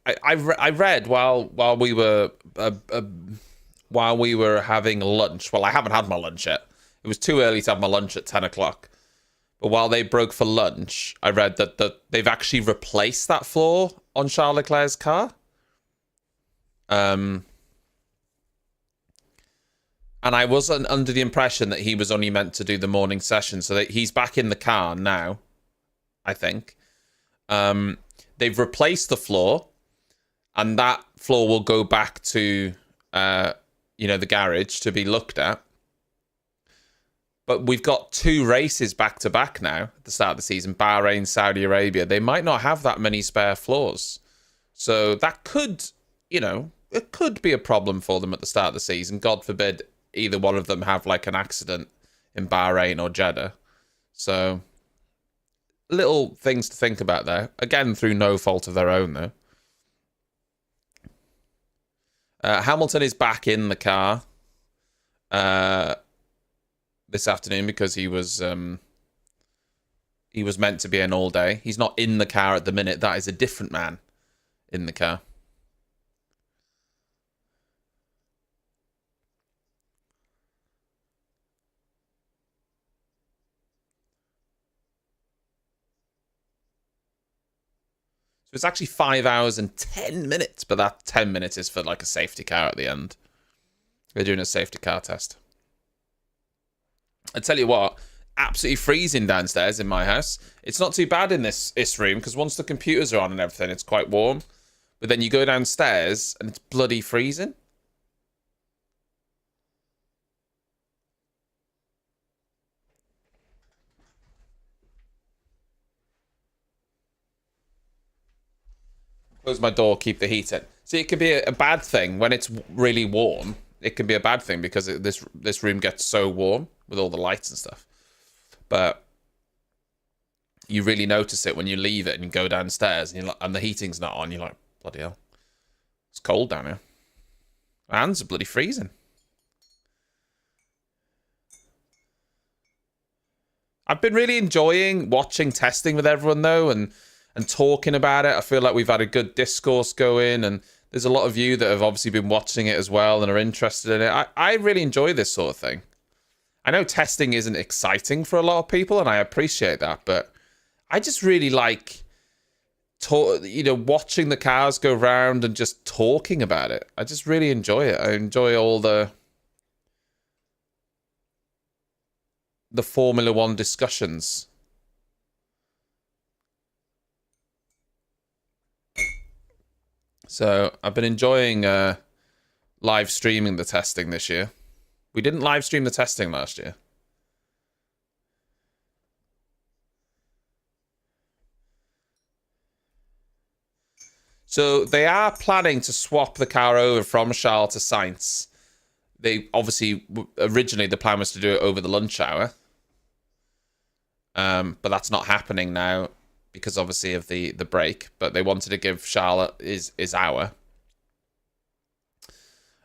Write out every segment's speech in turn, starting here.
I read while we were while we were having lunch. Well, I haven't had my lunch yet. It was too early to have my lunch at 10 o'clock. But while they broke for lunch, I read that they've actually replaced that flaw on Charles Leclerc's car. And I wasn't under the impression that he was only meant to do the morning session, so that he's back in the car now, I think. They've replaced the flaw, and that flaw will go back to, the garage to be looked at. But we've got 2 races back-to-back now at the start of the season, Bahrain, Saudi Arabia. They might not have that many spare flaws. So that could, it could be a problem for them at the start of the season. God forbid either one of them have like an accident in Bahrain or Jeddah. So little things to think about there. Again, through no fault of their own, though. Hamilton is back in the car this afternoon because he was meant to be in all day. He's not in the car at the minute. That is a different man in the car. So it's actually 5 hours and 10 minutes, but that 10 minutes is for like a safety car at the end. They're doing a safety car test. I tell you what, absolutely freezing downstairs in my house. It's not too bad in this room because once the computers are on and everything, it's quite warm. But then you go downstairs and it's bloody freezing. Close my door, keep the heat in. See, it could be a bad thing when it's really warm. It can be a bad thing because this room gets so warm with all the lights and stuff. But you really notice it when you leave it and you go downstairs and the heating's not on. You're like, bloody hell. It's cold down here. My hands are bloody freezing. I've been really enjoying watching testing with everyone, though, and talking about it. I feel like we've had a good discourse going, and there's a lot of you that have obviously been watching it as well and are interested in it. I really enjoy this sort of thing. I know testing isn't exciting for a lot of people, and I appreciate that, but I just really like watching the cars go round and just talking about it. I just really enjoy it. I enjoy all the Formula One discussions. So I've been enjoying live streaming the testing this year. We didn't live stream the testing last year. So they are planning to swap the car over from Charles to Sainz. They obviously, originally the plan was to do it over the lunch hour. But that's not happening now because obviously of the break. But they wanted to give Charles his hour.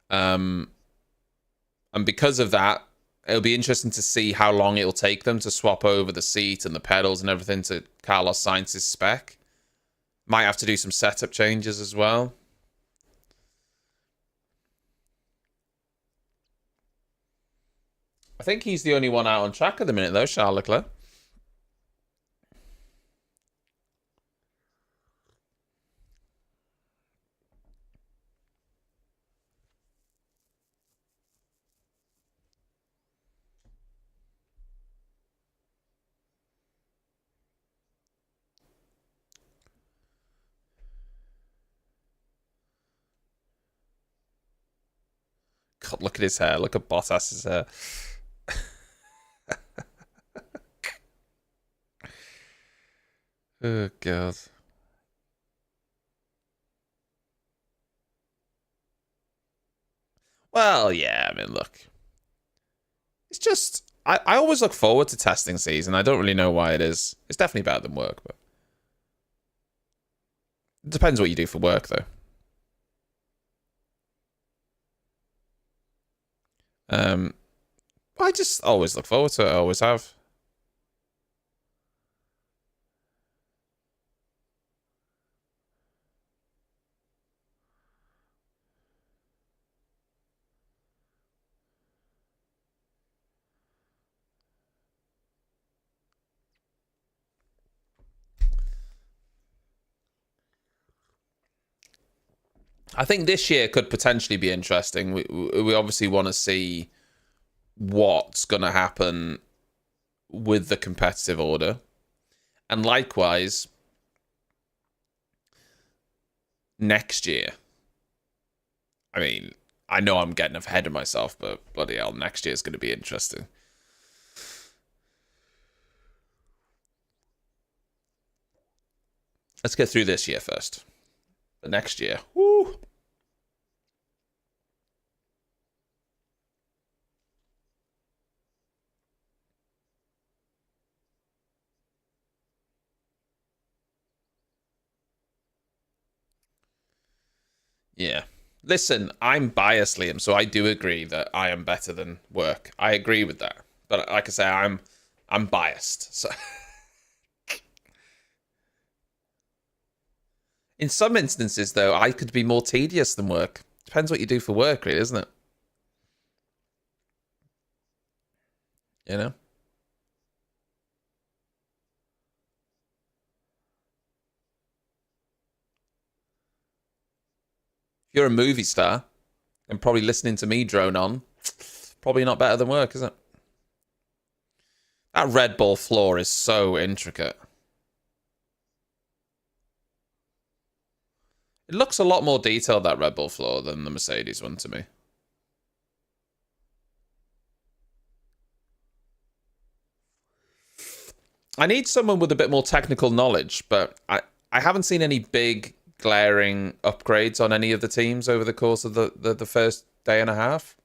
And because of that, it'll be interesting to see how long it'll take them to swap over the seat and the pedals and everything to Carlos Sainz's spec. Might have to do some setup changes as well. I think he's the only one out on track at the minute, though, Charles Leclerc. God, look at his hair. Look at Bottas's hair. Oh, God. Well, yeah, I mean, look. It's just... I always look forward to testing season. I don't really know why it is. It's definitely better than work, but... It depends what you do for work, though. I just always look forward to it. I always have. I think this year could potentially be interesting. We obviously want to see what's going to happen with the competitive order. And likewise, next year. I mean, I know I'm getting ahead of myself, but bloody hell, next year is going to be interesting. Let's get through this year first. But next year, woo! Yeah. Listen, I'm biased, Liam, so I do agree that I am better than work. I agree with that. But like I say, I'm biased. So in some instances, though, I could be more tedious than work. Depends what you do for work, really, isn't it? You know? If you're a movie star and probably listening to me drone on, probably not better than work, is it? That Red Bull floor is so intricate. It looks a lot more detailed, that Red Bull floor, than the Mercedes one to me. I need someone with a bit more technical knowledge, but I haven't seen any big glaring upgrades on any of the teams over the course of the first day and a half.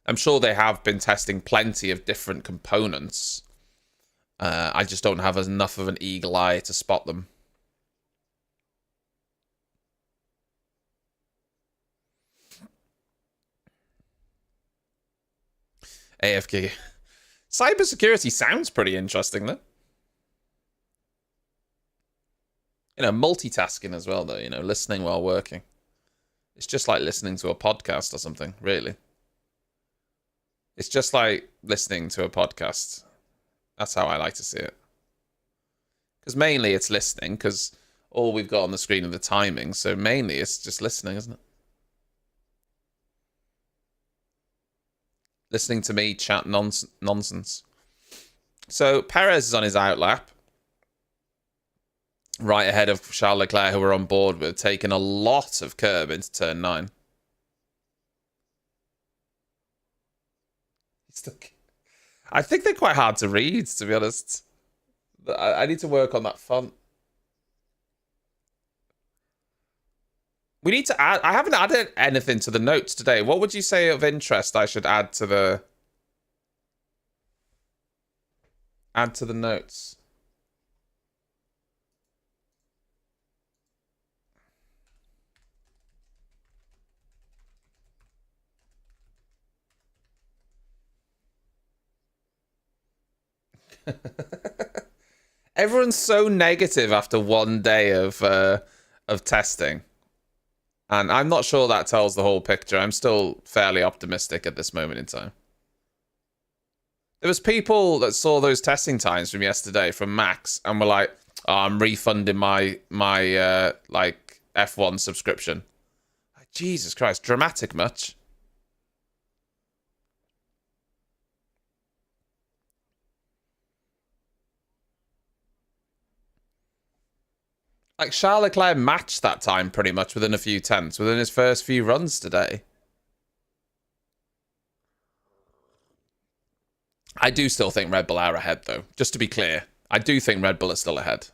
I'm sure they have been testing plenty of different components. I just don't have enough of an eagle eye to spot them. AFK. Cybersecurity sounds pretty interesting, though. You know, multitasking as well, though. You know, listening while working. It's just like listening to a podcast or something, really. It's just like listening to a podcast. That's how I like to see it. Because mainly it's listening, because all we've got on the screen are the timings. So mainly it's just listening, isn't it? Listening to me chat nonsense. So Perez is on his outlap, right ahead of Charles Leclerc, who we're on board with, taking a lot of curb into turn 9. I think they're quite hard to read, to be honest. I need to work on that font. We need to add... I haven't added anything to the notes today. What would you say of interest I should add to the... notes? Everyone's so negative after one day of testing. And I'm not sure that tells the whole picture. I'm still fairly optimistic at this moment in time. There was people that saw those testing times from yesterday from Max and were like, oh, I'm refunding my like F1 subscription. Like, Jesus Christ, dramatic much? Like, Charles Leclerc matched that time pretty much within a few tenths, within his first few runs today. I do still think Red Bull are ahead, though. Just to be clear, I do think Red Bull is still ahead.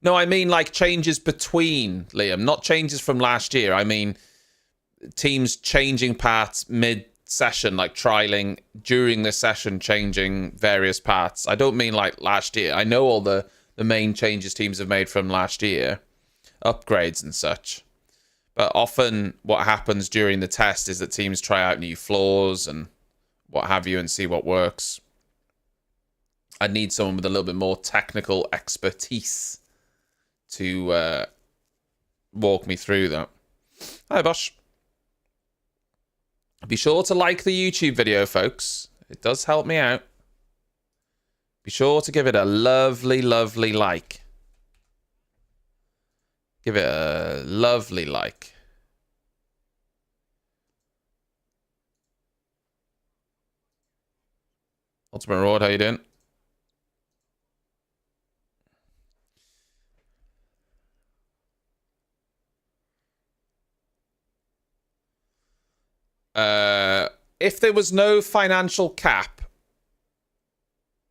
No, I mean like changes between, Liam, not changes from last year. I mean teams changing parts mid-session, like trialing during the session, changing various parts. I don't mean like last year. I know all the main changes teams have made from last year, upgrades and such. But often what happens during the test is that teams try out new floors and what have you and see what works. I need someone with a little bit more technical expertise to walk me through that. Hi, Bosch. Be sure to like the YouTube video, folks. It does help me out. Be sure to give it a lovely, lovely like. Give it a lovely like. Ultimate Reward, how you doing? If there was no financial cap,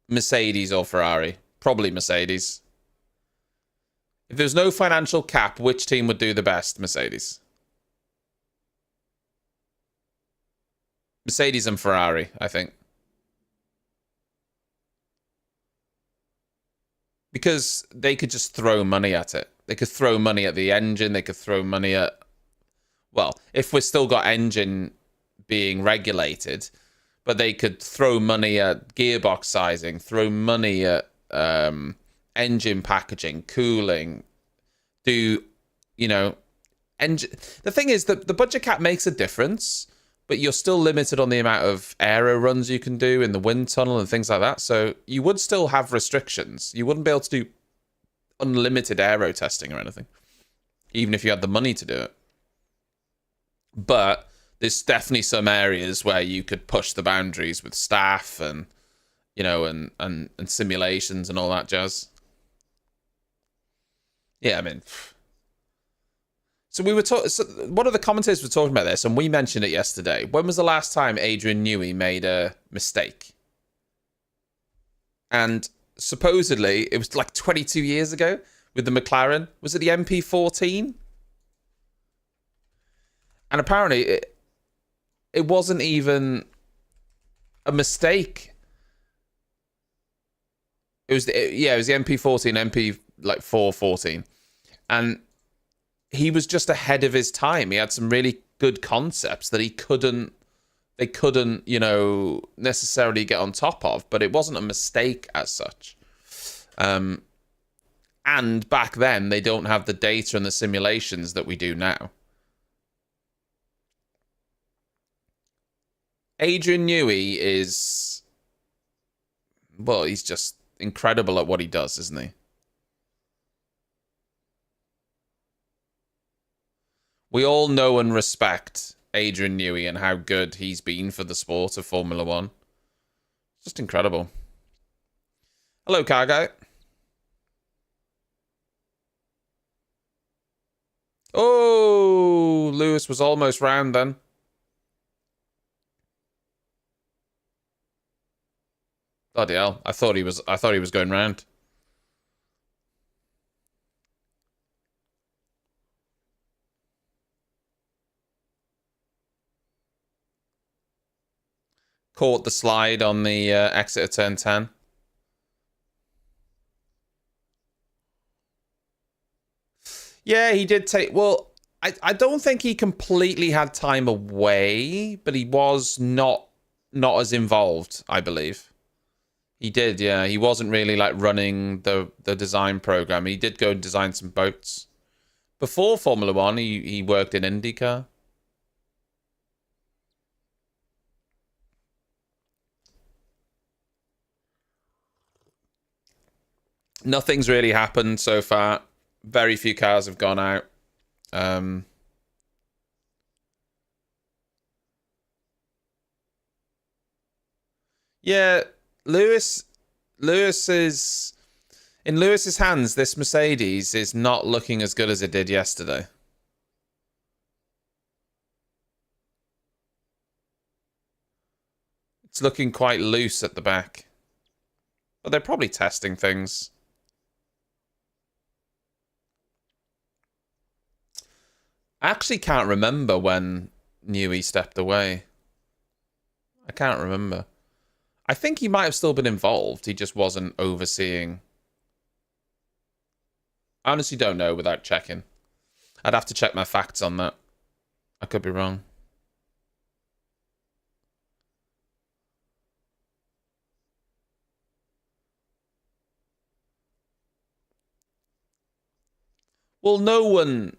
Mercedes or Ferrari? Probably Mercedes. If there's no financial cap, which team would do the best? Mercedes. Mercedes and Ferrari, I think. Because they could just throw money at it. They could throw money at the engine. They could throw money at... Well, if we've still got engine being regulated, but they could throw money at gearbox sizing, throw money at engine packaging, cooling, do, you know, engine. The thing is that the budget cap makes a difference, but you're still limited on the amount of aero runs you can do in the wind tunnel and things like that. So you would still have restrictions. You wouldn't be able to do unlimited aero testing or anything, even if you had the money to do it. But there's definitely some areas where you could push the boundaries with staff and, you know, and simulations and all that jazz. Yeah, I mean, so we were talking. So one of the commentators were talking about this, and we mentioned it yesterday. When was the last time Adrian Newey made a mistake? And supposedly it was like 22 years ago with the McLaren. Was it the MP14? And apparently it wasn't even a mistake. It was the MP14, MP like 414. And he was just ahead of his time. He had some really good concepts that they couldn't, you know, necessarily get on top of, but it wasn't a mistake as such. And back then they don't have the data and the simulations that we do now. Adrian Newey is, well, he's just incredible at what he does, isn't he? We all know and respect Adrian Newey and how good he's been for the sport of Formula One. Just incredible. Hello, Cargo. Oh, Lewis was almost round then. Bloody hell! I thought he was going round. Caught the slide on the exit of turn 10. Yeah, he did take... Well, I don't think he completely had time away, but he was not as involved, I believe. He did, yeah. He wasn't really like running the design program. He did go and design some boats. Before Formula One, he worked in IndyCar. Nothing's really happened so far. Very few cars have gone out. Yeah, Lewis is in Lewis's hands. This Mercedes is not looking as good as it did yesterday. It's looking quite loose at the back, but they're probably testing things. I actually can't remember when Newey stepped away. I can't remember. I think he might have still been involved. He just wasn't overseeing. I honestly don't know without checking. I'd have to check my facts on that. I could be wrong. Well, no one...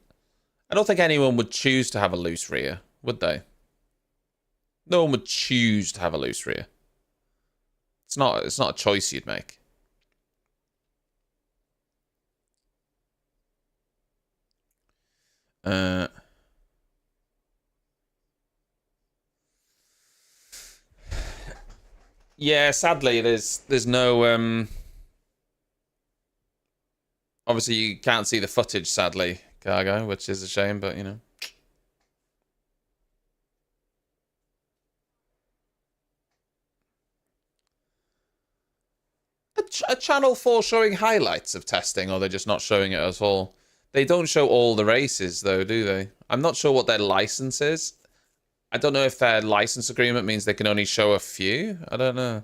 I don't think anyone would choose to have a loose rear, would they? No one would choose to have a loose rear. It's not a choice you'd make. Yeah, sadly, there's no obviously you can't see the footage, sadly, Cargo, which is a shame, but you know. A Channel 4 showing highlights of testing, or they're just not showing it at all. They don't show all the races, though, do they? I'm not sure what their license is. I don't know if their license agreement means they can only show a few. I don't know.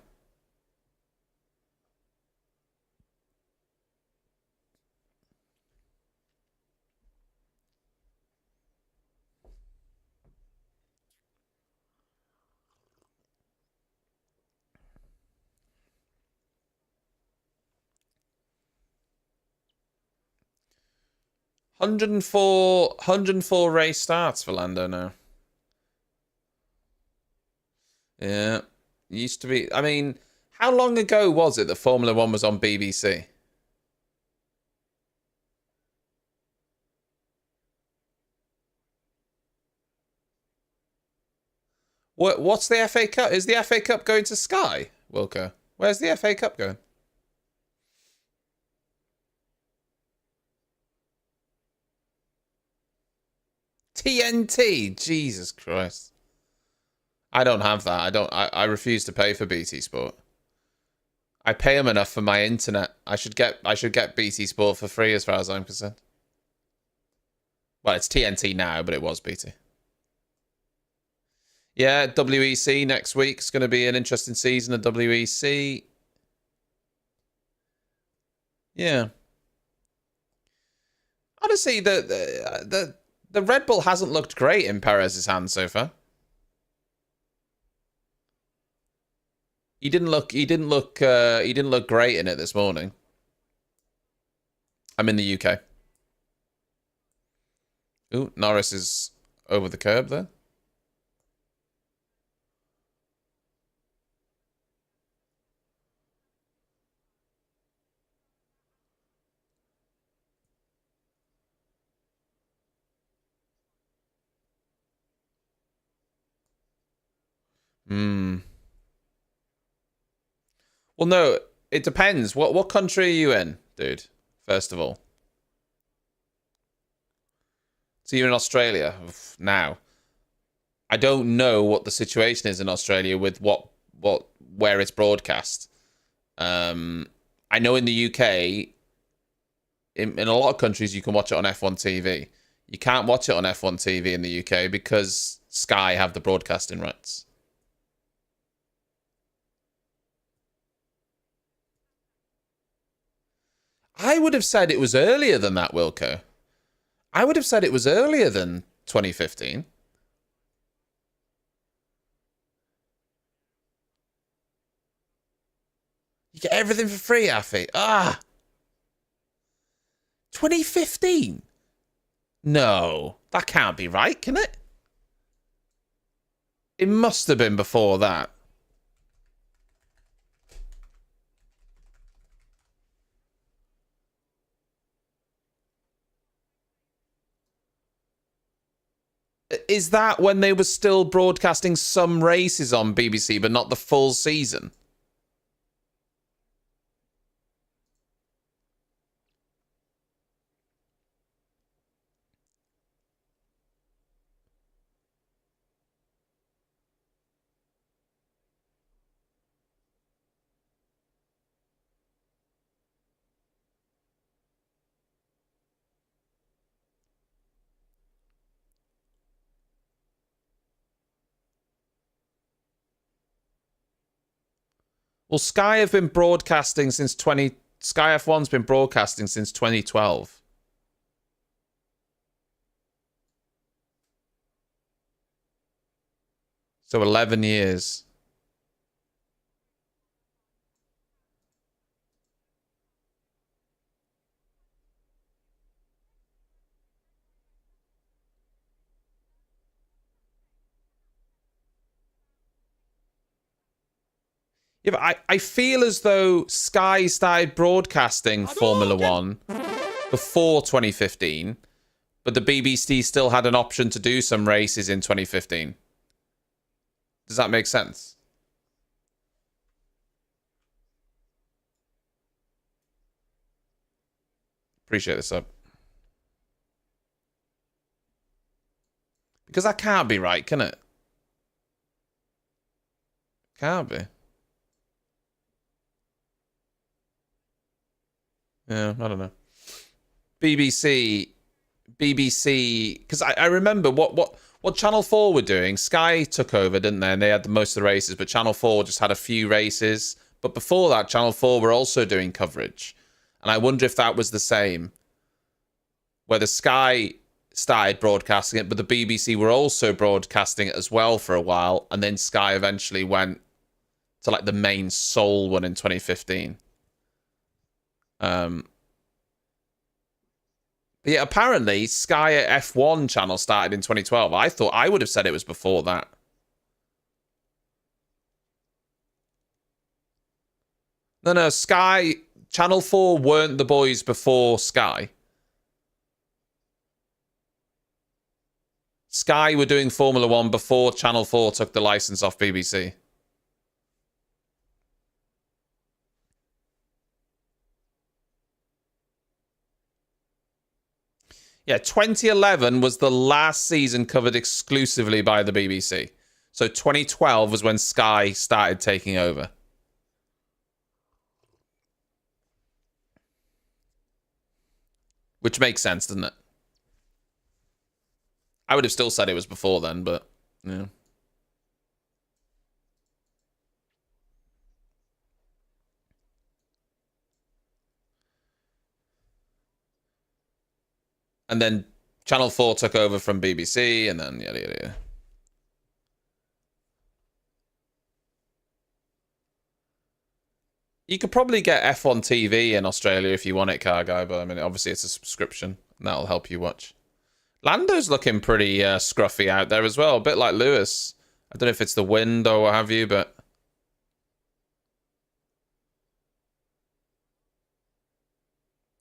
Hundred and four race starts for Lando now. Yeah. Used to be. I mean, how long ago was it that Formula One was on BBC? What's the FA Cup? Is the FA Cup going to Sky, Wilco? Where's the FA Cup going? TNT. Jesus Christ. I don't have that. I refuse to pay for BT Sport. I pay them enough for my internet. I should get BT Sport for free as far as I'm concerned. Well, it's TNT now, but it was BT. Yeah, WEC next week is going to be an interesting season of WEC. Yeah. Honestly, the Red Bull hasn't looked great in Perez's hands so far. He didn't look great in it this morning. I'm in the UK. Ooh, Norris is over the curb there. Hmm. Well, no, it depends. What country are you in, dude? First of all, so you're in Australia now. I don't know what the situation is in Australia with where it's broadcast. I know in the UK, in a lot of countries, you can watch it on F1 TV. You can't watch it on F1 TV in the UK because Sky have the broadcasting rights. I would have said it was earlier than that, Wilco. I would have said it was earlier than 2015. You get everything for free, Afi. 2015? No, that can't be right, can it? It must have been before that. Is that when they were still broadcasting some races on BBC, but not the full season? Well, Sky have been broadcasting since 20. Sky F1's been broadcasting since 2012. So 11 years. Yeah, but I feel as though Sky started broadcasting Formula One before 2015, but the BBC still had an option to do some races in 2015. Does that make sense? Appreciate this up. Because that can't be right, can it? Can't be. Yeah, I don't know. BBC, because I remember what Channel 4 were doing. Sky took over, didn't they? And they had most of the races, but Channel 4 just had a few races. But before that, Channel 4 were also doing coverage. And I wonder if that was the same. Whether Sky started broadcasting it, but the BBC were also broadcasting it as well for a while. And then Sky eventually went to like the main sole one in 2015. But yeah, apparently Sky F1 channel started in 2012. I would have said it was before that. No, Sky Channel 4 weren't the boys before Sky. Sky were doing Formula 1 before Channel 4 took the license off BBC. Yeah, 2011 was the last season covered exclusively by the BBC. So 2012 was when Sky started taking over. Which makes sense, doesn't it? I would have still said it was before then, but yeah. And then Channel 4 took over from BBC, and then yada yada yada. You could probably get F1 TV in Australia if you want it, car guy, but I mean, obviously it's a subscription, and that'll help you watch. Lando's looking pretty scruffy out there as well, a bit like Lewis. I don't know if it's the wind or what have you, but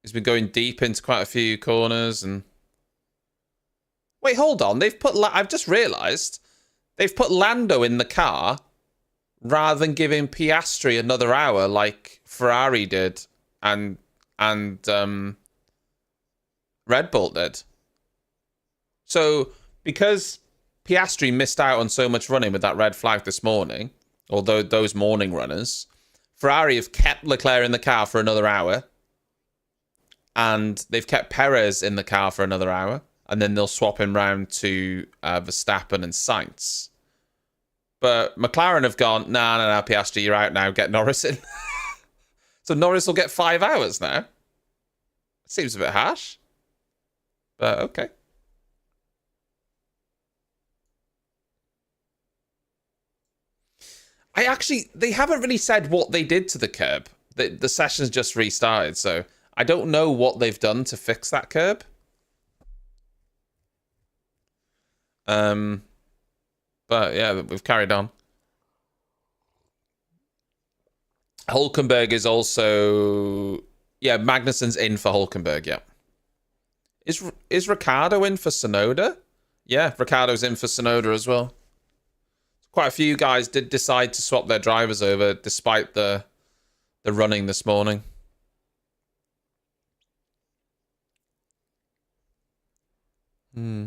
he's been going deep into quite a few corners. And wait, hold on, I've just realised they've put Lando in the car rather than giving Piastri another hour like Ferrari did and Red Bull did. So, because Piastri missed out on so much running with that red flag this morning, although those morning runners, Ferrari have kept Leclerc in the car for another hour, and they've kept Perez in the car for another hour, and then they'll swap him round to Verstappen and Sainz. But McLaren have gone, no, Piastri, you're out now, get Norris in. So Norris will get 5 hours now. Seems a bit harsh, but okay. They haven't really said what they did to the curb. The session's just restarted, so I don't know what they've done to fix that curb. But yeah, we've carried on. Hulkenberg is also... Yeah, Magnussen's in for Hulkenberg, yeah. Is Ricciardo in for Tsunoda? Yeah, Ricciardo's in for Tsunoda as well. Quite a few guys did decide to swap their drivers over despite the running this morning. Hmm.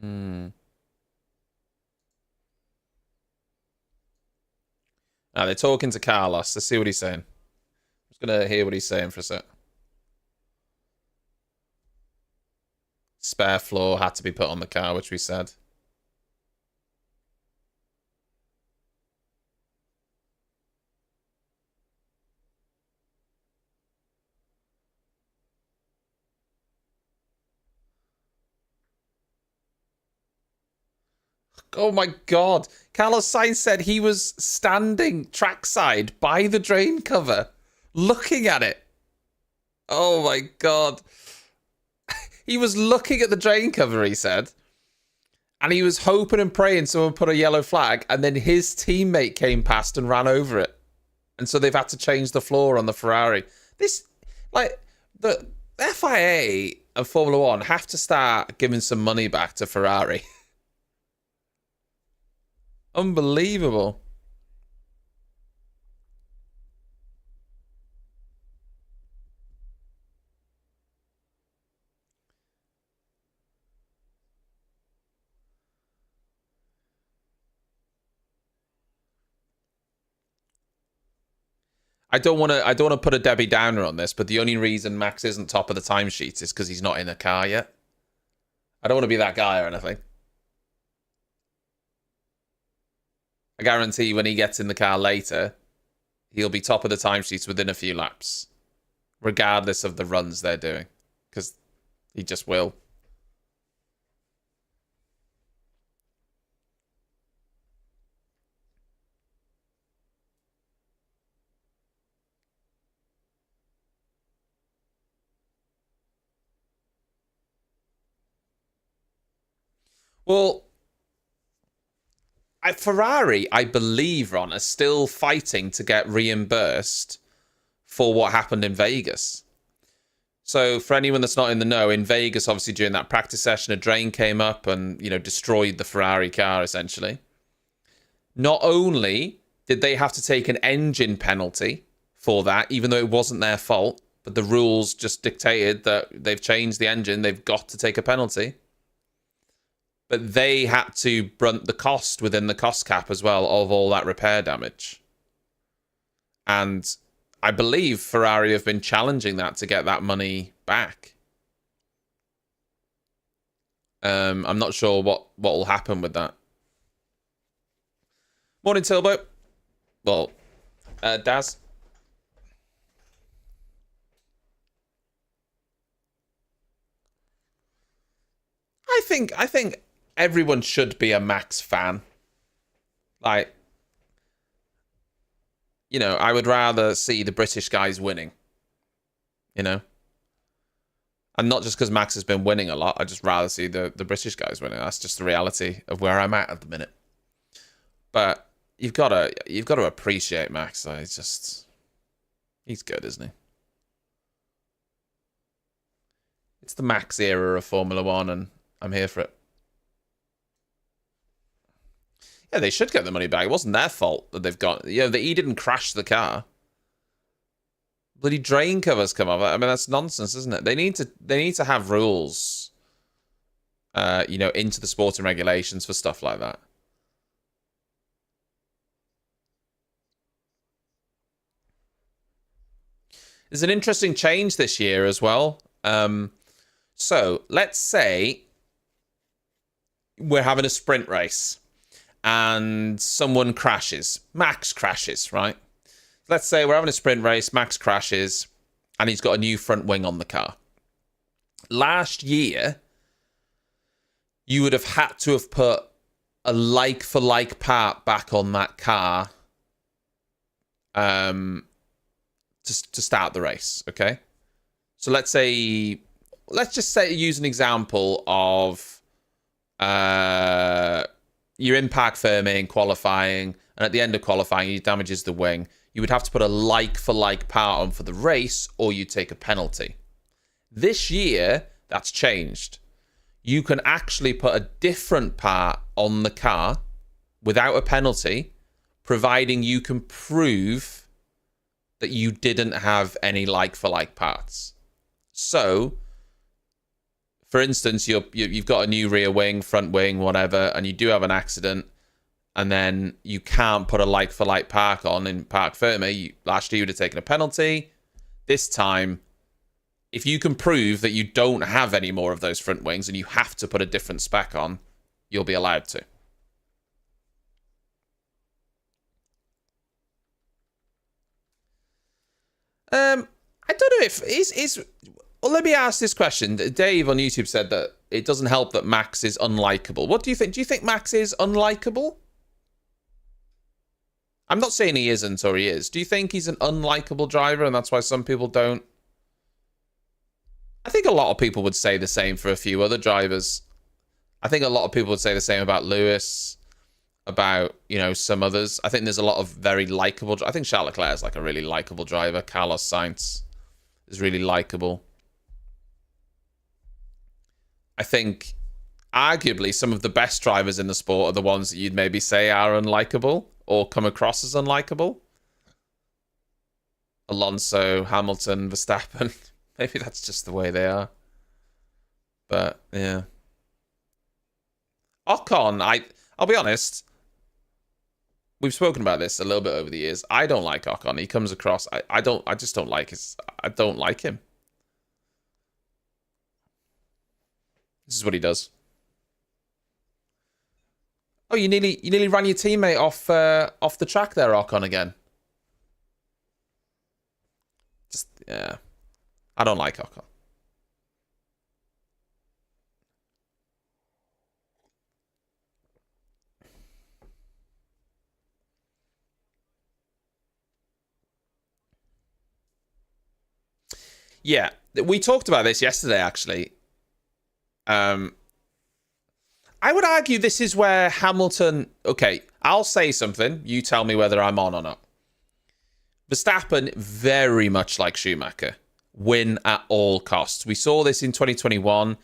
Hmm. Now they're talking to Carlos. Let's see what he's saying. Gonna hear what he's saying for a sec. Spare floor had to be put on the car, which we said. Oh my God. Carlos Sainz said he was standing trackside by the drain cover, looking at it. Oh my God. He was looking at the drain cover, he said. And he was hoping and praying someone put a yellow flag, and then his teammate came past and ran over it. And so they've had to change the floor on the Ferrari. This, like, the FIA and Formula One have to start giving some money back to Ferrari. Unbelievable. I don't want to put a Debbie Downer on this, but the only reason Max isn't top of the timesheets is because he's not in a car yet. I don't want to be that guy or anything. I guarantee when he gets in the car later, he'll be top of the timesheets within a few laps, regardless of the runs they're doing, because he just will. Well, Ferrari, I believe, Ron, are still fighting to get reimbursed for what happened in Vegas. So for anyone that's not in the know, in Vegas, obviously during that practice session, a drain came up and, you know, destroyed the Ferrari car, essentially. Not only did they have to take an engine penalty for that, even though it wasn't their fault, but the rules just dictated that they've changed the engine, they've got to take a penalty. But they had to brunt the cost within the cost cap as well of all that repair damage. And I believe Ferrari have been challenging that to get that money back. I'm not sure what will happen with that. Morning, Tilbo. Well, Daz. I think everyone should be a Max fan. Like, you know, I would rather see the British guys winning. You know? And not just because Max has been winning a lot. I'd just rather see the British guys winning. That's just the reality of where I'm at the minute. But you've got to appreciate Max. Though. He's good, isn't he? It's the Max era of Formula One, and I'm here for it. Yeah, they should get the money back. It wasn't their fault that they've got... You know, he didn't crash the car. Bloody drain covers come off. I mean, that's nonsense, isn't it? They need to have rules, you know, into the sporting regulations for stuff like that. There's an interesting change this year as well. So, let's say we're having a sprint race and someone crashes. Max crashes, right? Let's say we're having a sprint race, Max crashes, and he's got a new front wing on the car. Last year, you would have had to have put a like-for-like part back on that car to start the race, okay? So let's just say, use an example of you're in Parc Fermé in qualifying, and at the end of qualifying, he damages the wing. You would have to put a like-for-like part on for the race, or you take a penalty. This year, that's changed. You can actually put a different part on the car without a penalty, providing you can prove that you didn't have any like-for-like parts. So, for instance, you've got a new rear wing, front wing, whatever, and you do have an accident, and then you can't put a like-for-like part on in Parc Fermé. Last year, you would have taken a penalty. This time, if you can prove that you don't have any more of those front wings and you have to put a different spec on, you'll be allowed to. I don't know if is. Well, let me ask this question. Dave on YouTube said that it doesn't help that Max is unlikable. What do you think? Do you think Max is unlikable? I'm not saying he isn't or he is. Do you think he's an unlikable driver and that's why some people don't? I think a lot of people would say the same for a few other drivers. I think a lot of people would say the same about Lewis, about, you know, some others. I think there's a lot of very likable. I think Charles Leclerc is like a really likable driver. Carlos Sainz is really likable. I think arguably some of the best drivers in the sport are the ones that you'd maybe say are unlikable or come across as unlikable. Alonso, Hamilton, Verstappen. Maybe that's just the way they are. But, yeah. Ocon, I'll be honest. We've spoken about this a little bit over the years. I don't like Ocon. He comes across... I just don't like I don't like him. This is what he does. Oh, you nearly ran your teammate off the track there, Ocon, again. Just, yeah. I don't like Ocon. Yeah, we talked about this yesterday, actually. I would argue this is where Hamilton... Okay, I'll say something. You tell me whether I'm on or not. Verstappen, very much like Schumacher, win at all costs. We saw this in 2021.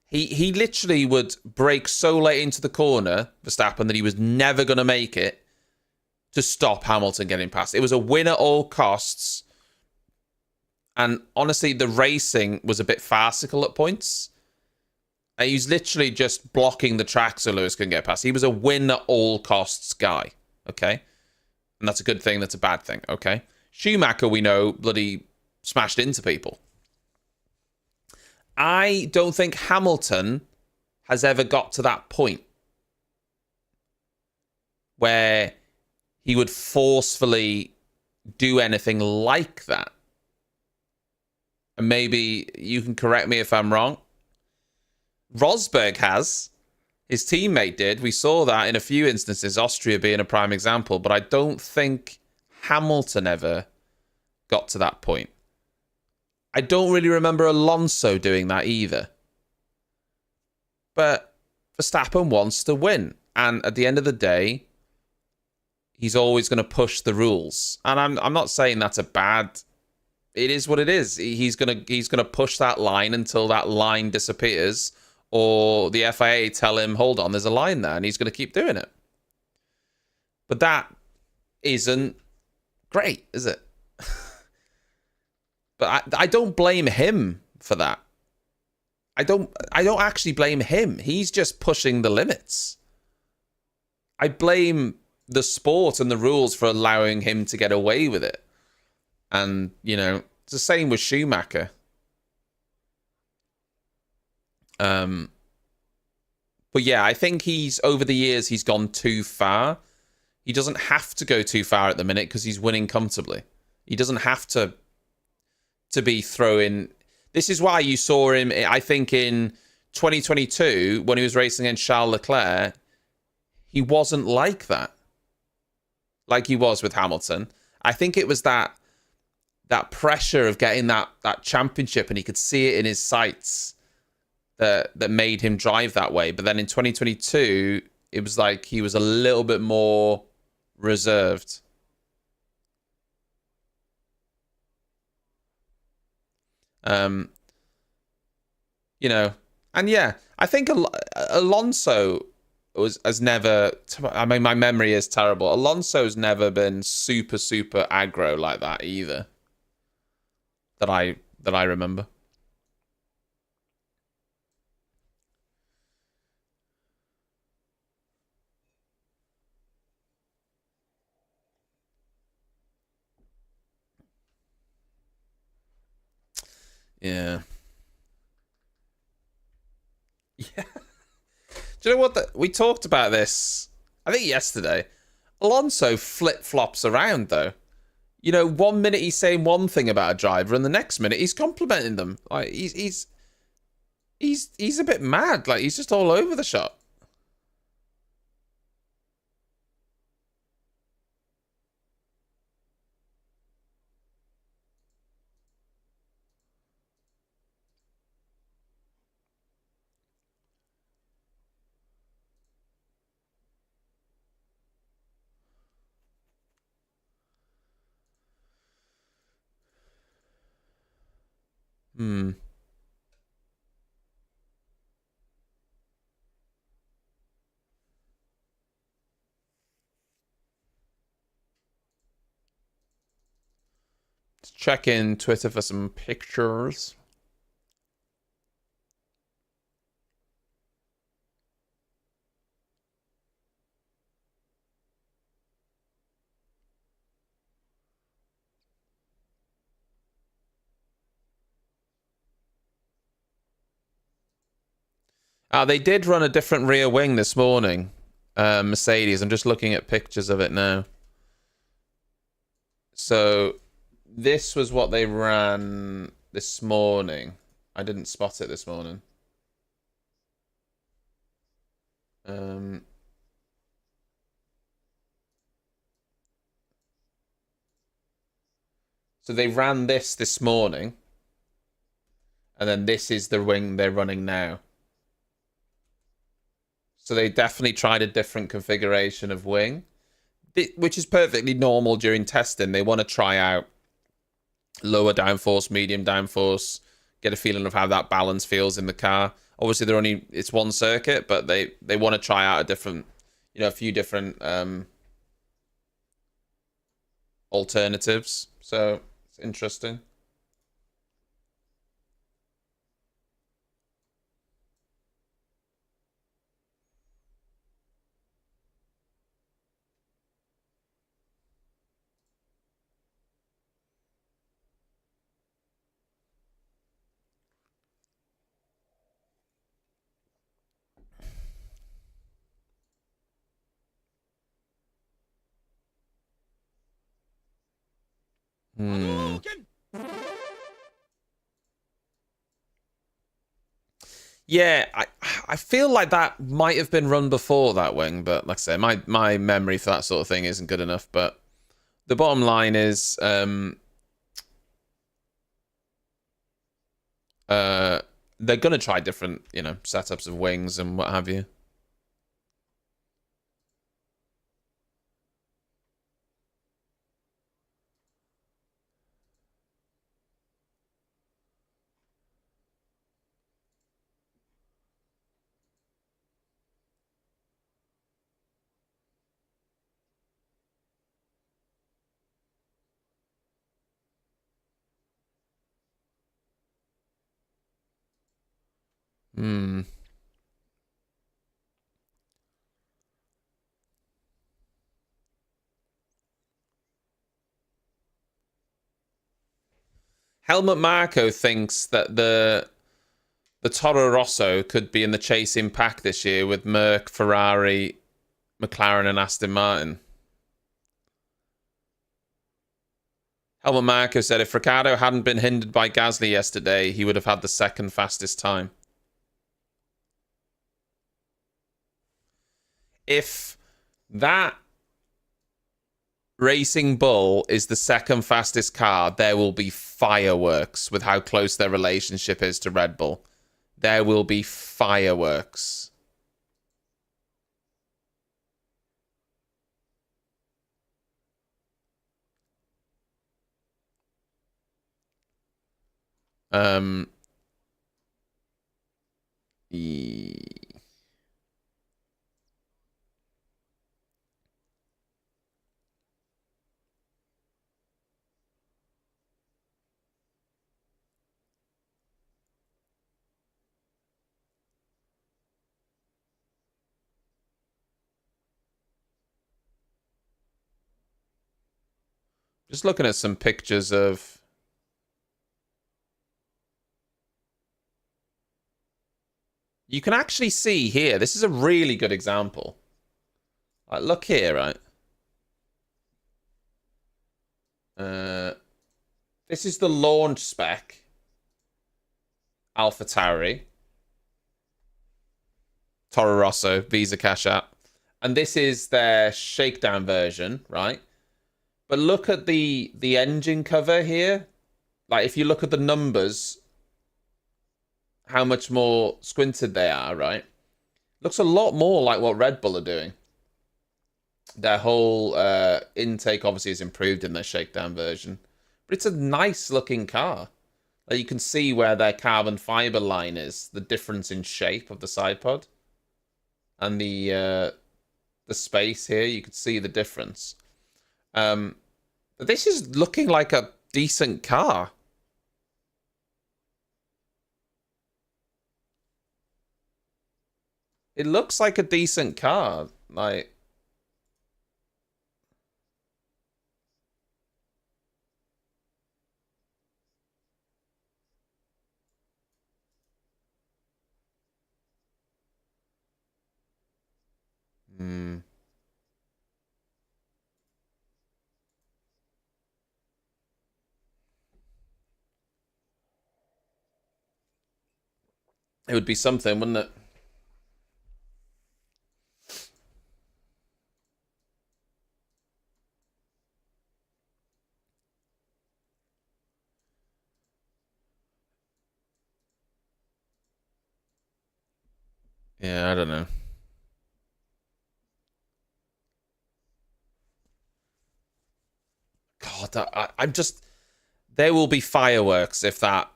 He literally would brake so late into the corner, Verstappen, that he was never going to make it to stop Hamilton getting past. It was a win at all costs. And honestly, the racing was a bit farcical at points. And he was literally just blocking the track so Lewis couldn't get past. He was a win at all costs guy, okay? And that's a good thing, that's a bad thing, okay? Schumacher, we know, bloody smashed into people. I don't think Hamilton has ever got to that point where he would forcefully do anything like that. And maybe you can correct me if I'm wrong. Rosberg has. His teammate did. We saw that in a few instances, Austria being a prime example. But I don't think Hamilton ever got to that point. I don't really remember Alonso doing that either. But Verstappen wants to win. And at the end of the day, he's always going to push the rules. And I'm not saying that's a bad... It is what it is. He's gonna push that line until that line disappears, or the FIA tell him, hold on, there's a line there, and he's gonna keep doing it. But that isn't great, is it? But I don't blame him for that. I don't actually blame him. He's just pushing the limits. I blame the sport and the rules for allowing him to get away with it. And, you know, it's the same with Schumacher. But yeah, I think over the years, he's gone too far. He doesn't have to go too far at the minute because he's winning comfortably. He doesn't have to be throwing... This is why you saw him, I think, in 2022, when he was racing against Charles Leclerc, he wasn't like that. Like he was with Hamilton. I think it was that pressure of getting that championship, and he could see it in his sights that made him drive that way. But then in 2022, it was like he was a little bit more reserved. You know, and yeah, I think Alonso has never... I mean, my memory is terrible. Alonso's never been super aggro like that either. That I remember. Yeah. Yeah. Do you know what? We talked about this, I think, yesterday. Alonso flip-flops around, though. You know, 1 minute he's saying one thing about a driver, and the next minute he's complimenting them. Like, he's a bit mad. Like, he's just all over the shop. Hmm. Let's check in Twitter for some pictures. They did run a different rear wing this morning, Mercedes. I'm just looking at pictures of it now. So this was what they ran this morning. I didn't spot it this morning. So they ran this morning, and then this is the wing they're running now. So they definitely tried a different configuration of wing, which is perfectly normal during testing. They want to try out lower downforce, medium downforce, get a feeling of how that balance feels in the car. Obviously, it's one circuit, but they want to try out a different, a few different alternatives. So it's interesting. Hmm. Yeah, I feel like that might have been run before that wing, but like I say, my memory for that sort of thing isn't good enough. But the bottom line is, they're gonna try different, setups of wings and what have you. Hmm. Helmut Marko thinks that the Toro Rosso could be in the chasing pack this year with Merc, Ferrari, McLaren, and Aston Martin. Helmut Marko said if Ricciardo hadn't been hindered by Gasly yesterday, he would have had the second fastest time. If that Racing Bull is the second fastest car, there will be fireworks with how close their relationship is to Red Bull. There will be fireworks. Um, just looking at some pictures of You can actually see here, this is a really good example. Like, look here, right? This is the launch spec. AlphaTauri. Toro Rosso, Visa Cash App. And this is their shakedown version, right? But look at the engine cover here. Like, if you look at the numbers, how much more squinted they are, right? Looks a lot more like what Red Bull are doing. Their whole intake obviously is improved in their shakedown version. But it's a nice looking car. Like, you can see where their carbon fiber line is, the difference in shape of the side pod. And the space here, you could see the difference. But this is looking like a decent car. It looks like a decent car. Like, it would be something, wouldn't it? Yeah, I don't know. God, I'm just... There will be fireworks if that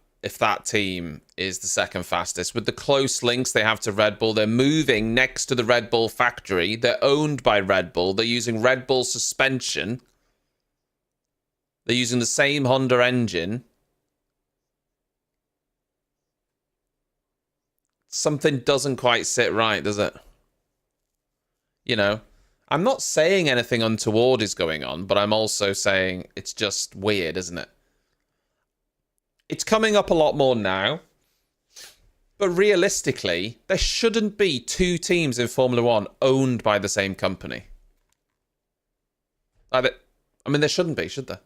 team is the second fastest. With the close links they have to Red Bull, they're moving next to the Red Bull factory. They're owned by Red Bull. They're using Red Bull suspension. They're using the same Honda engine. Something doesn't quite sit right, does it? You know, I'm not saying anything untoward is going on, but I'm also saying it's just weird, isn't it? It's coming up a lot more now. But realistically, there shouldn't be two teams in Formula One owned by the same company. I mean, there shouldn't be, should there?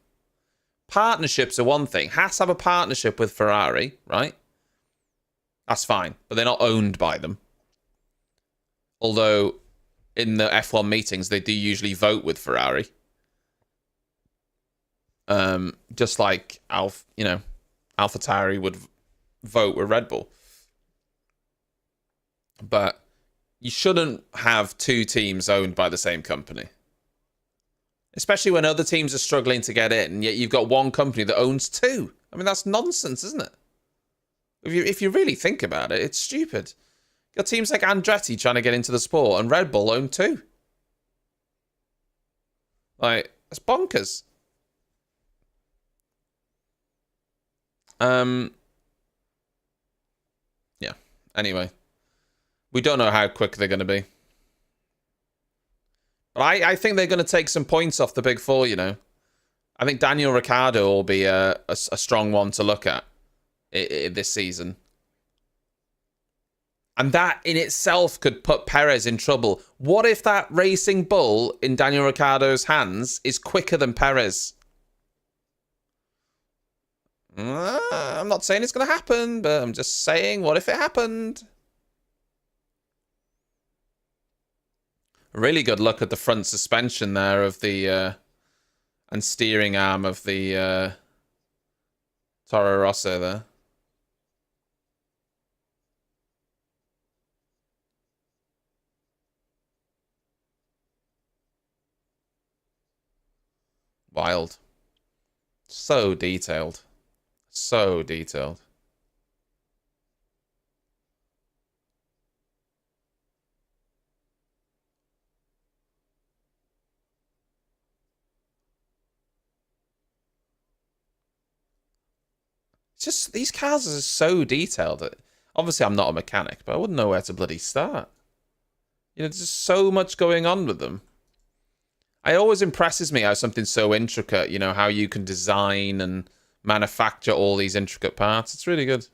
Partnerships are one thing. Hadz have a partnership with Ferrari, right? That's fine, but they're not owned by them. Although, in the F1 meetings, they do usually vote with Ferrari. Just like AlphaTauri would vote with Red Bull. But you shouldn't have two teams owned by the same company. Especially when other teams are struggling to get in, yet you've got one company that owns two. I mean, that's nonsense, isn't it? If you really think about it, it's stupid. You've got teams like Andretti trying to get into the sport, and Red Bull own two. Like, that's bonkers. Yeah. Anyway, we don't know how quick they're going to be. But I think they're going to take some points off the Big Four, you know. I think Daniel Ricciardo will be a strong one to look at this season. And that in itself could put Perez in trouble. What if that racing bull in Daniel Ricciardo's hands is quicker than Perez? I'm not saying it's going to happen, but I'm just saying, what if it happened? A really good look at the front suspension there of the and steering arm of the Toro Rosso there. Wild. So detailed. So detailed. It's just, these cars are so detailed that, obviously I'm not a mechanic, but I wouldn't know where to bloody start. You know, there's just so much going on with them. It always impresses me how something's so intricate, you know, how you can design and manufacture all these intricate parts. It's really good.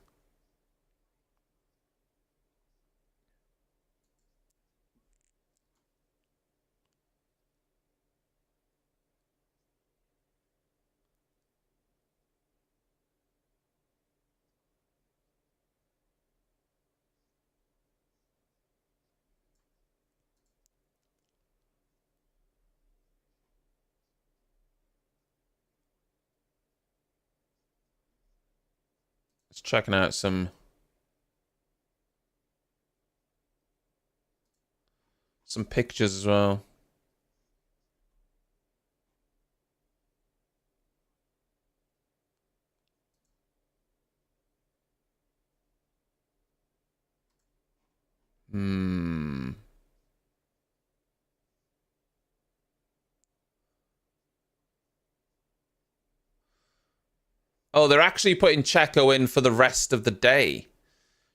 Just checking out some pictures as well. Hmm. Oh, they're actually putting Checo in for the rest of the day.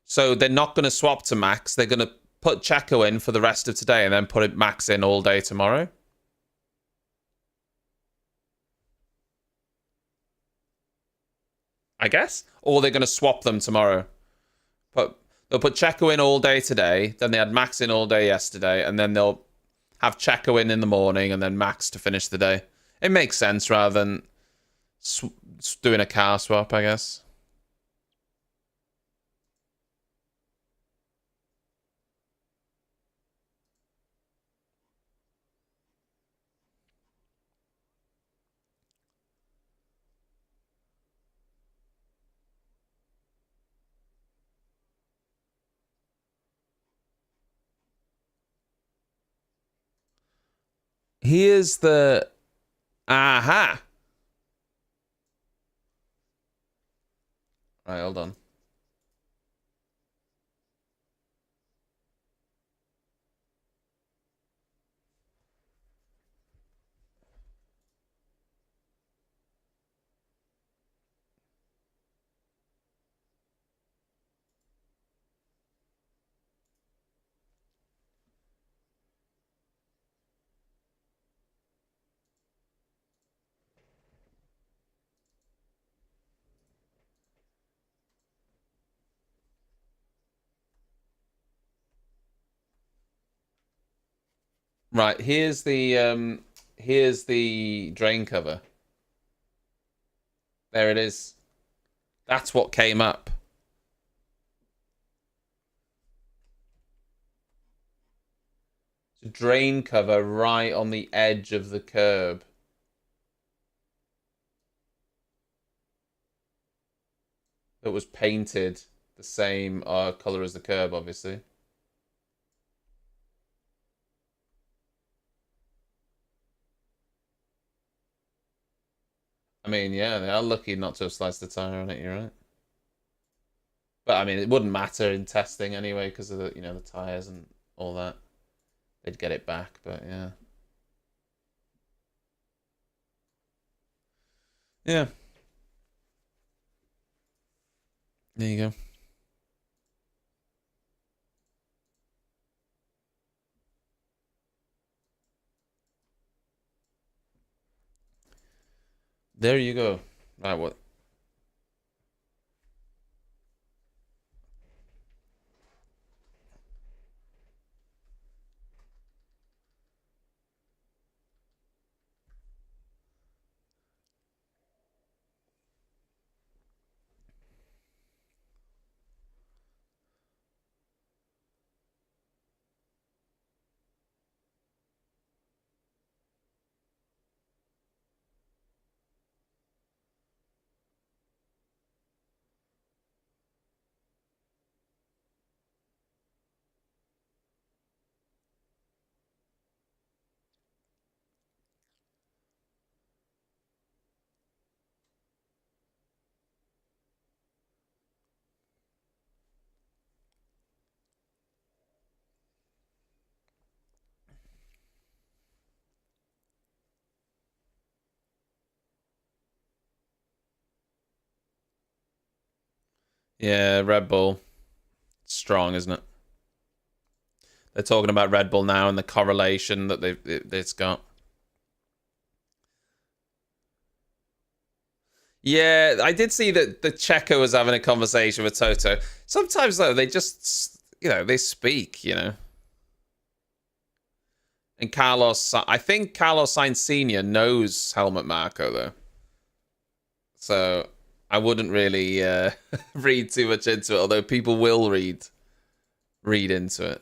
So they're not going to swap to Max. They're going to put Checo in for the rest of today and then put Max in all day tomorrow. I guess. Or they're going to swap them tomorrow. They'll put Checo in all day today. Then they had Max in all day yesterday. And then they'll have Checo in the morning and then Max to finish the day. It makes sense rather than doing a car swap, I guess. Here's the... Aha! Right, hold on. Right, here's the drain cover. There it is. That's what came up. It's a drain cover right on the edge of the curb. That was painted the same color as the curb, obviously. I mean, yeah, they are lucky not to have sliced the tire on it, you're right. But I mean, it wouldn't matter in testing anyway because of the, the tires and all that. They'd get it back, but yeah. Yeah. There you go. There you go. Right, what? Yeah, Red Bull. Strong, isn't it? They're talking about Red Bull now and the correlation that it's got. Yeah, I did see that the Checo was having a conversation with Toto. Sometimes though, they just they speak. And I think Carlos Sainz Sr. knows Helmut Marko though, so I wouldn't really read too much into it. Although people will read into it.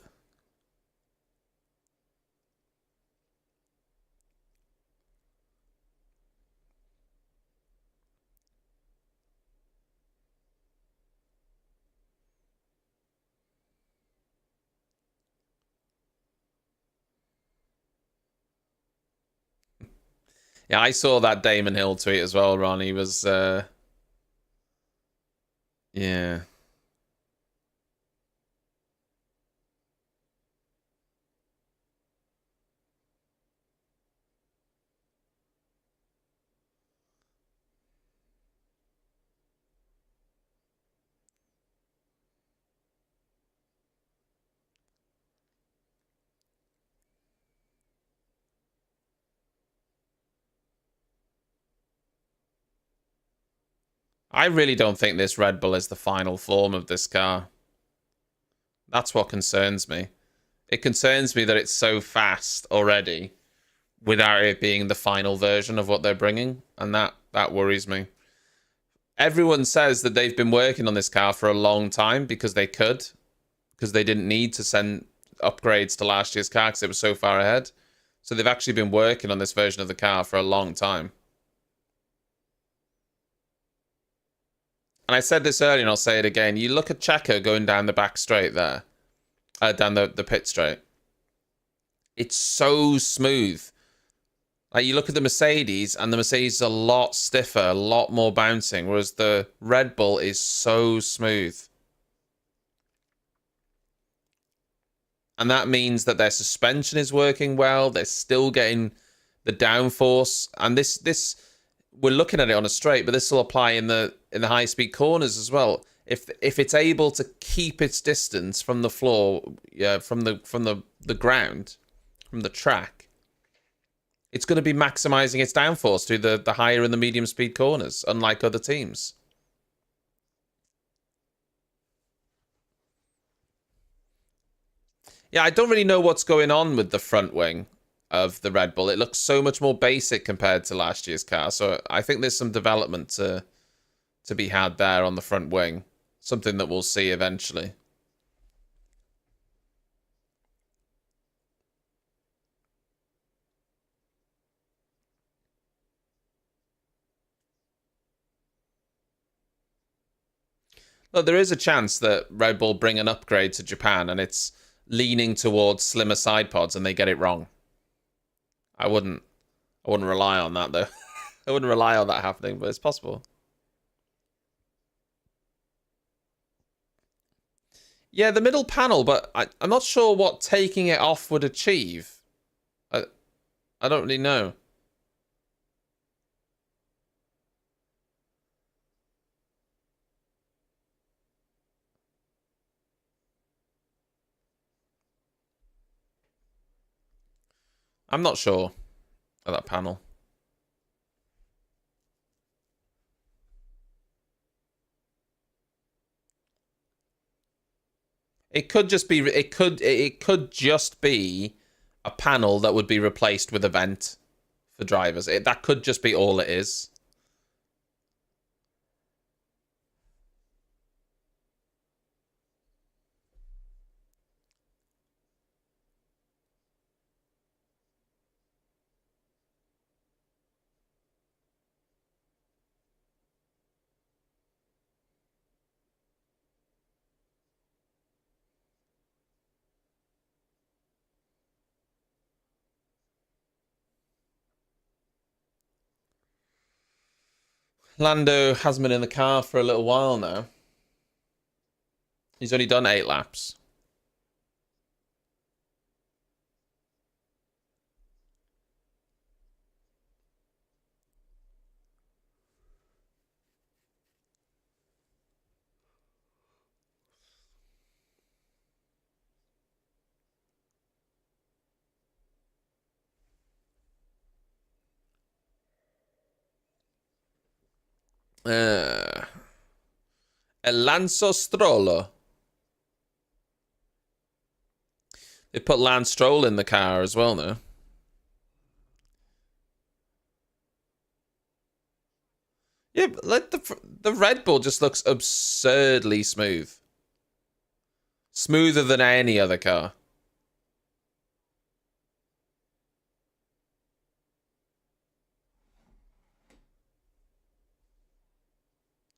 Yeah, I saw that Damon Hill tweet as well, Ron. He was, yeah. I really don't think this Red Bull is the final form of this car. That's what concerns me. It concerns me that it's so fast already without it being the final version of what they're bringing, and that worries me. Everyone says that they've been working on this car for a long time because they could, because they didn't need to send upgrades to last year's car because it was so far ahead. So they've actually been working on this version of the car for a long time. And I said this earlier and I'll say it again. You look at Checo going down the back straight there, down the pit straight. It's so smooth. Like you look at the Mercedes, and the Mercedes is a lot stiffer, a lot more bouncing, whereas the Red Bull is so smooth. And that means that their suspension is working well. They're still getting the downforce, and this we're looking at it on a straight, but this will apply in the high speed corners as well. If it's able to keep its distance from the floor, from the ground, from the track, it's going to be maximizing its downforce through the higher and the medium speed corners, unlike other teams. Yeah, I don't really know what's going on with the front wing of the Red Bull. It looks so much more basic compared to last year's car. So I think there's some development to be had there on the front wing. Something that we'll see eventually. Look, there is a chance that Red Bull bring an upgrade to Japan and it's leaning towards slimmer side pods and they get it wrong. I wouldn't rely on that though. I wouldn't rely on that happening, but it's possible. Yeah, the middle panel, but I'm not sure what taking it off would achieve. I, I don't really know. I'm not sure of that panel. It could just be it could just be a panel that would be replaced with a vent for drivers. That could just be all it is. Lando hasn't been in the car for a little while now. He's only done 8 laps. Lance Stroll. They put Lance Stroll in the car as well now. Yeah, but like the Red Bull just looks absurdly smooth. Smoother than any other car.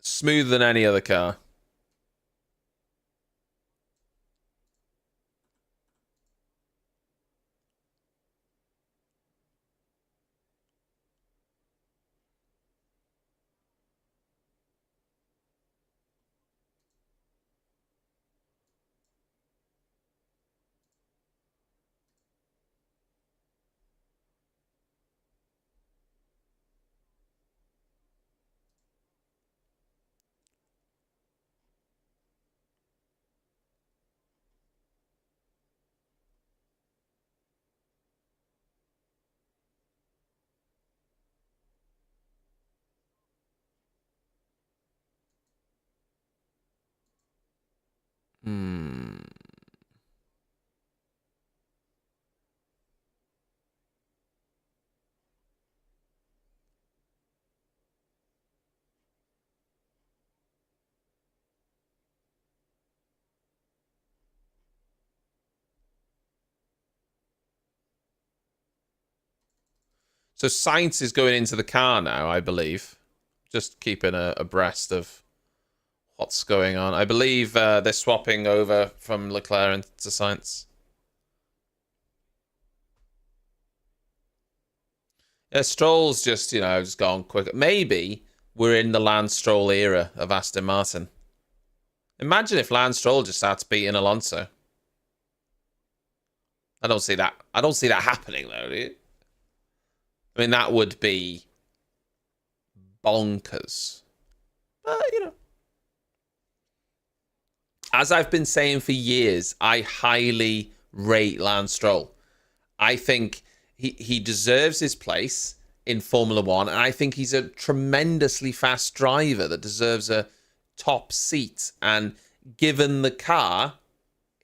Smoother than any other car. Hmm. So Sainz is going into the car now, I believe. Just keeping abreast of what's going on. I believe they're swapping over from Leclerc to Sainz. Yeah, Stroll's just, just gone quicker. Maybe we're in the Lance Stroll era of Aston Martin. Imagine if Lance Stroll just starts beating Alonso. I don't see that. I don't see that happening, though, do you? I mean, that would be bonkers. But, as I've been saying for years, I highly rate Lance Stroll. I think he deserves his place in Formula One, and I think he's a tremendously fast driver that deserves a top seat. And given the car,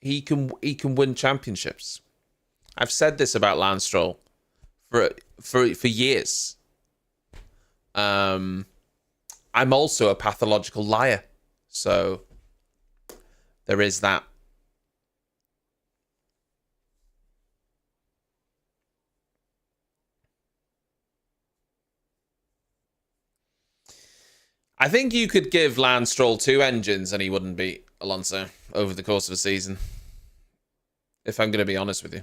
he can win championships. I've said this about Lance Stroll for years. I'm also a pathological liar, so there is that. I think you could give Lance Stroll 2 engines and he wouldn't beat Alonso over the course of a season. If I'm going to be honest with you.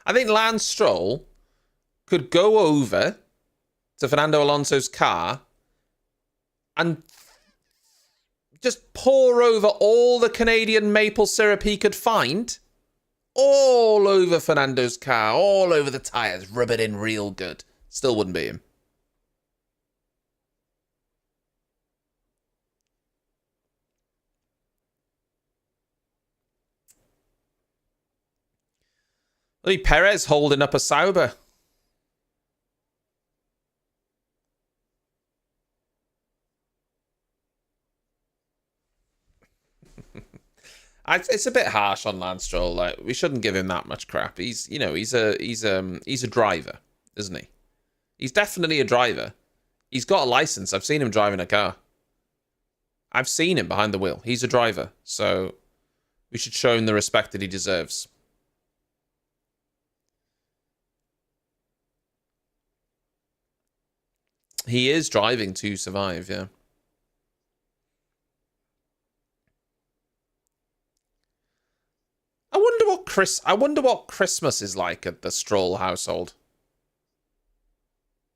I think Lance Stroll could go over to Fernando Alonso's car and just pour over all the Canadian maple syrup he could find, all over Fernando's car, all over the tyres, rub it in real good. Still wouldn't beat him. Look, Perez holding up a Sauber. It's a bit harsh on Lance Stroll. Like, we shouldn't give him that much crap. He's a driver, isn't he? He's definitely a driver. He's got a license. I've seen him driving a car. I've seen him behind the wheel. He's a driver, so we should show him the respect that he deserves. He is driving to survive, yeah. I wonder what Christmas is like at the Stroll household.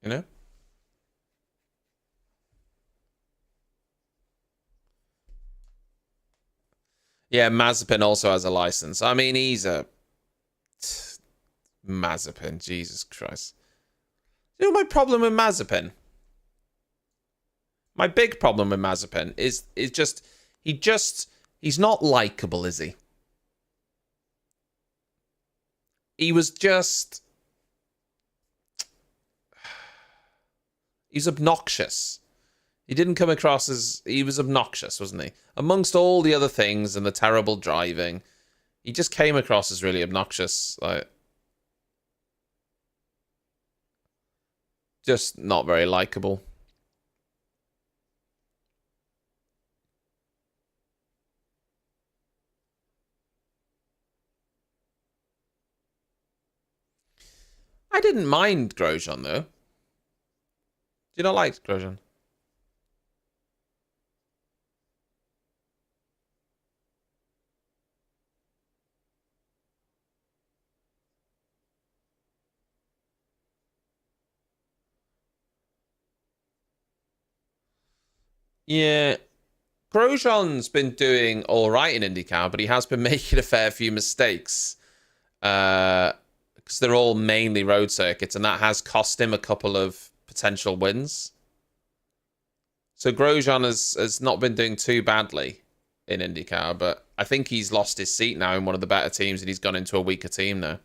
You know? Yeah, Mazepin also has a license. I mean, he's a Mazepin, Jesus Christ. You know my problem with Mazepin? My big problem with Mazepin is just he's not likable, is he? He was just... He's obnoxious. He didn't come across as... He was obnoxious, wasn't he? Amongst all the other things and the terrible driving, he just came across as really obnoxious. Like, just not very likable. I didn't mind Grosjean, though. Do you not like Grosjean? Yeah. Grosjean's been doing all right in IndyCar, but he has been making a fair few mistakes. Because they're all mainly road circuits, and that has cost him a couple of potential wins. So Grosjean has not been doing too badly in IndyCar, but I think he's lost his seat now in one of the better teams, and he's gone into a weaker team now.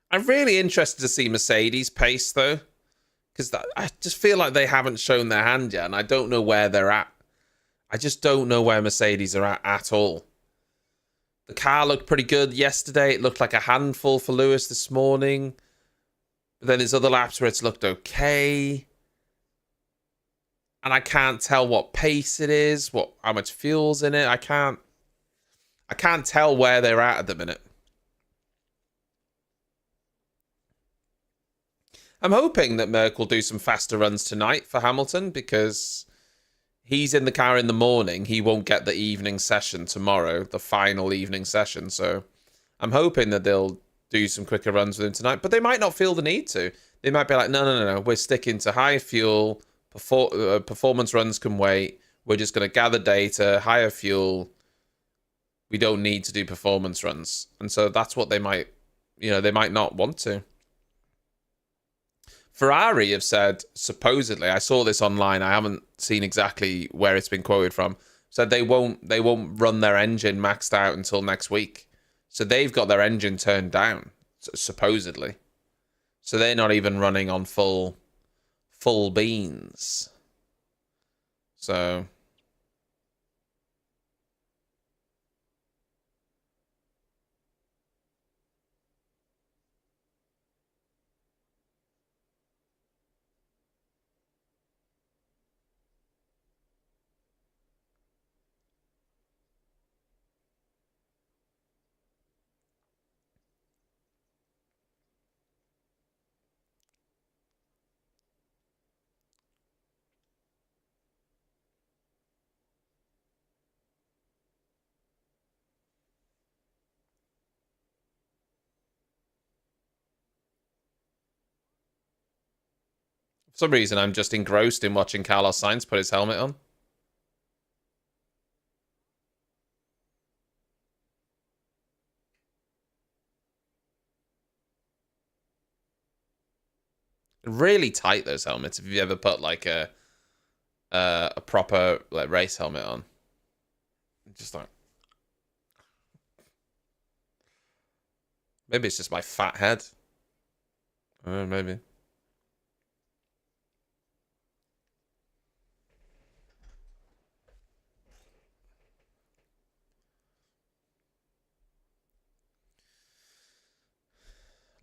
I'm really interested to see Mercedes pace, though, because I just feel like they haven't shown their hand yet, and I don't know where they're at. I just don't know where Mercedes are at all. The car looked pretty good yesterday. It looked like a handful for Lewis this morning. But then there's other laps where it's looked okay. And I can't tell what pace it is, how much fuel's in it. I can't tell where they're at the minute. I'm hoping that Merck will do some faster runs tonight for Hamilton, because he's in the car in the morning. He won't get the evening session tomorrow, the final evening session. So I'm hoping that they'll do some quicker runs with him tonight. But they might not feel the need to. They might be like, no. We're sticking to high fuel. Performance runs can wait. We're just going to gather data, higher fuel. We don't need to do performance runs. And so that's what they might, they might not want to. Ferrari have said, supposedly, I saw this online, I haven't seen exactly where it's been quoted from, said they won't run their engine maxed out until next week. So they've got their engine turned down, supposedly. So they're not even running on full beans. So for some reason, I'm just engrossed in watching Carlos Sainz put his helmet on. Really tight, those helmets, if you ever put like a proper like race helmet on. Just like, maybe it's just my fat head. Maybe.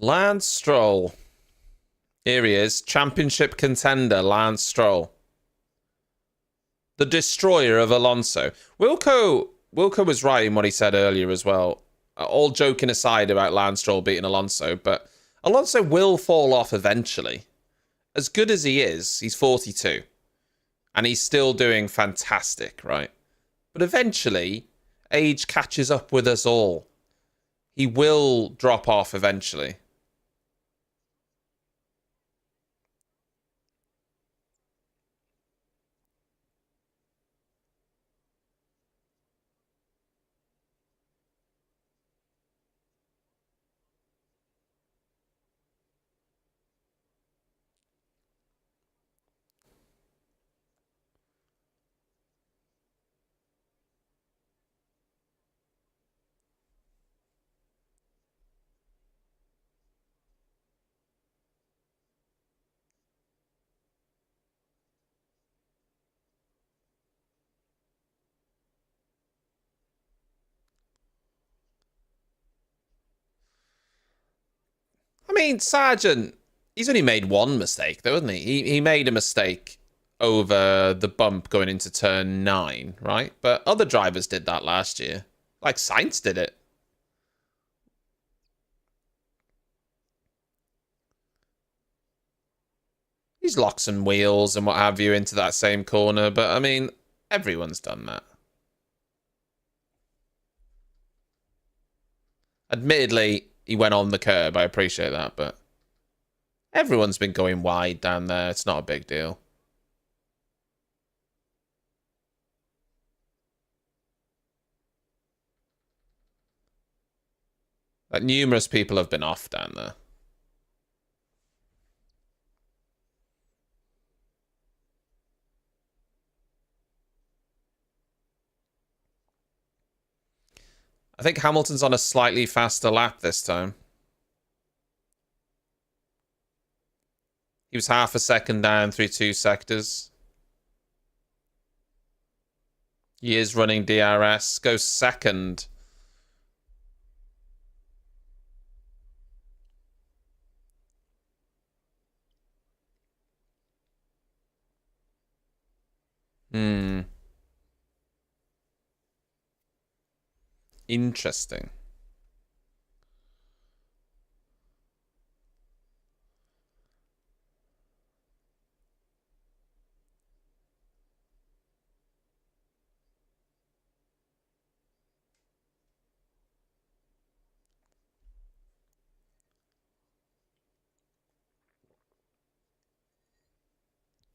Lance Stroll. Here he is, championship contender, Lance Stroll. The destroyer of Alonso. Wilco was right in what he said earlier as well. All joking aside about Lance Stroll beating Alonso, but Alonso will fall off eventually. As good as he is, he's 42. And he's still doing fantastic, right? But eventually, age catches up with us all. He will drop off eventually. I mean, Sargent, he's only made one mistake, though, hasn't he? He made a mistake over the bump going into turn 9, right? But other drivers did that last year. Like Sainz did it. He's locked some wheels and what have you into that same corner, but I mean, everyone's done that. Admittedly, he went on the curb. I appreciate that, but everyone's been going wide down there. It's not a big deal. Like, numerous people have been off down there. I think Hamilton's on a slightly faster lap this time. He was half a second down through 2 sectors. He is running DRS. Goes second. Interesting.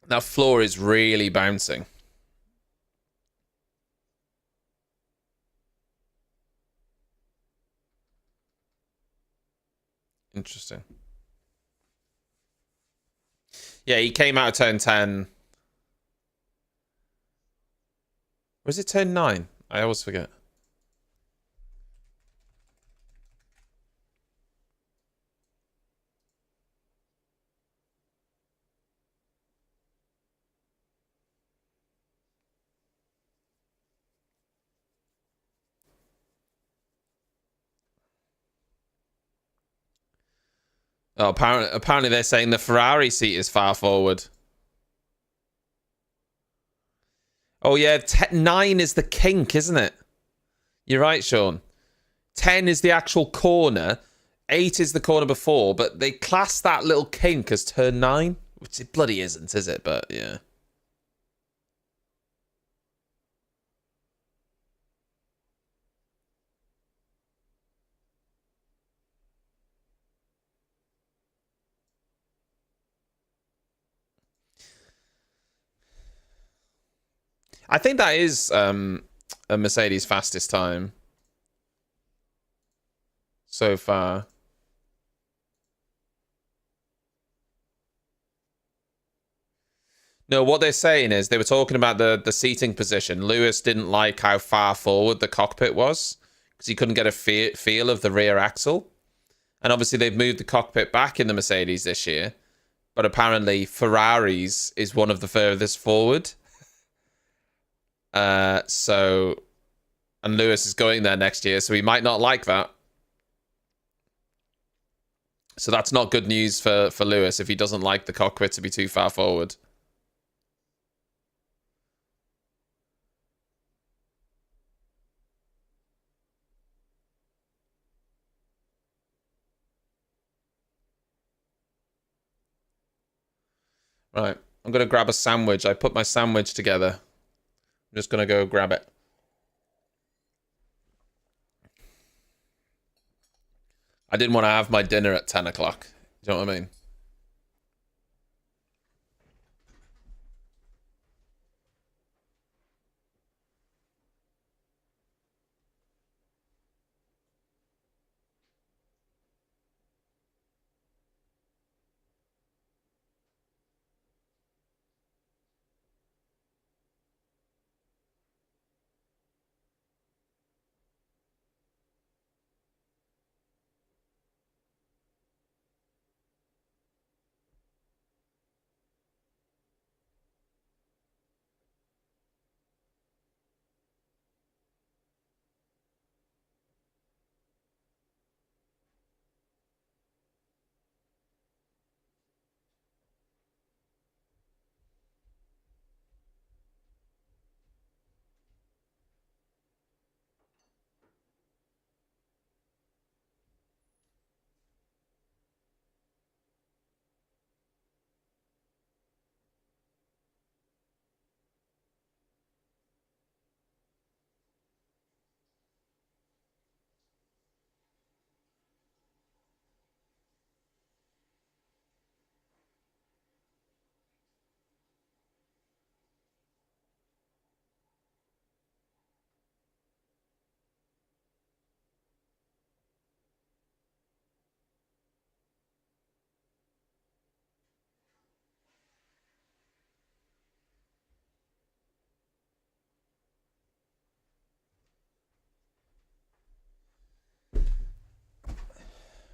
That floor is really bouncing. Interesting. Yeah, he came out of turn 10. Was it turn 9? I always forget. Oh, apparently they're saying the Ferrari seat is far forward. Oh, yeah, 9 is the kink, isn't it? You're right, Sean. 10 is the actual corner. 8 is the corner before, but they class that little kink as turn 9, which it bloody isn't, is it? But, yeah. I think that is a Mercedes fastest time so far. No, what they're saying is they were talking about the seating position. Lewis didn't like how far forward the cockpit was because he couldn't get a feel of the rear axle. And obviously they've moved the cockpit back in the Mercedes this year. But apparently Ferrari's is one of the furthest forward. So, and Lewis is going there next year, so he might not like that. So that's not good news for Lewis if he doesn't like the cockpit to be too far forward. Right, I'm going to grab a sandwich. I put my sandwich together. I'm just going to go grab it. I didn't want to have my dinner at 10 o'clock. Do you know what I mean?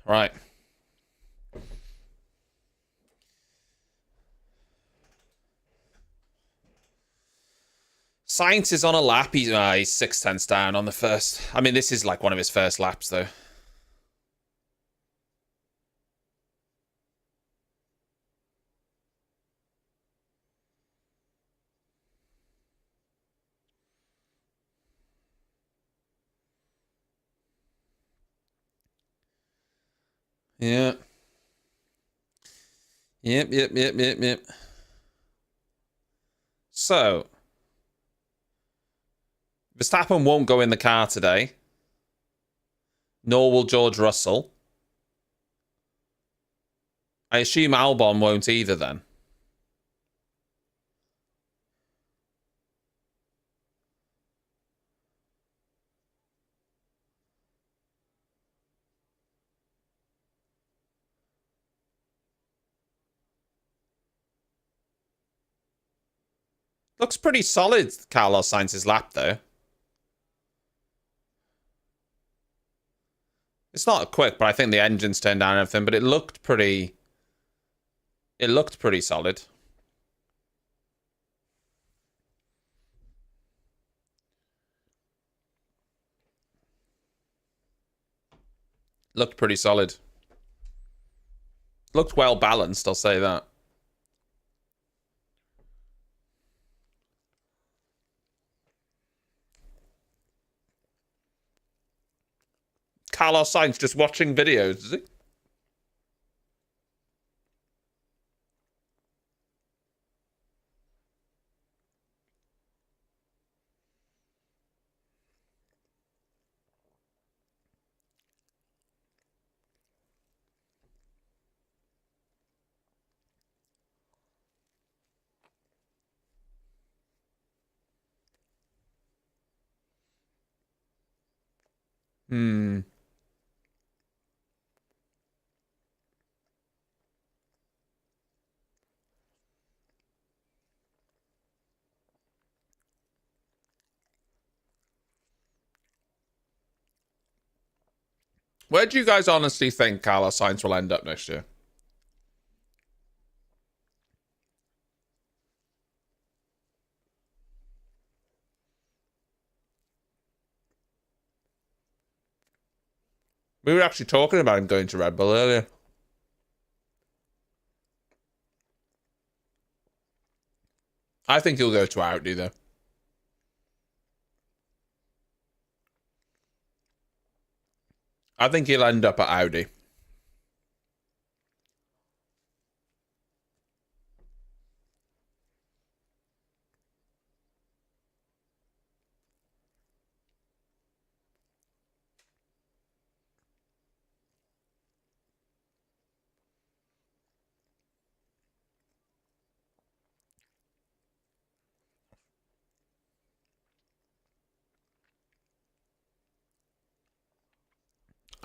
Right. Sainz is on a lap. He's 6 tenths down on the first. I mean, this is like one of his first laps, though. Yeah. Yep. So, Verstappen won't go in the car today, nor will George Russell. I assume Albon won't either then. Looks pretty solid, Carlos Sainz's lap, though. It's not quick, but I think the engine's turned down and everything, but it looked pretty... It looked pretty solid. Looked pretty solid. Looked well balanced, I'll say that. Carlos Sainz just watching videos, is he? Hmm. Where do you guys honestly think Carlos Sainz will end up next year? We were actually talking about him going to Red Bull earlier. I think he'll go to Audi, though. I think he'll end up at Audi.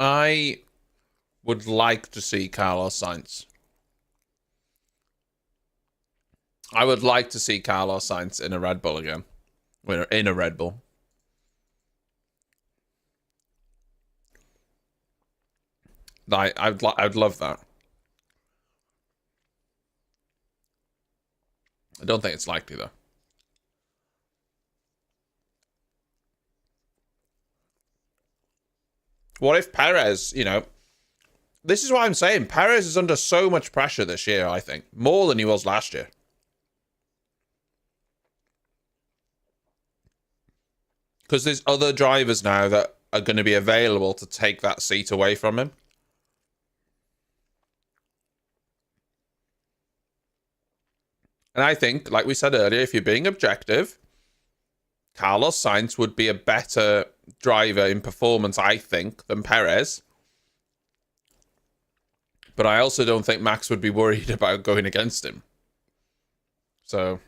I would like to see Carlos Sainz. I would like to see Carlos Sainz in a Red Bull again. In a Red Bull. I'd love that. I don't think it's likely, though. What if Perez, this is what I'm saying. Perez is under so much pressure this year, I think. More than he was last year. Because there's other drivers now that are going to be available to take that seat away from him. And I think, like we said earlier, if you're being objective, Carlos Sainz would be a better driver in performance, I think, than Perez. But I also don't think Max would be worried about going against him. So...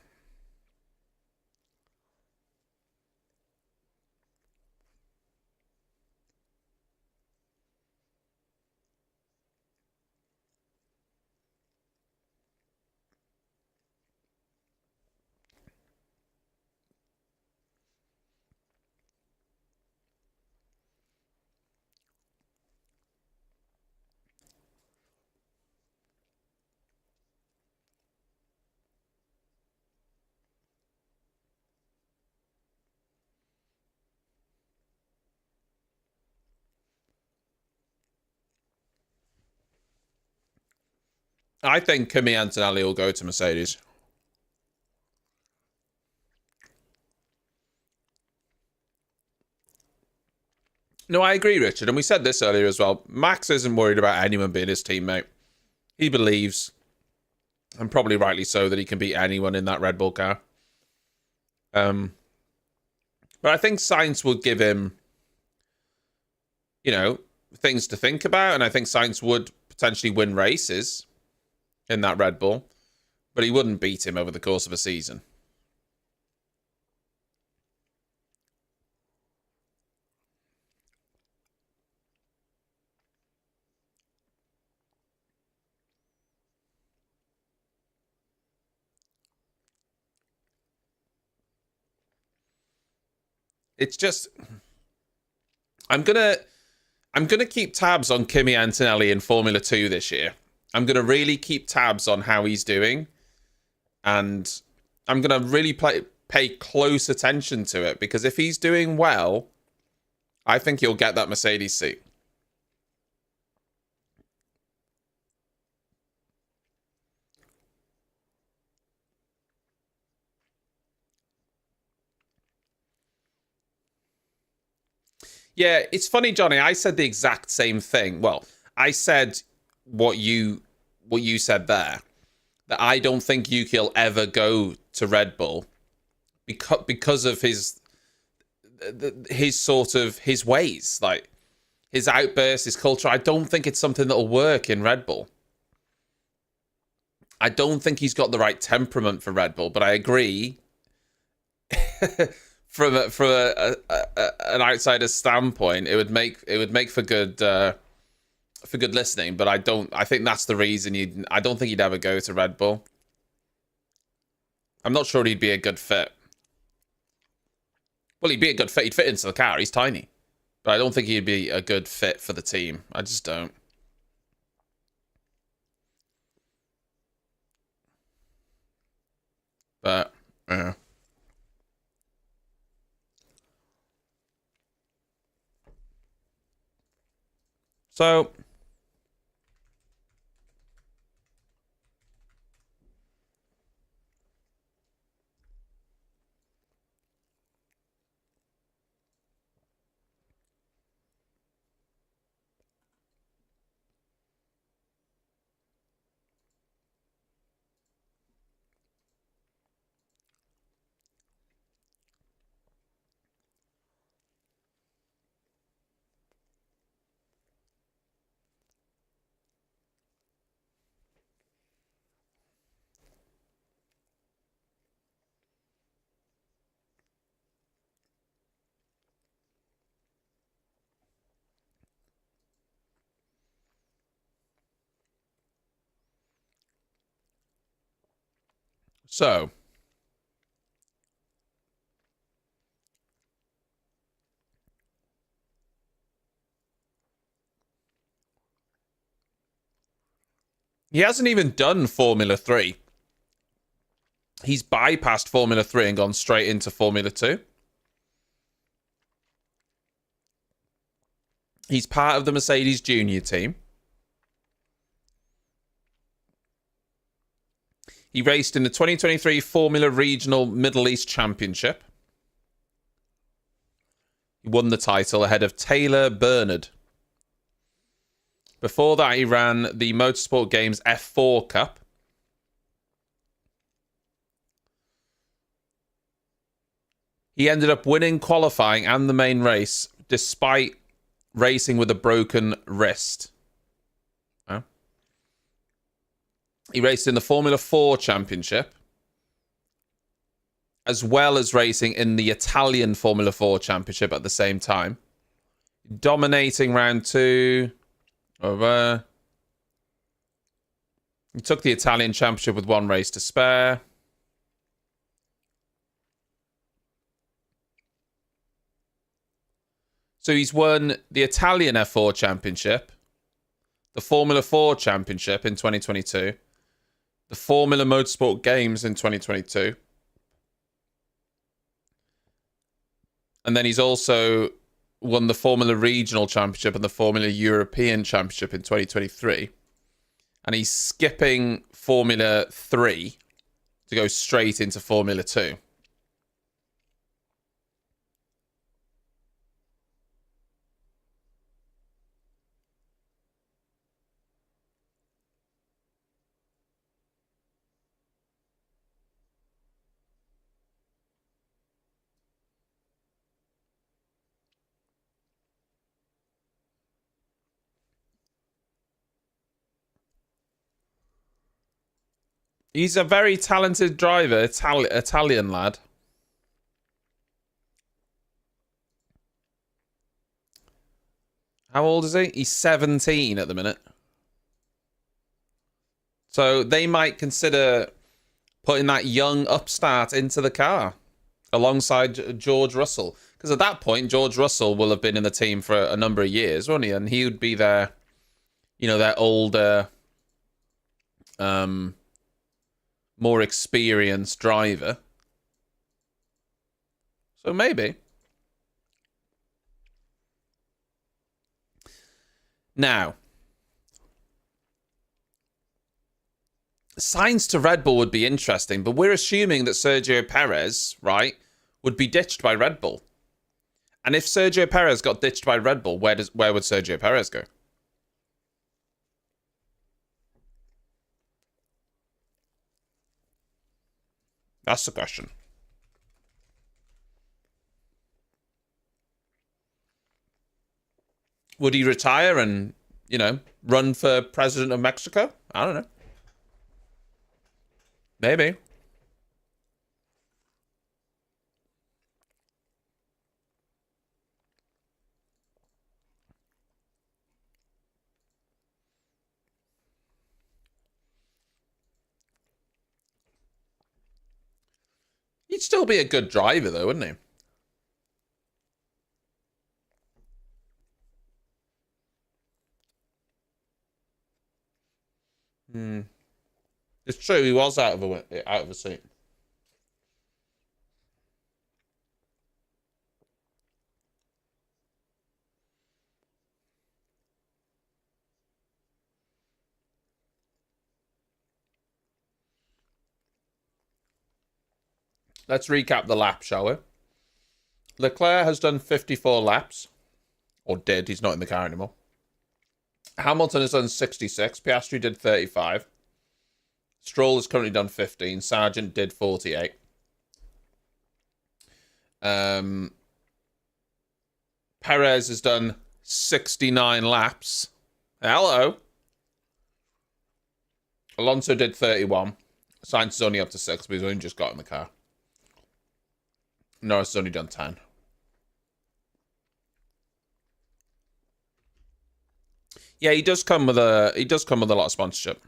I think Kimi Antonelli will go to Mercedes. No, I agree, Richard. And we said this earlier as well. Max isn't worried about anyone being his teammate. He believes, and probably rightly so, that he can beat anyone in that Red Bull car. But I think Sainz would give him, things to think about. And I think Sainz would potentially win races in that Red Bull. But he wouldn't beat him over the course of a season. It's just, I'm gonna keep tabs on Kimi Antonelli in Formula 2 this year. I'm gonna really keep tabs on how he's doing, and I'm gonna really pay close attention to it, because if he's doing well, I think he'll get that Mercedes seat. Yeah, it's funny, Johnny. I said the exact same thing. Well, I said what you said there. That I don't think Yuki'll ever go to Red Bull because of his sort of his ways, like his outbursts, his culture. I don't think it's something that'll work in Red Bull. I don't think he's got the right temperament for Red Bull, but I agree. From an outsider's standpoint, it would make for good listening. But I think that's the reason I don't think he'd ever go to Red Bull. I'm not sure he'd be a good fit. Well, he'd be a good fit. He'd fit into the car. He's tiny, but I don't think he'd be a good fit for the team. I just don't. But yeah. So, So, he hasn't even done Formula 3. He's bypassed Formula 3 and gone straight into Formula 2. He's part of the Mercedes Junior team. He raced in the 2023 Formula Regional Middle East Championship. He won the title ahead of Taylor Bernard. Before that, he ran the Motorsport Games F4 Cup. He ended up winning qualifying and the main race, despite racing with a broken wrist. He raced in the Formula 4 Championship, as well as racing in the Italian Formula 4 Championship at the same time. Dominating round 2. Over. He took the Italian Championship with one race to spare. So he's won the Italian F4 Championship, the Formula 4 Championship in 2022, the Formula Motorsport Games in 2022. And then he's also won the Formula Regional Championship and the Formula European Championship in 2023. and he's skipping Formula 3 to go straight into Formula 2. He's a very talented driver, Italian lad. How old is he? He's 17 at the minute. So they might consider putting that young upstart into the car alongside George Russell. Because at that point, George Russell will have been in the team for a number of years, won't he? And he would be their, their older, more experienced driver. So maybe. Now, Sainz to Red Bull would be interesting, but we're assuming that Sergio Perez, right, would be ditched by Red Bull. And if Sergio Perez got ditched by Red Bull, where would Sergio Perez go? That's the question. Would he retire and, run for president of Mexico? I don't know. Maybe. He'd still be a good driver, though, wouldn't he? It's true, he was out of a seat. Let's recap the lap, shall we? Leclerc has done 54 laps. Or did, he's not in the car anymore. Hamilton has done 66. Piastri did 35. Stroll has currently done 15. Sargent did 48. Perez has done 69 laps. Hello. Alonso did 31. Sainz is only up to 6, but he's only just got in the car. Norris has only done 10. Yeah, he does come with a lot of sponsorship.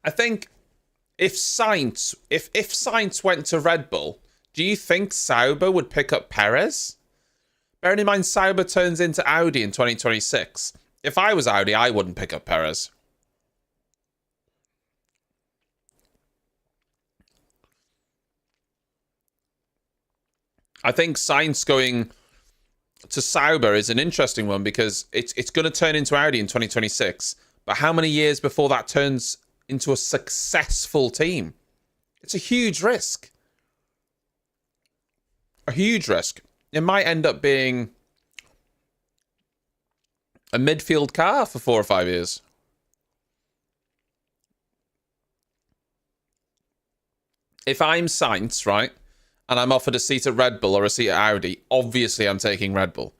I think if Sainz went to Red Bull, do you think Sauber would pick up Perez? Bearing in mind Sauber turns into Audi in 2026. If I was Audi, I wouldn't pick up Perez. I think Sainz going to Sauber is an interesting one because it's going to turn into Audi in 2026. But how many years before that turns into a successful team? It's a huge risk. A huge risk. It might end up being a midfield car for 4 or 5 years. If I'm Sainz, right, and I'm offered a seat at Red Bull or a seat at Audi, obviously I'm taking Red Bull.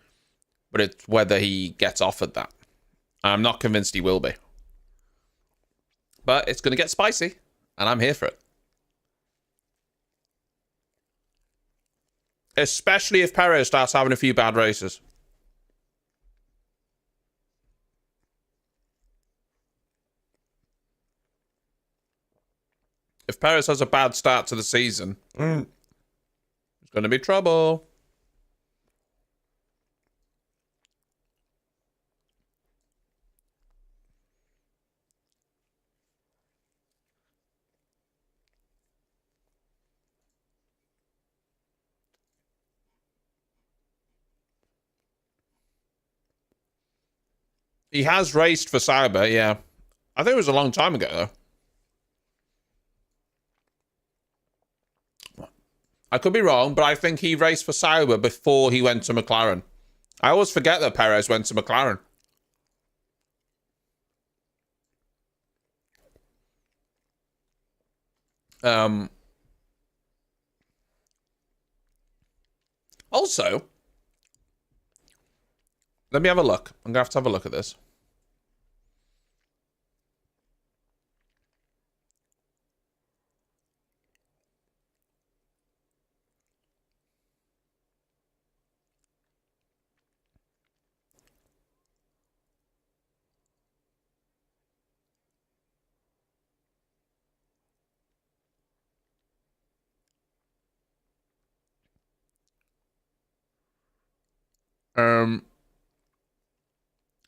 But it's whether he gets offered that. I'm not convinced he will be. But it's going to get spicy, and I'm here for it. Especially if Perez starts having a few bad races. If Perez has a bad start to the season, it's going to be trouble. He has raced for Sauber, yeah. I think it was a long time ago, though. I could be wrong, but I think he raced for Sauber before he went to McLaren. I always forget that Perez went to McLaren. Also, let me have a look. I'm going to have a look at this.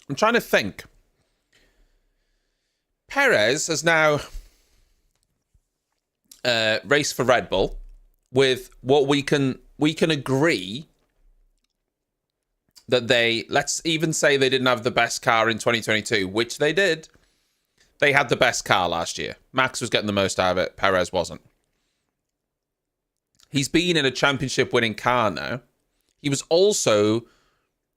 I'm trying to think. Perez has now raced for Red Bull with what we can agree that let's even say they didn't have the best car in 2022, which they did. They had the best car last year. Max was getting the most out of it. Perez wasn't. He's been in a championship winning car now. He was also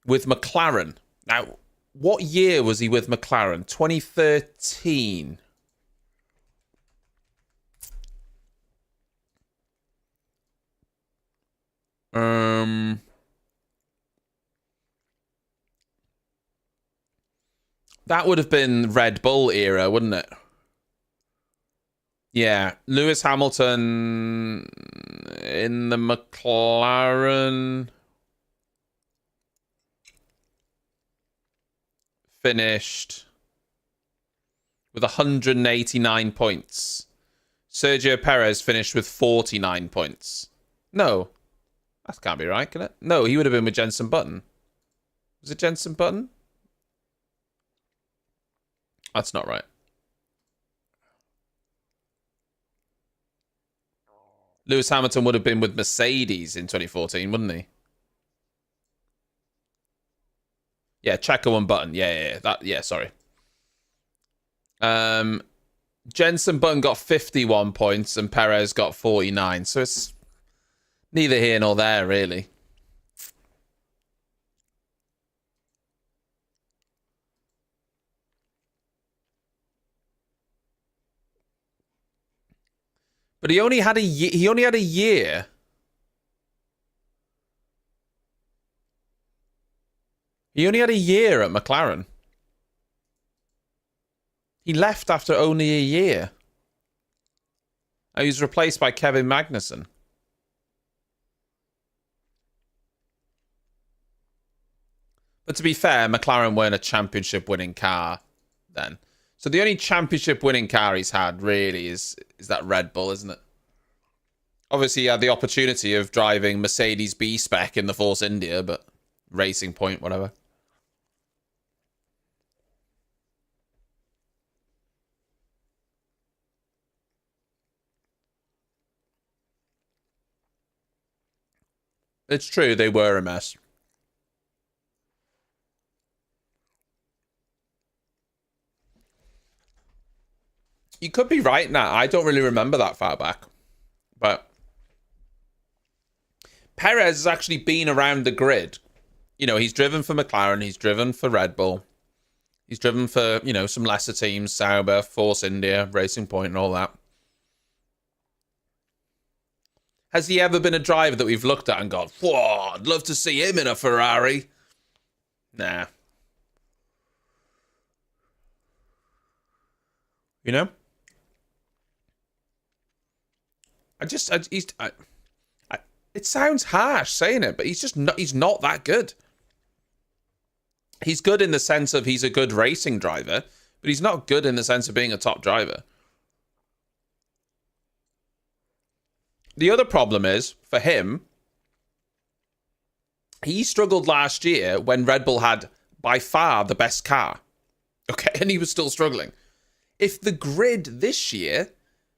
with McLaren. Now, what year was he with McLaren? 2013. That would have been Red Bull era, wouldn't it? Yeah, Lewis Hamilton in the McLaren finished with 189 points. Sergio Perez finished with 49 points. No, that can't be right, can it? No, he would have been with Jenson Button. Was it Jenson Button? That's not right. Lewis Hamilton would have been with Mercedes in 2014, wouldn't he? Yeah, Checo and Button. Yeah, sorry. Jenson Button got 51 points and Perez got 49. So it's neither here nor there, really. But he only had a year. He only had a year. He only had a year at McLaren. He left after only a year. He was replaced by Kevin Magnussen. But to be fair, McLaren weren't a championship winning car then. So the only championship winning car he's had really is that Red Bull, isn't it? Obviously, he had the opportunity of driving Mercedes B-Spec in the Force India, but Racing Point, whatever. It's true, they were a mess. You could be right now. I don't really remember that far back. But Perez has actually been around the grid. You know, he's driven for McLaren. He's driven for Red Bull. He's driven for, you know, some lesser teams. Sauber, Force India, Racing Point and all that. Has he ever been a driver that we've looked at and gone, whoa, I'd love to see him in a Ferrari? Nah. You know? It sounds harsh saying it, but he's not that good. He's good in the sense of he's a good racing driver, but he's not good in the sense of being a top driver. The other problem is, for him, he struggled last year when Red Bull had by far the best car. Okay, and he was still struggling. If the grid this year,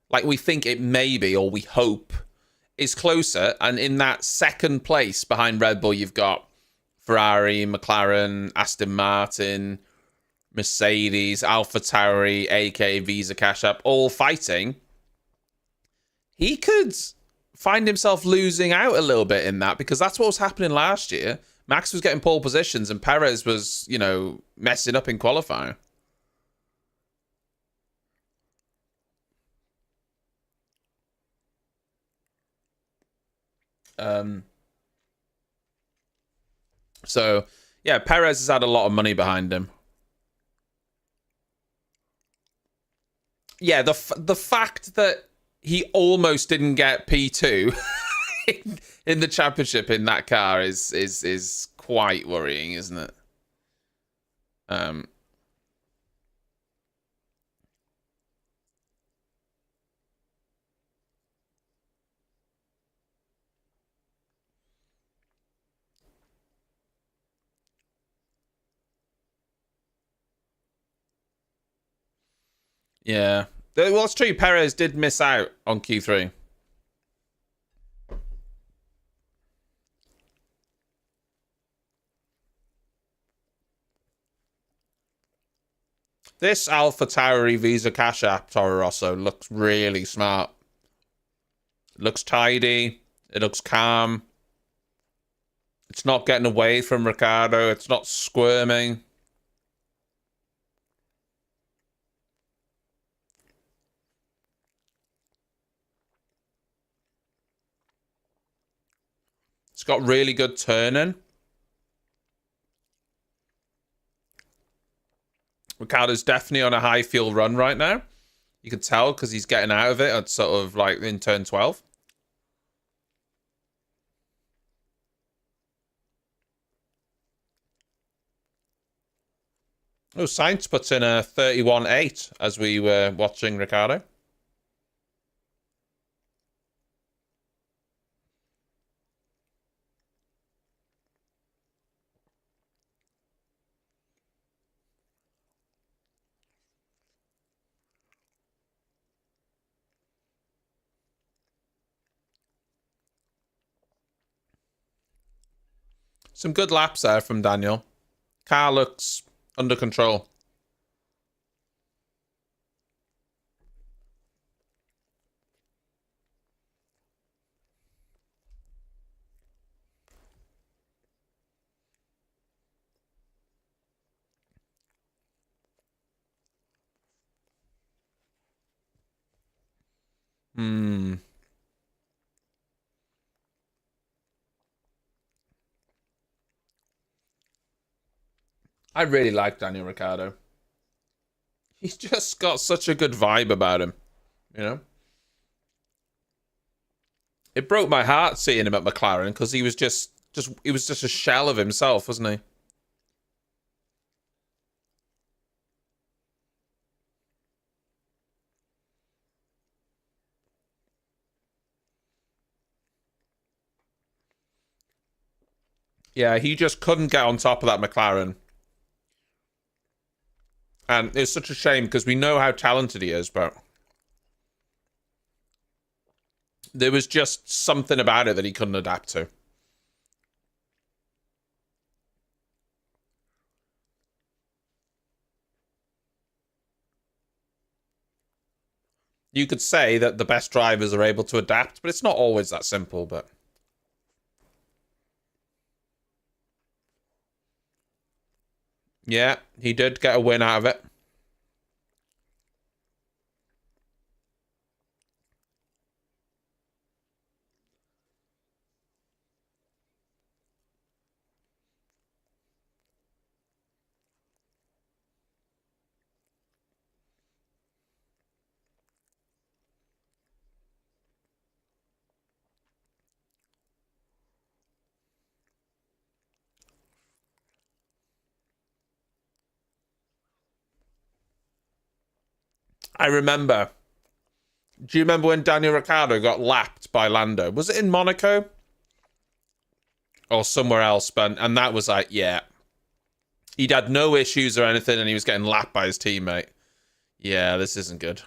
like we think it may be, or we hope, is closer, and in that second place behind Red Bull, you've got Ferrari, McLaren, Aston Martin, Mercedes, AlphaTauri, aka Visa Cash App, all fighting, he could find himself losing out a little bit in that, because that's what was happening last year. Max was getting pole positions and Perez was, you know, messing up in qualifying. So, yeah, Perez has had a lot of money behind him. Yeah, the fact that he almost didn't get P2 in the championship in that car is quite worrying, isn't it? Yeah. Well, it's true. Perez did miss out on Q3. This AlphaTauri Visa Cash App Toro Rosso looks really smart. It looks tidy. It looks calm. It's not getting away from Ricciardo. It's not squirming. It's got really good turning. Ricciardo's definitely on a high fuel run right now. You can tell because he's getting out of it at sort of like in turn 12. Oh, Sainz puts in a 31.8 as we were watching Ricciardo. Some good laps there from Daniel. Car looks under control. I really like Daniel Ricciardo. He's just got such a good vibe about him, you know? It broke my heart seeing him at McLaren because he was just a shell of himself, wasn't he? Yeah, he just couldn't get on top of that McLaren. And it's such a shame because we know how talented he is, but there was just something about it that he couldn't adapt to. You could say that the best drivers are able to adapt, but it's not always that simple, but... Yeah, he did get a win out of it. I remember. Do you remember when Daniel Ricciardo got lapped by Lando? Was it in Monaco? Or somewhere else? And that was like, yeah. He'd had no issues or anything, and he was getting lapped by his teammate. Yeah, this isn't good.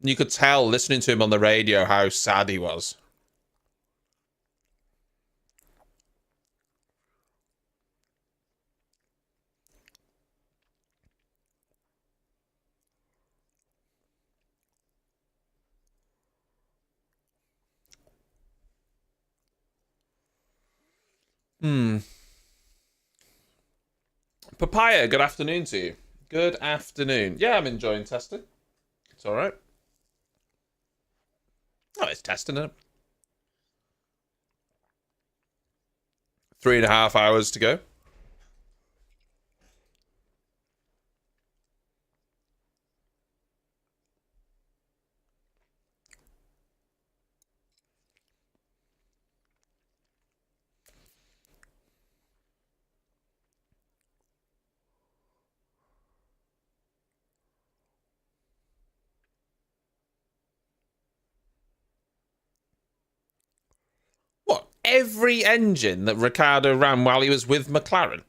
You could tell, listening to him on the radio, how sad he was. Papaya, good afternoon to you. Good afternoon. Yeah, I'm enjoying testing. It's all right. Oh, it's testing it. 3.5 hours to go. What? Every engine that Ricciardo ran while he was with McLaren?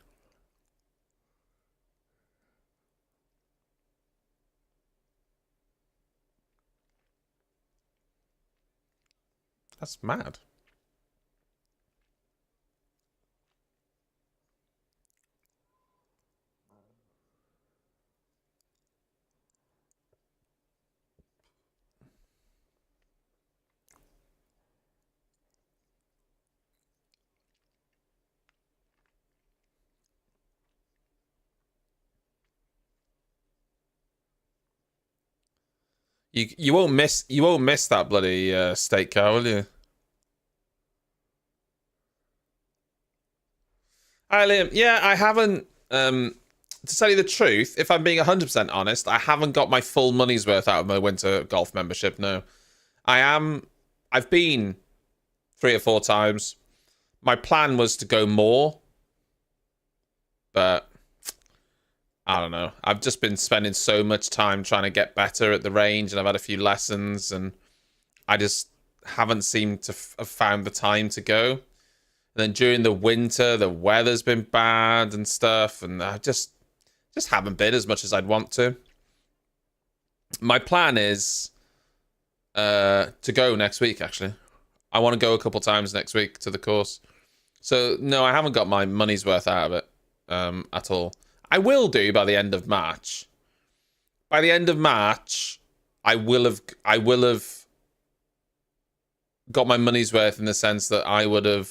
That's mad. You won't miss that bloody steak car, will you? Hi, Liam. Yeah, I haven't. To tell you the truth, if I'm being 100% honest, I haven't got my full money's worth out of my winter golf membership. No, I am. I've been 3 or 4 times. My plan was to go more, but I don't know. I've just been spending so much time trying to get better at the range, and I've had a few lessons, and I just haven't seemed to have found the time to go. And then during the winter, the weather's been bad and stuff, and I just haven't been as much as I'd want to. My plan is to go next week, actually. I want to go a couple times next week to the course. So, no, I haven't got my money's worth out of it at all. I will do by the end of March. By the end of March, I will have got my money's worth in the sense that I would have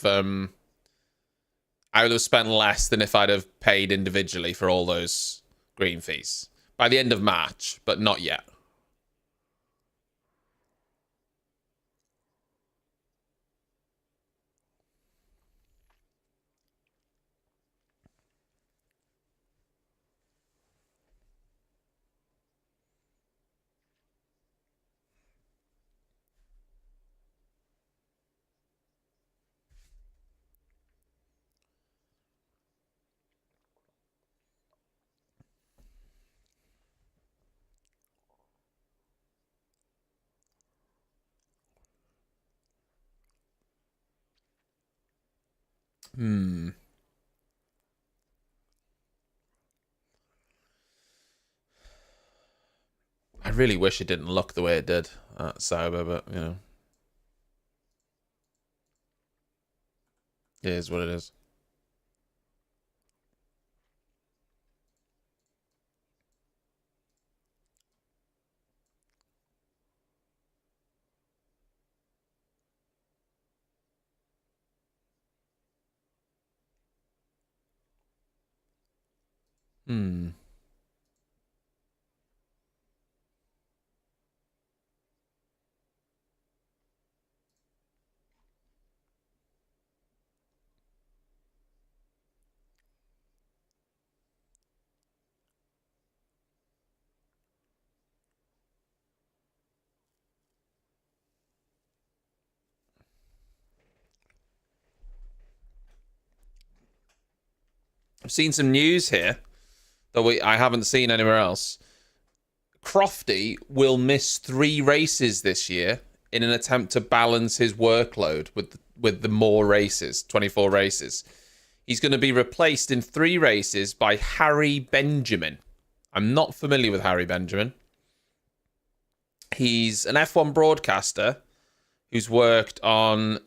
spent less than if I'd have paid individually for all those green fees. By the end of March, but not yet. I really wish it didn't look the way it did at Sauber, but, you know. It is what it is. I've seen some news here that I haven't seen anywhere else. Crofty will miss 3 races this year in an attempt to balance his workload with the more races, 24 races. He's going to be replaced in 3 races by Harry Benjamin. I'm not familiar with Harry Benjamin. He's an F1 broadcaster who's worked on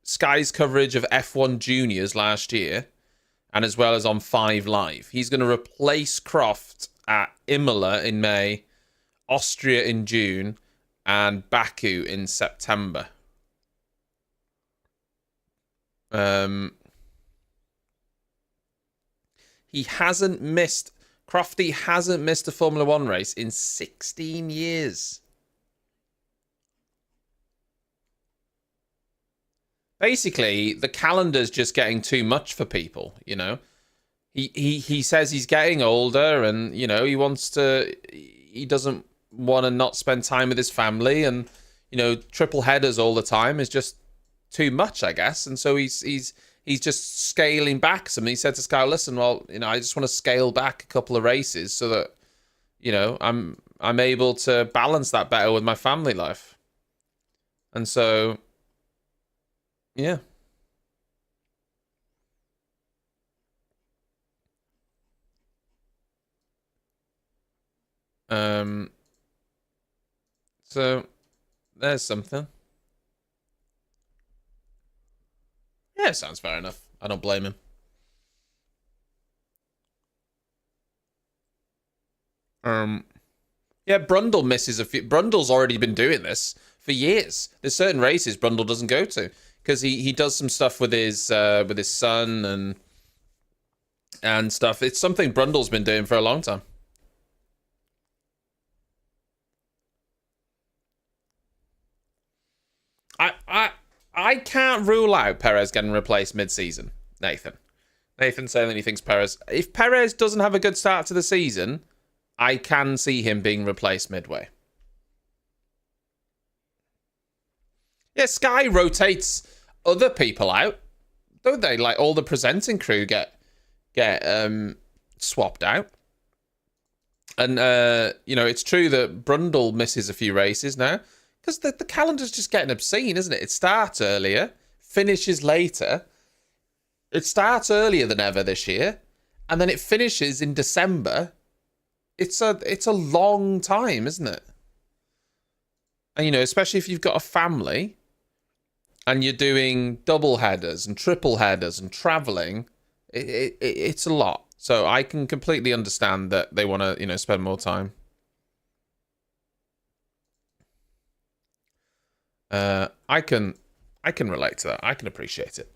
Sky's coverage of F1 Juniors last year, and as well as on 5 Live. He's going to replace Croft at Imola in May, Austria in June, and Baku in September. He hasn't missed... Crofty hasn't missed a Formula One race in 16 years. Basically, the calendar's just getting too much for people, you know? He says he's getting older and, you know, he doesn't want to not spend time with his family, and, you know, triple headers all the time is just too much, I guess. And so he's just scaling back some. He said to Sky, listen, well, you know, I just want to scale back a couple of races so that, you know, I'm able to balance that better with my family life. And so, yeah. So there's something. Yeah, sounds fair enough. I don't blame him. Yeah, Brundle misses a few. Brundle's already been doing this for years. There's certain races Brundle doesn't go to because he does some stuff with his son and stuff. It's something Brundle's been doing for a long time. I can't rule out Perez getting replaced mid-season, Nathan. Nathan saying that he thinks Perez... If Perez doesn't have a good start to the season, I can see him being replaced midway. Yeah, Sky rotates other people out, don't they? Like, all the presenting crew get swapped out. And, you know, it's true that Brundle misses a few races now. Because the calendar's just getting obscene, isn't it? It starts earlier, finishes later. It starts earlier than ever this year, and then it finishes in December. It's a long time, isn't it? And, you know, especially if you've got a family and you're doing double headers and triple headers and traveling, it's a lot. So I can completely understand that they want to, you know, spend more time. I can relate to that. I can appreciate it.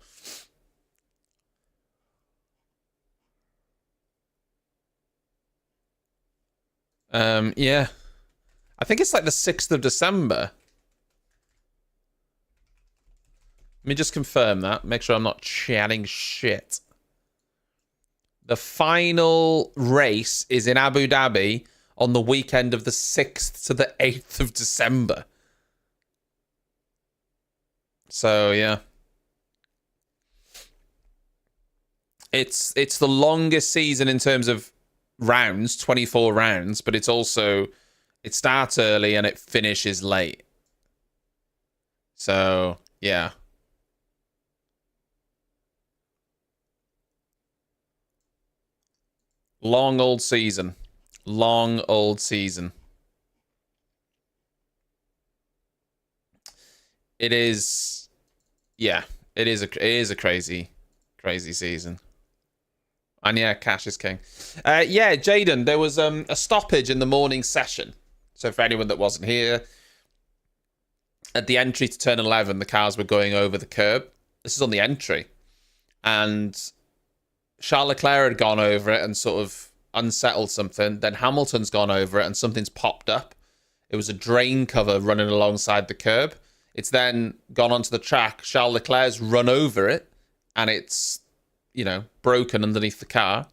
Yeah. I think it's like the 6th of December. Let me just confirm that. Make sure I'm not chatting shit. The final race is in Abu Dhabi on the weekend of the 6th to the 8th of December. So, yeah. It's the longest season in terms of rounds, 24 rounds, but it's also, it starts early and it finishes late. So, yeah. Long old season. Long old season. It is, yeah, it is a crazy season. And yeah, cash is king. Yeah, Jaden, there was a stoppage in the morning session. So for anyone that wasn't here, at the entry to turn 11, the cars were going over the curb. This is on the entry. And Charles Leclerc had gone over it and sort of unsettled something. Then Hamilton's gone over it and something's popped up. It was a drain cover running alongside the curb. It's then gone onto the track. Charles Leclerc's run over it, and it's, you know, broken underneath the car.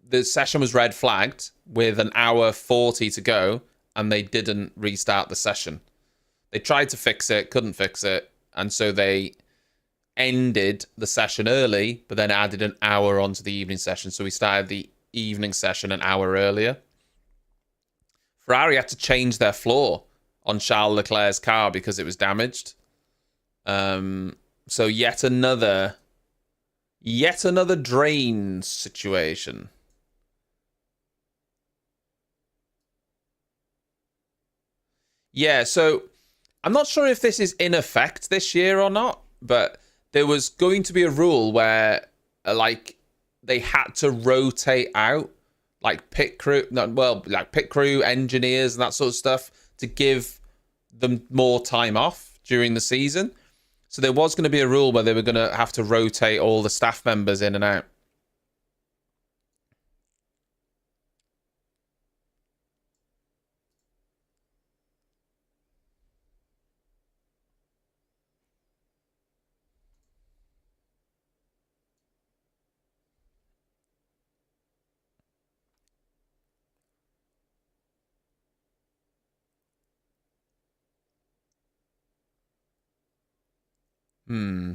The session was red flagged with an hour 40 to go, and they didn't restart the session. They tried to fix it, couldn't fix it, and so they ended the session early, but then added an hour onto the evening session. So we started the evening session an hour earlier. Ferrari had to change their floor on Charles Leclerc's car because it was damaged. So yet another drain situation. Yeah, so I'm not sure if this is in effect this year or not, but there was going to be a rule where, like, they had to rotate out, like pit crew, engineers and that sort of stuff to give them more time off during the season. So there was going to be a rule where they were going to have to rotate all the staff members in and out. Hmm.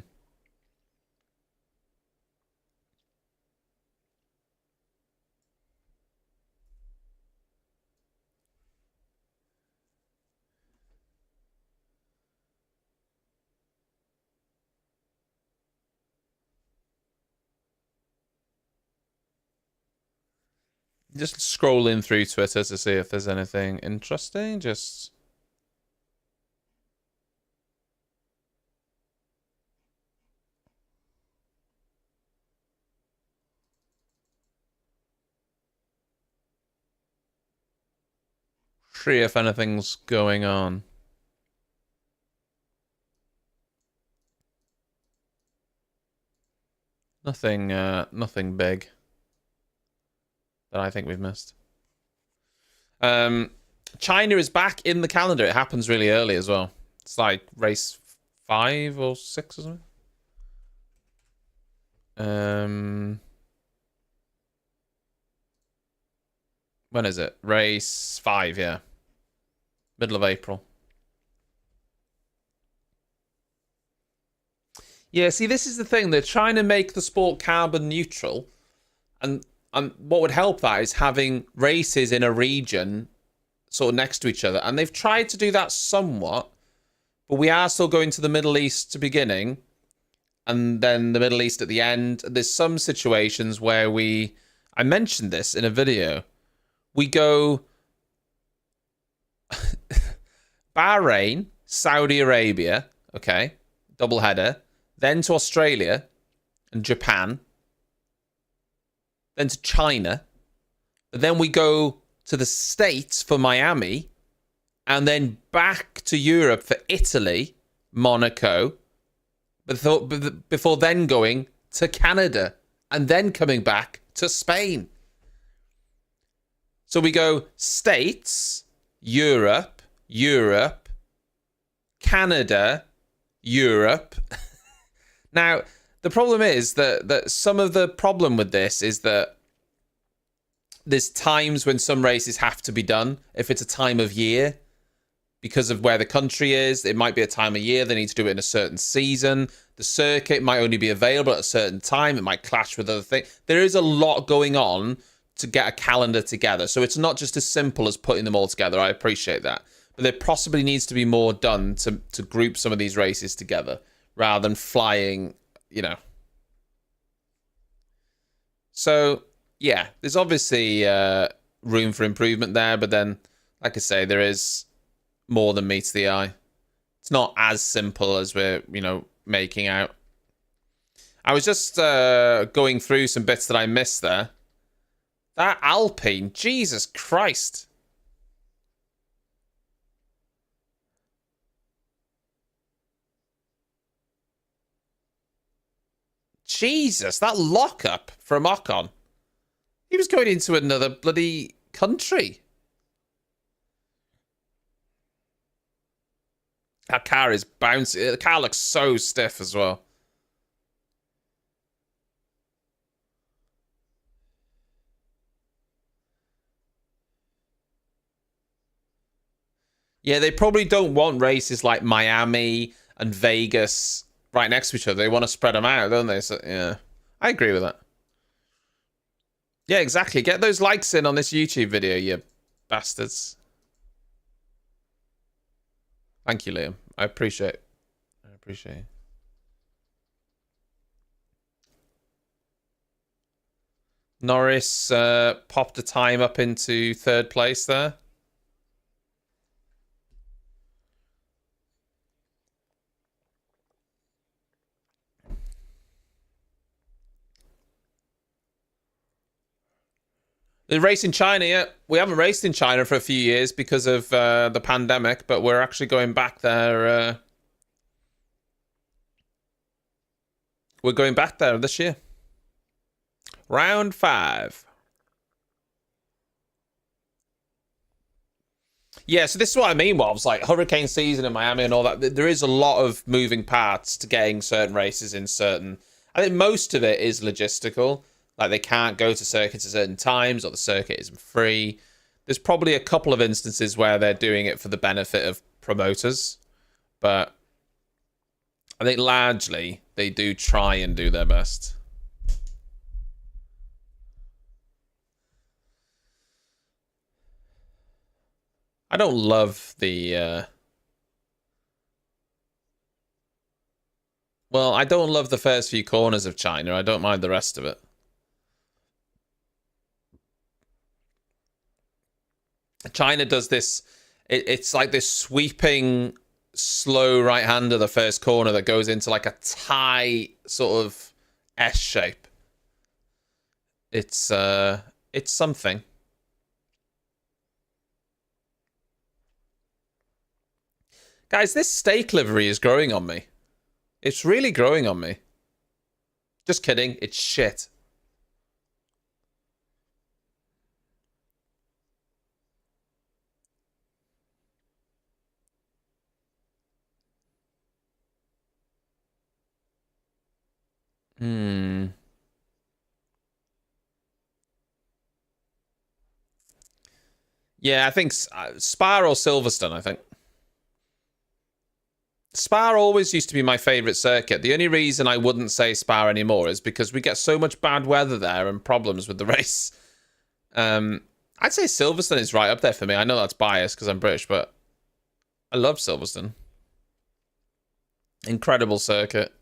Just scrolling through Twitter to see if there's anything interesting. Just... see if anything's going on. Nothing big that I think we've missed. China is back in the calendar. It happens really early as well. It's like race 5 or 6 or something. When is it? Race 5, yeah. Middle of April. Yeah, see, this is the thing. They're trying to make the sport carbon neutral. And what would help that is having races in a region sort of next to each other. And they've tried to do that somewhat. But we are still going to the Middle East to beginning. And then the Middle East at the end. There's some situations where I mentioned this in a video. We go Bahrain, Saudi Arabia, okay, double header, then to Australia and Japan, then to China, then we go to the States for Miami, and then back to Europe for Italy, Monaco, before then going to Canada, and then coming back to Spain. So we go States, Europe, Canada, Europe. Now, the problem is that some of the problem with this is that there's times when some races have to be done. If it's a time of year, because of where the country is, it might be a time of year. They need to do it in a certain season. The circuit might only be available at a certain time. It might clash with other things. There is a lot going on to get a calendar together. So it's not just as simple as putting them all together. I appreciate that. But there possibly needs to be more done to group some of these races together rather than flying, you know. So, yeah, there's obviously room for improvement there. But then, like I say, there is more than meets the eye. It's not as simple as we're, making out. I was just going through some bits that I missed there. That Alpine, Jesus Christ. Jesus, that lockup from Ocon. He was going into another bloody country. That car is bouncy. The car looks so stiff as well. Yeah, they probably don't want races like Miami and Vegas right next to each other. They want to spread them out, don't they? So, yeah, I agree with that. Yeah, exactly. Get those likes in on this YouTube video, you bastards. Thank you, Liam. I appreciate it. I appreciate it. Norris popped a time up into 3rd place there. The race in China, yeah. We haven't raced in China for a few years because of the pandemic, but we're actually going back there. We're going back there this year. Round 5. Yeah, so this is what I mean, Wobbs. Like hurricane season in Miami and all that. There is a lot of moving parts to getting certain races in certain... I think most of it is logistical. Like they can't go to circuits at certain times or the circuit isn't free. There's probably a couple of instances where they're doing it for the benefit of promoters. But I think largely they do try and do their best. I don't love the... Well, I don't love the first few corners of China. I don't mind the rest of it. China does this... It's like this sweeping, slow right-hander, the first corner that goes into like a tight sort of S shape. It's something. Guys, this steak livery is growing on me. It's really growing on me. Just kidding. It's shit. Yeah, I think Spa or Silverstone, I think. Spa always used to be my favourite circuit. The only reason I wouldn't say Spa anymore is because we get so much bad weather there and problems with the race. I'd say Silverstone is right up there for me. I know that's biased because I'm British, but I love Silverstone. Incredible circuit.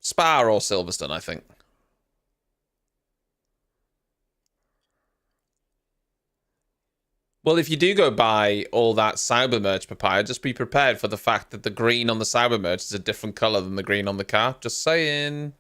Spa or Silverstone, I think. Well, if you do go buy all that Sauber merch, Papaya, just be prepared for the fact that the green on the Sauber merch is a different colour than the green on the car. Just saying.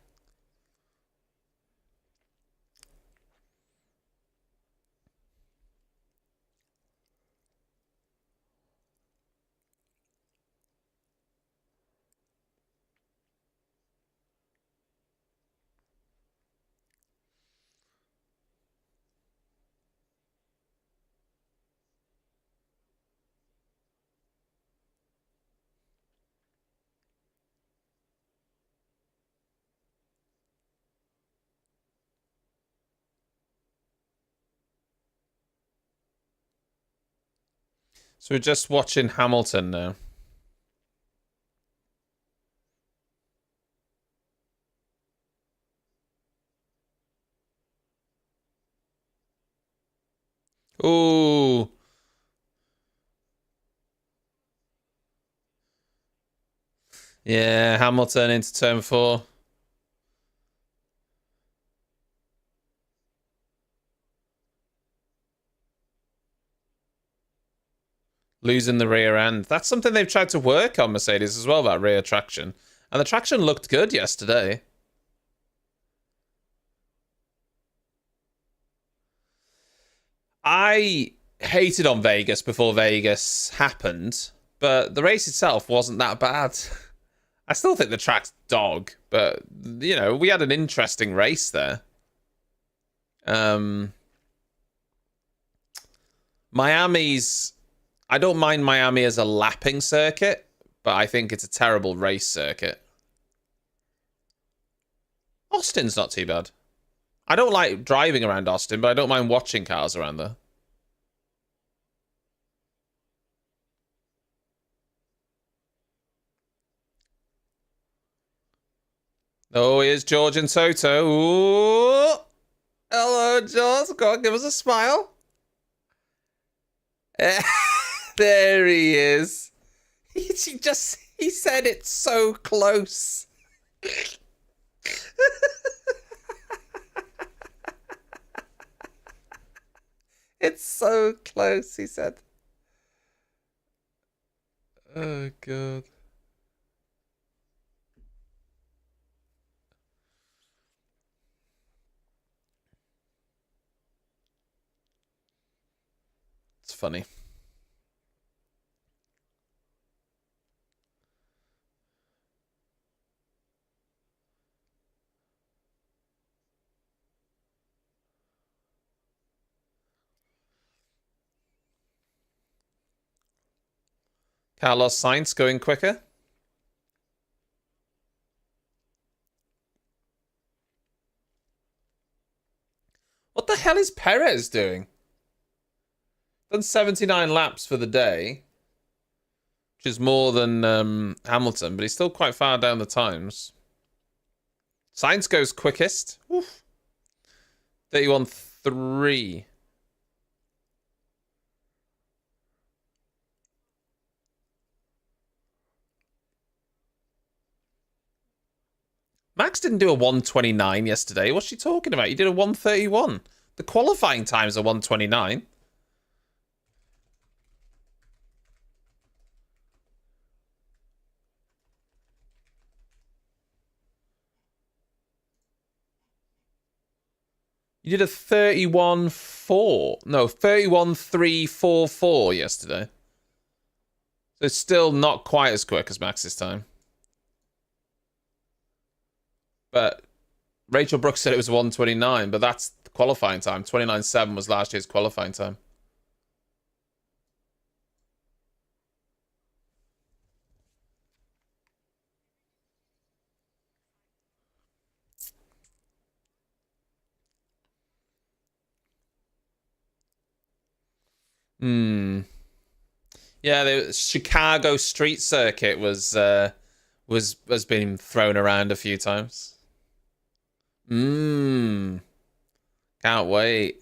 So we're just watching Hamilton now. Ooh. Yeah, Hamilton into turn 4. Losing the rear end. That's something they've tried to work on, Mercedes, as well, that rear traction. And the traction looked good yesterday. I hated on Vegas before Vegas happened, but the race itself wasn't that bad. I still think the track's dog, but, you know, we had an interesting race there. Miami's... I don't mind Miami as a lapping circuit, but I think it's a terrible race circuit. Austin's not too bad. I don't like driving around Austin, but I don't mind watching cars around there. Oh, here's George and Toto. Ooh. Hello, George. Go on, give us a smile. There he is. He said it's so close. It's so close, he said. Oh, God. It's funny. Carlos Sainz going quicker. What the hell is Perez doing? Done 79 laps for the day. which is more than Hamilton, but he's still quite far down the times. Sainz goes quickest. Oof. 31.3. Max didn't do a 129 yesterday. What's she talking about? He did a 131. The qualifying times are 129. You did a 31.4. No, 31.344 yesterday. So it's still not quite as quick as Max's time. But Rachel Brooks said it was 129, but that's the qualifying time. 29.7 was last year's qualifying time. Yeah, the Chicago street circuit has been thrown around a few times. Can't wait.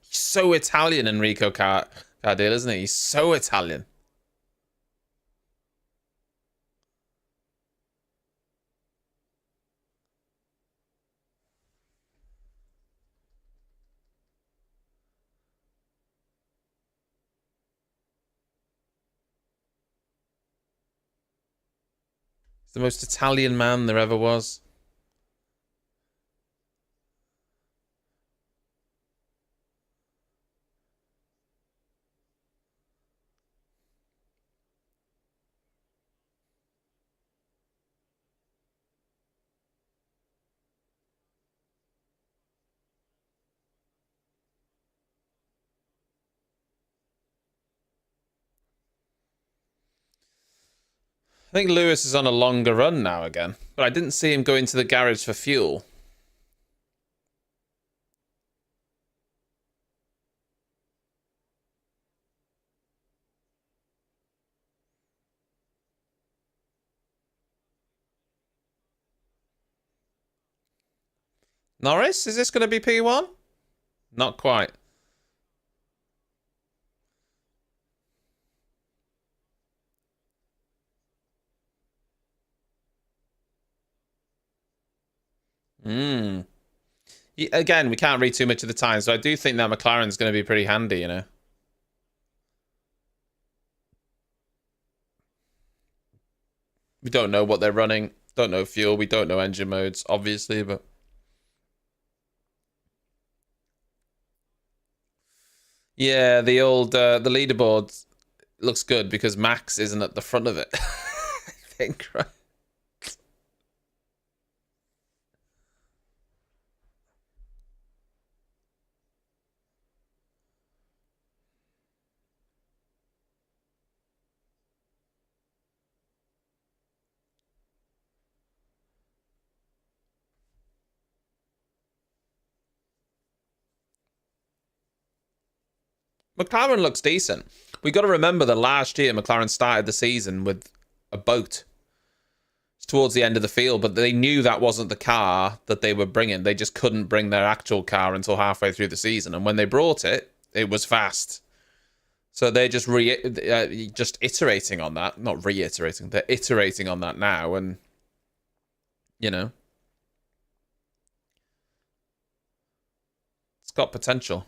He's so Italian, Enrico Cardile, isn't he? He's so Italian. He's the most Italian man there ever was. I think Lewis is on a longer run now again, but I didn't see him go into the garage for fuel. Norris, is this going to be P1? Not quite. Again, we can't read too much of the time, so I do think that McLaren's going to be pretty handy, you know. We don't know what they're running, don't know fuel, we don't know engine modes, obviously, but... Yeah, the leaderboard looks good because Max isn't at the front of it. I think, right? McLaren looks decent. We got to remember that last year McLaren started the season with a boat towards the end of the field, but they knew that wasn't the car that they were bringing. They just couldn't bring their actual car until halfway through the season, and when they brought it, it was fast. So they're just just iterating on that, not reiterating. They're iterating on that now, and you know, it's got potential.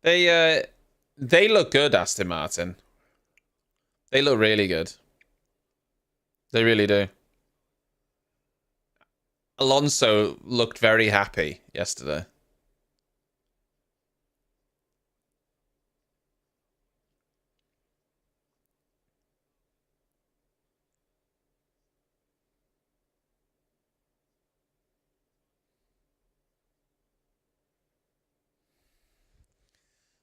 They look good, Aston Martin. They look really good. They really do. Alonso looked very happy yesterday.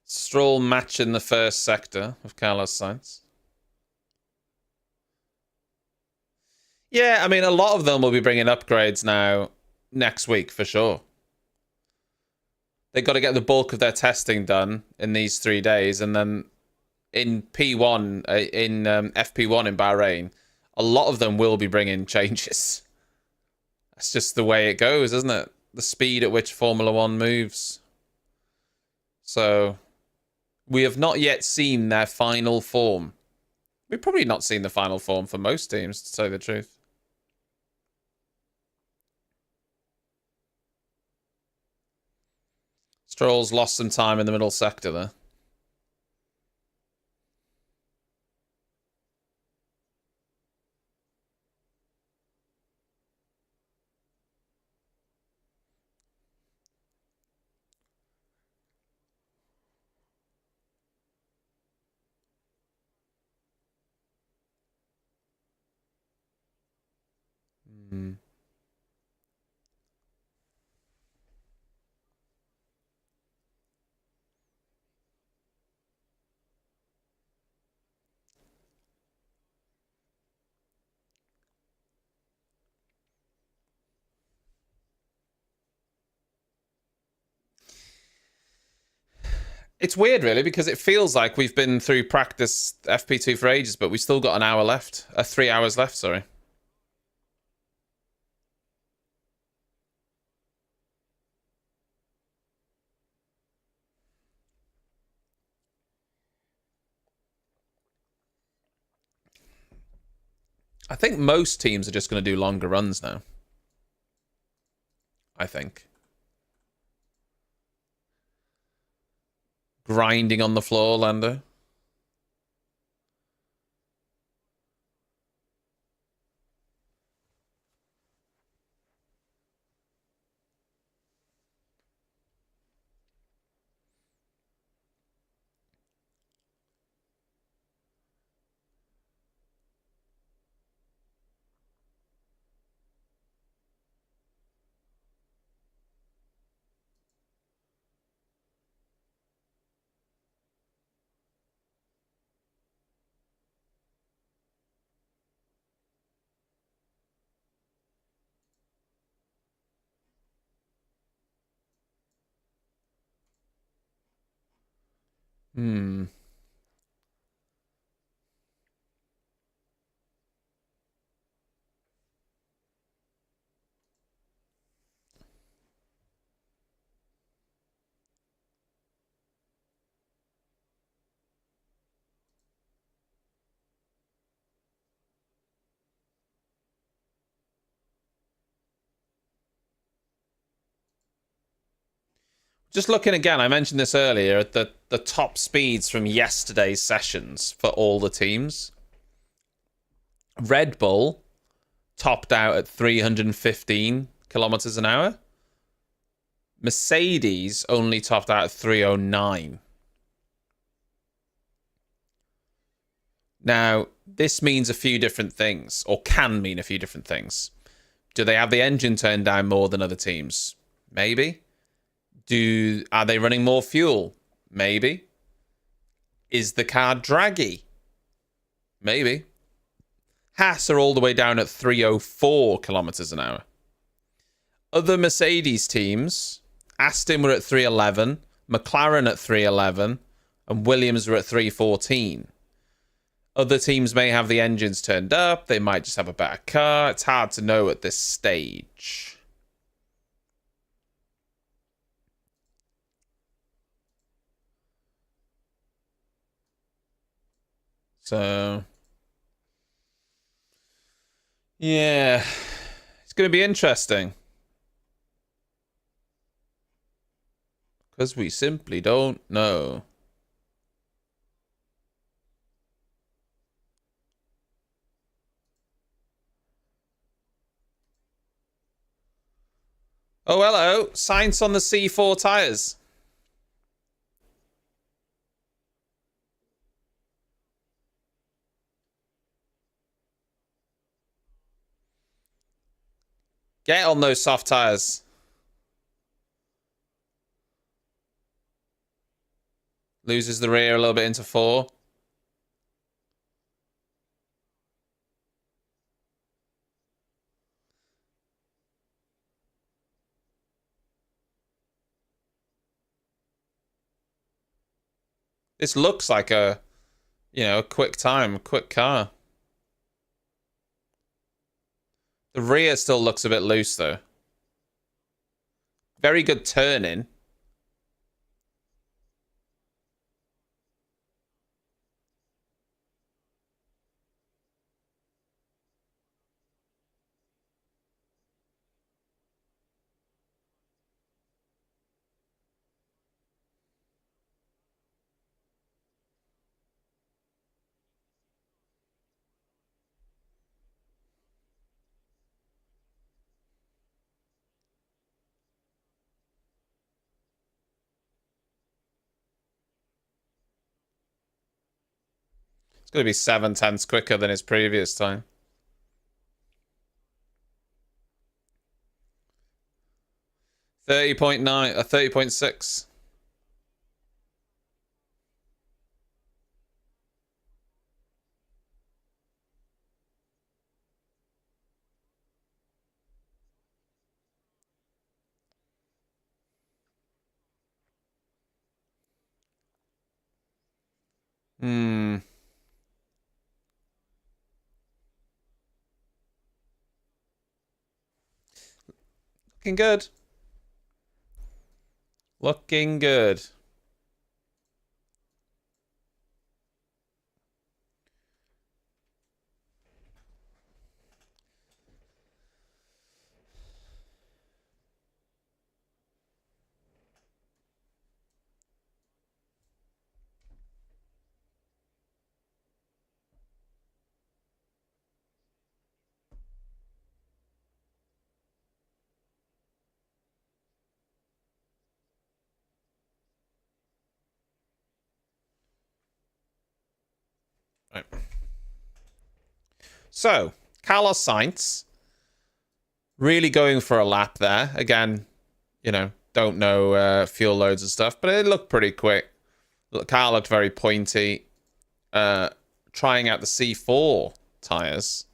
Stroll match in the first sector of Carlos Sainz. Yeah, I mean, a lot of them will be bringing upgrades now next week for sure. They've got to get the bulk of their testing done in these 3 days, and then in P1, in FP1 in Bahrain, a lot of them will be bringing changes. That's just the way it goes, isn't it? The speed at which Formula One moves. So, we have not yet seen their final form. We've probably not seen the final form for most teams, to tell you the truth. Stroll's lost some time in the middle sector there. Hmm. It's weird, really, because it feels like we've been through practice FP2 for ages, but we've still got an hour left. 3 hours left, sorry. I think most teams are just going to do longer runs now. I think. Grinding on the floor, Lando. Hmm. Just looking again, I mentioned this earlier, at the top speeds from yesterday's sessions for all the teams. Red Bull topped out at 315 kilometers an hour. Mercedes only topped out at 309. Now, this means a few different things, or can mean a few different things. Do they have the engine turned down more than other teams? Maybe. Are they running more fuel? Maybe. Is the car draggy? Maybe. Haas are all the way down at 304 kilometers an hour. Other Mercedes teams, Aston were at 311, McLaren at 311, and Williams were at 314. Other teams may have the engines turned up. They might just have a better car. It's hard to know at this stage. So, yeah, it's going to be interesting. Because we simply don't know. Oh, hello. Sainz on the C4 tyres. Get on those soft tyres. Loses the rear a little bit into 4. This looks like a, a quick time, quick car. The rear still looks a bit loose, though. Very good turning. It's going to be 7/10 quicker than his previous time. .9, 30.6. Looking good. Looking good. Right. So, Carlos Sainz really going for a lap there. Again, don't know fuel loads and stuff, but it looked pretty quick. The car looked very pointy. Trying out the C4 tires.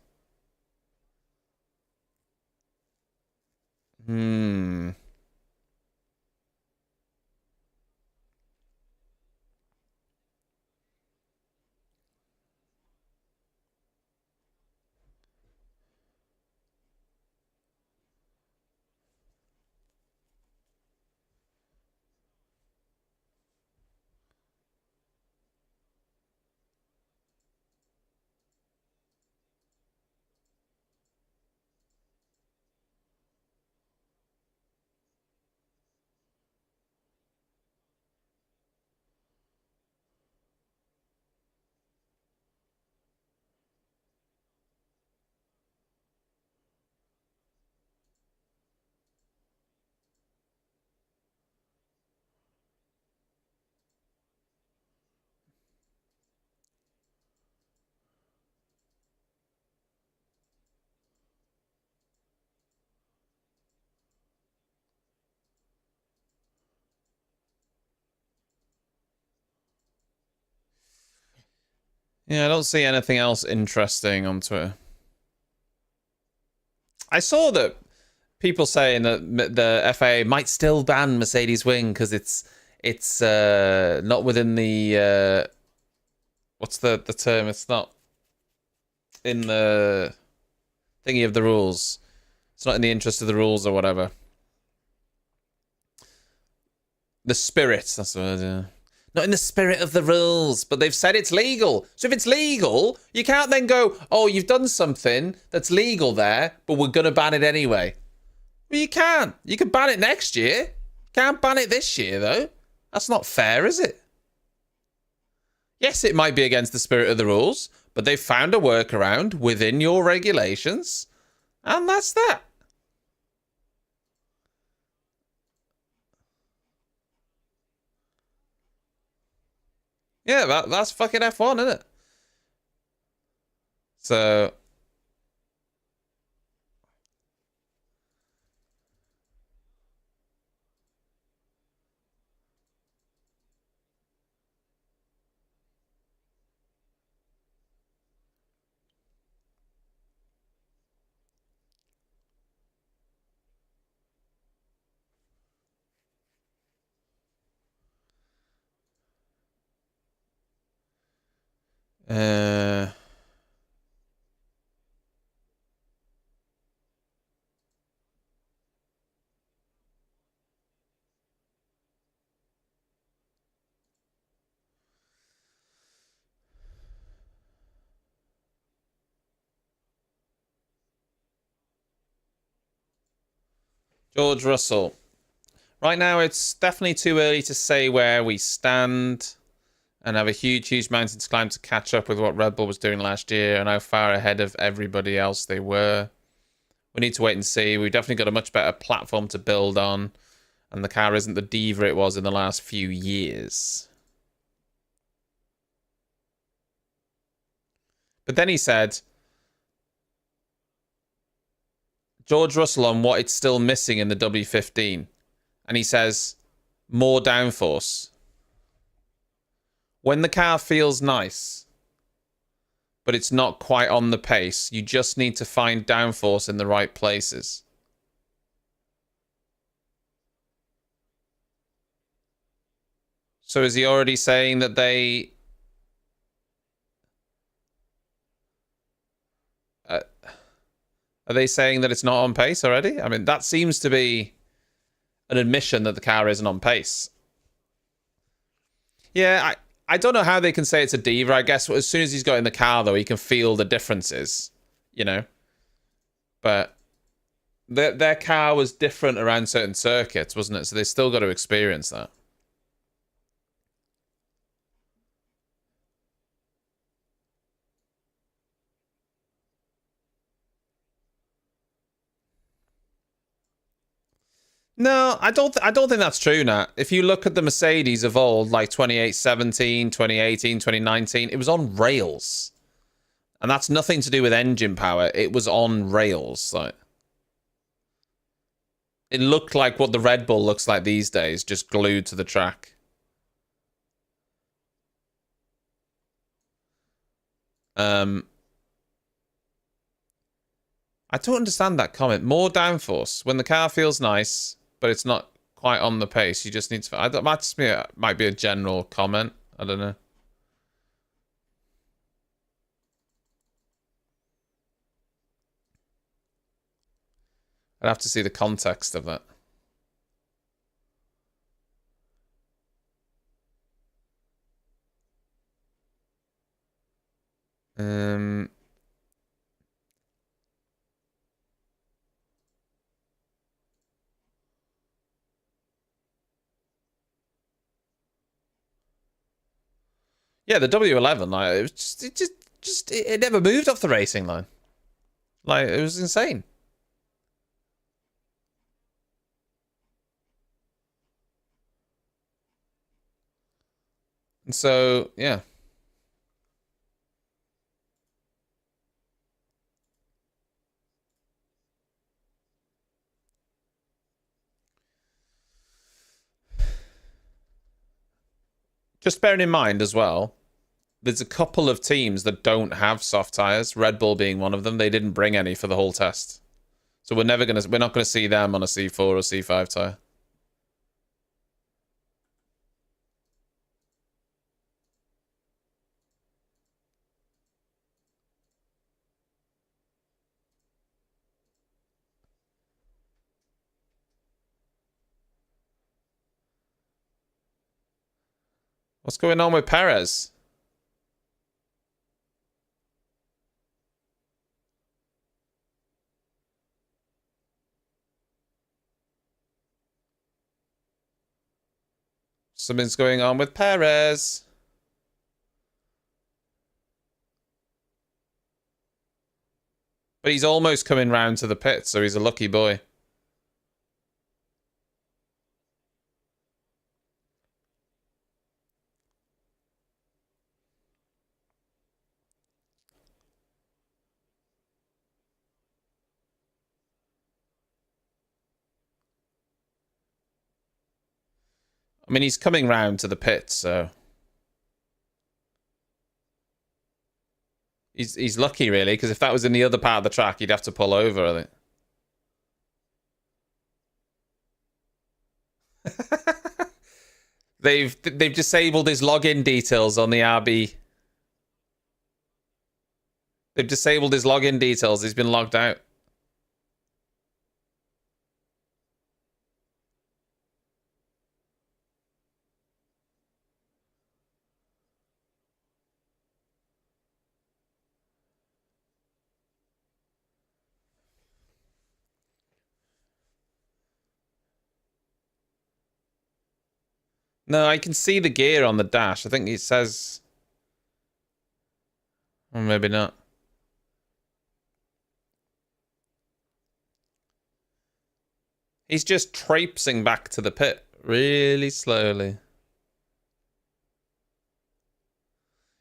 Yeah, I don't see anything else interesting on Twitter. I saw that people saying that the FAA might still ban Mercedes wing because it's not within the what's the term? It's not in the thingy of the rules. It's not in the interest of the rules or whatever. The spirit. That's the word. Yeah. Not in the spirit of the rules, but they've said it's legal. So if it's legal, you can't then go, oh, you've done something that's legal there, but we're going to ban it anyway. Well, you can. You can ban it next year. Can't ban it this year, though. That's not fair, is it? Yes, it might be against the spirit of the rules, but they've found a workaround within your regulations, and that's that. Yeah, that's fucking F1, isn't it? So... George Russell. Right now, it's definitely too early to say where we stand and have a huge mountain to climb to catch up with what Red Bull was doing last year and how far ahead of everybody else they were. We need to wait and see. We've definitely got a much better platform to build on, and the car isn't the diva it was in the last few years. But then he said, George Russell on what it's still missing in the W15. And he says, more downforce. When the car feels nice, but it's not quite on the pace, you just need to find downforce in the right places. So is he already saying that they... are they saying that it's not on pace already? I mean, that seems to be an admission that the car isn't on pace. Yeah, I don't know how they can say it's a diva. I guess as soon as he's got in the car, though, he can feel the differences, you know? But their car was different around certain circuits, wasn't it? So they still got to experience that. No, I don't think that's true, Nat. If you look at the Mercedes of old, like 2017, 2018, 2019, it was on rails. And that's nothing to do with engine power. It was on rails. Like, it looked like what the Red Bull looks like these days, just glued to the track. I don't understand that comment. More downforce. When the car feels nice, but it's not quite on the pace, you just need to... That might be a general comment. I don't know. I'd have to see the context of that. Yeah, the W11, like, it was it never moved off the racing line. Like, it was insane. And so, yeah. Just bearing in mind as well, there's a couple of teams that don't have soft tires. Red Bull being one of them. They didn't bring any for the whole test, so we're not gonna see them on a C4 or C5 tire. What's going on with Perez? Something's going on with Perez. But he's almost coming round to the pit, so he's a lucky boy. I mean, he's coming round to the pit, so he's lucky, really, because if that was in the other part of the track, he'd have to pull over, I think. They've disabled his login details on the RB. They've disabled his login details. He's been logged out. No, I can see the gear on the dash. I think it says... Or maybe not. He's just traipsing back to the pit really slowly.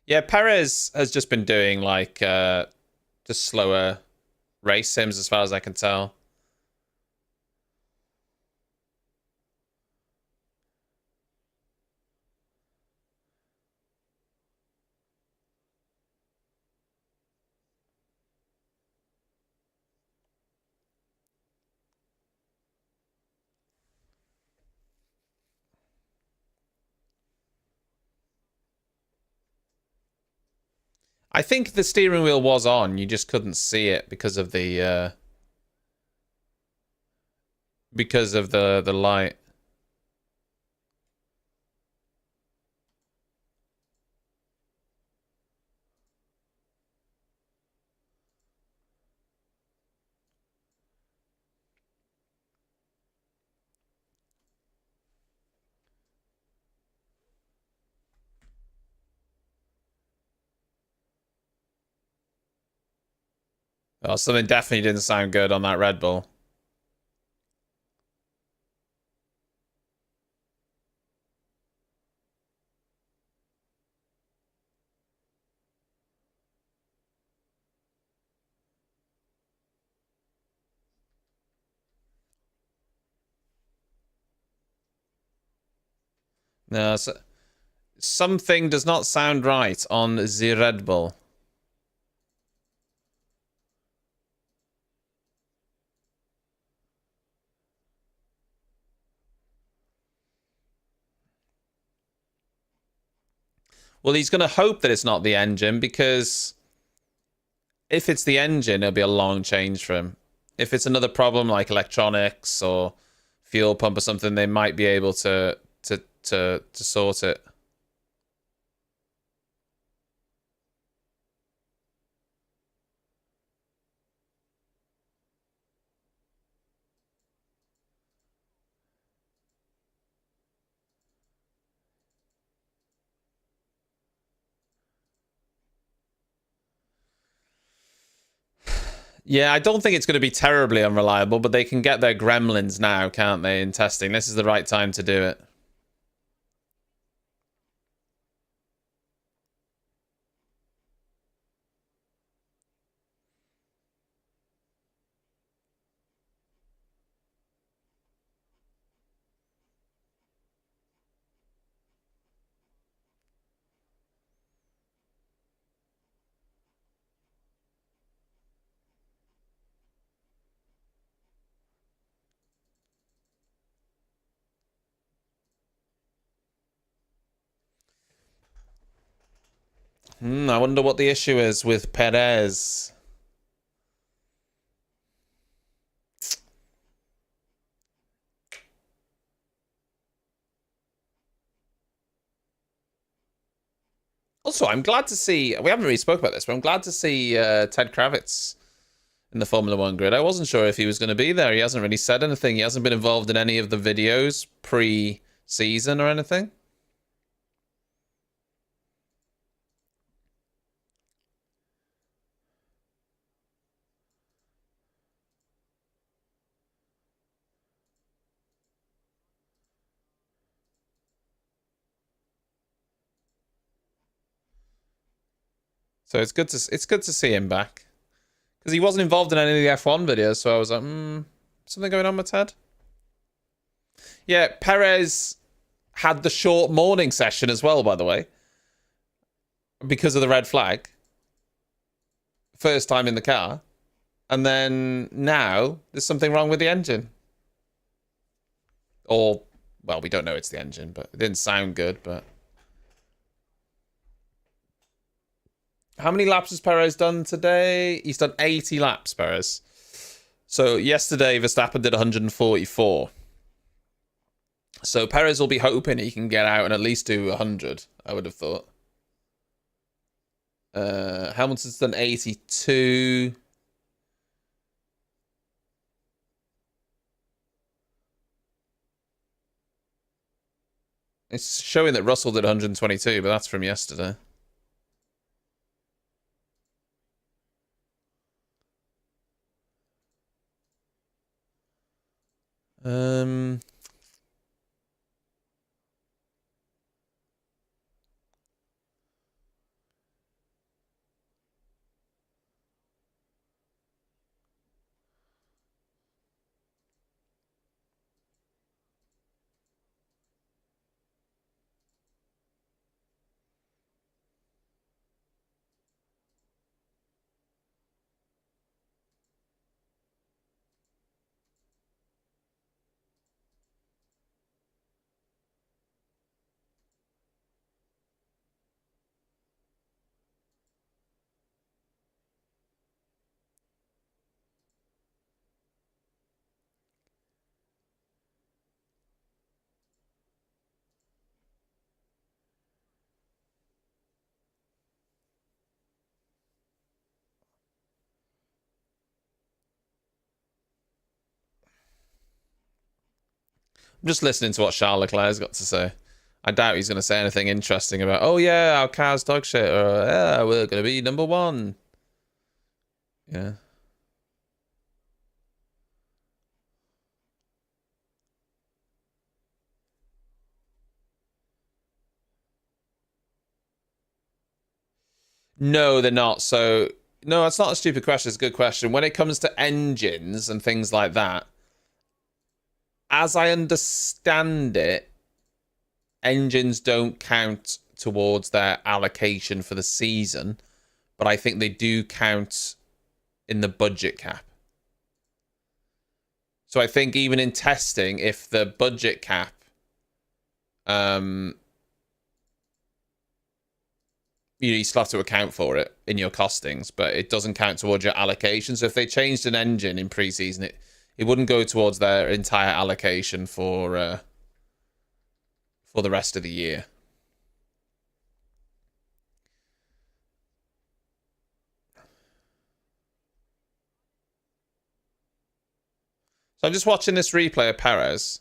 Yeah, Perez has just been doing like just slower race sims as far as I can tell. I think the steering wheel was on, you just couldn't see it because of the light. Oh, something definitely didn't sound good on that Red Bull. No, something does not sound right on the Red Bull. Well, he's going to hope that it's not the engine, because if it's the engine, it'll be a long change for him. If it's another problem like electronics or fuel pump or something, they might be able to sort it. Yeah, I don't think it's going to be terribly unreliable, but they can get their gremlins now, can't they, in testing? This is the right time to do it. I wonder what the issue is with Perez. Also, I'm glad to see... We haven't really spoke about this, but I'm glad to see Ted Kravitz in the Formula One grid. I wasn't sure if he was going to be there. He hasn't really said anything. He hasn't been involved in any of the videos pre-season or anything. So it's good to see him back. Because he wasn't involved in any of the F1 videos, so I was like, something going on with Ted? Yeah, Perez had the short morning session as well, by the way. Because of the red flag. First time in the car. And then now, there's something wrong with the engine. Or, well, we don't know it's the engine, but it didn't sound good, but... How many laps has Perez done today? He's done 80 laps, Perez. So yesterday, Verstappen did 144. So Perez will be hoping he can get out and at least do 100, I would have thought. Hamilton's done 82. It's showing that Russell did 122, but that's from yesterday. I'm just listening to what Charles Leclerc's got to say. I doubt he's going to say anything interesting about, oh yeah, our car's dog shit, or yeah, we're going to be number one. Yeah. No, they're not. So, no, it's not a stupid question. It's a good question. When it comes to engines and things like that, as I understand it, engines don't count towards their allocation for the season, but I think they do count in the budget cap. So I think even in testing, if the budget cap you still have to account for it in your costings, but it doesn't count towards your allocation. So if they changed an engine in preseason, it wouldn't go towards their entire allocation for the rest of the year. So I'm just watching this replay of Perez.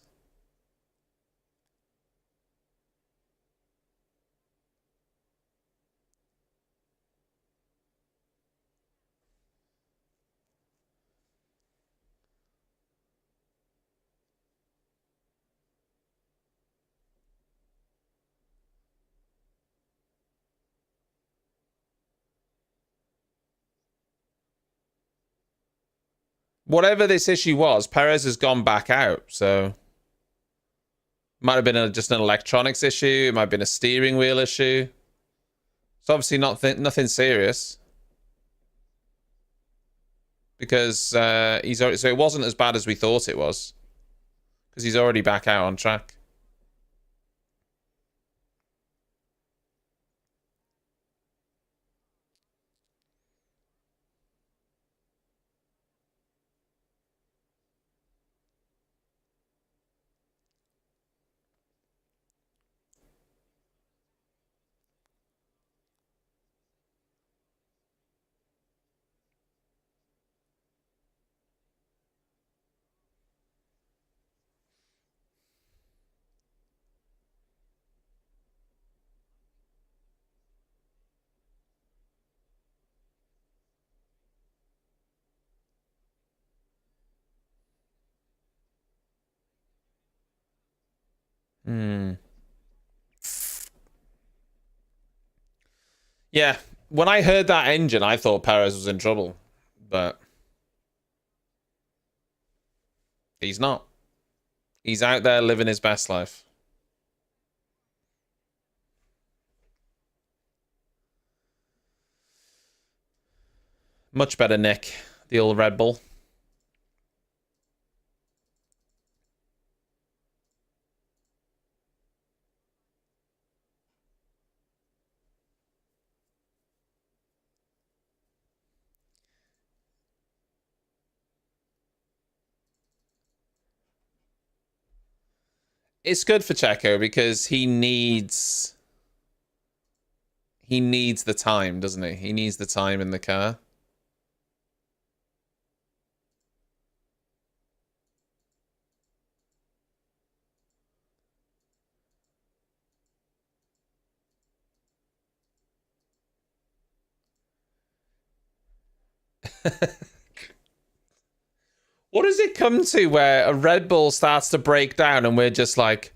Whatever this issue was, Perez has gone back out. So might have been just an electronics issue. It might have been a steering wheel issue. It's obviously nothing serious. Because so it wasn't as bad as we thought it was. Because he's already back out on track. Yeah, when I heard that engine, I thought Perez was in trouble, but he's not. He's out there living his best life. Much better, Nick. The old Red Bull. It's good for Checo because he needs the time, doesn't he? He needs the time in the car. What does it come to where a Red Bull starts to break down and we're just like...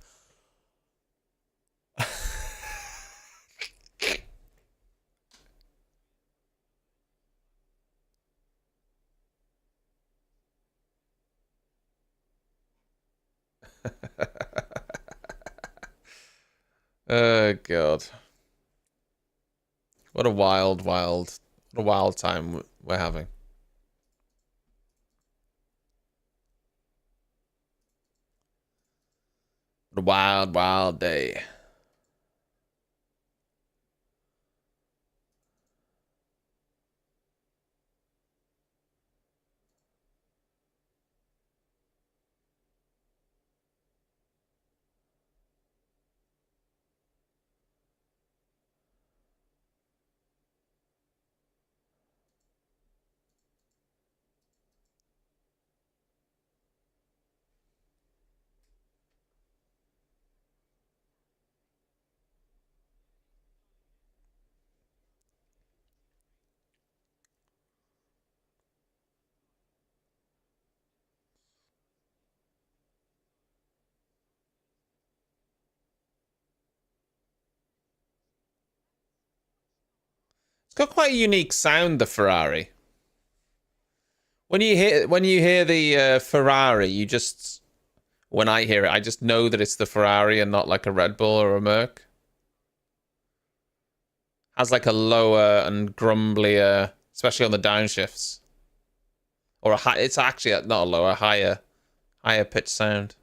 Oh, God. What a wild time we're having. What a wild day. It's got quite a unique sound, the Ferrari. When you hear the Ferrari, you just, when I hear it, I just know that it's the Ferrari and not like a Red Bull or a Merc. Has like a lower and grumblier, especially on the downshifts, or a high. It's actually not a lower, higher pitch sound.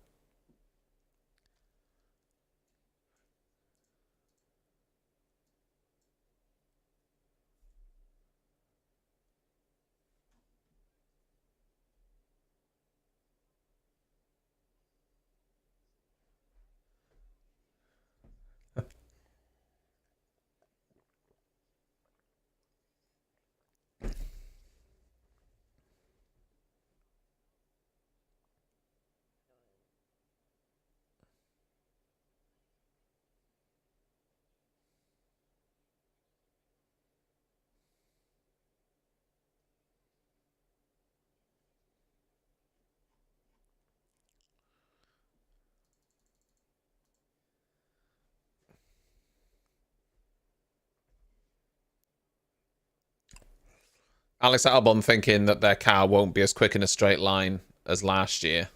Alex Albon thinking that their car won't be as quick in a straight line as last year.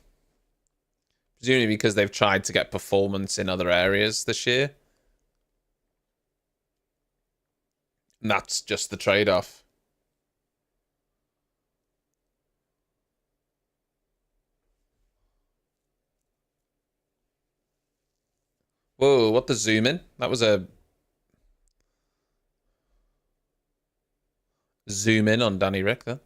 Presumably because they've tried to get performance in other areas this year. And that's just the trade-off. Whoa, what the zoom in? That was a zoom in on Danny Rick then.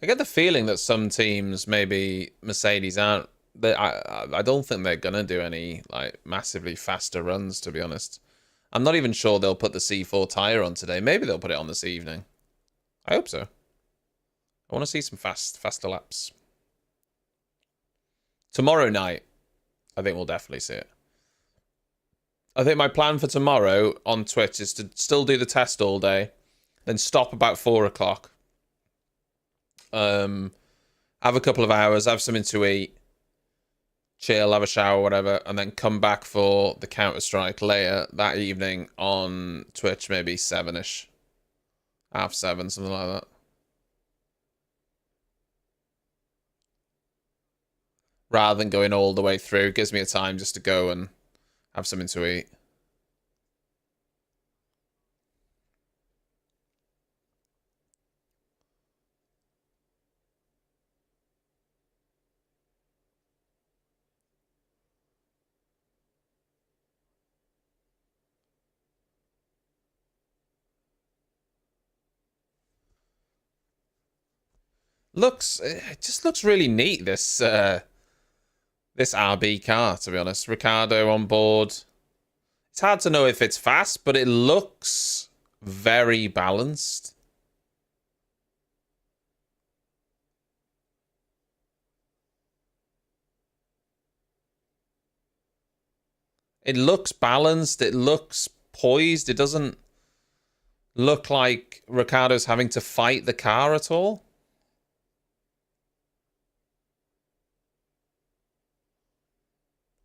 I get the feeling that some teams, maybe Mercedes, aren't. I don't think they're gonna do any like massively faster runs. To be honest, I'm not even sure they'll put the C4 tire on today. Maybe they'll put it on this evening. I hope so. I want to see some faster laps. Tomorrow night, I think we'll definitely see it. I think my plan for tomorrow on Twitch is to still do the test all day, then stop about 4 o'clock. Have a couple of hours, have something to eat, chill, have a shower, whatever, and then come back for the Counter-Strike later that evening on Twitch, maybe 7-ish. 7:30, something like that. Rather than going all the way through, it gives me a time just to go and have something to eat. It just looks really neat, this RB car, to be honest. Ricardo on board. It's hard to know if it's fast, but it looks very balanced. It looks balanced. It looks poised. It doesn't look like Ricardo's having to fight the car at all.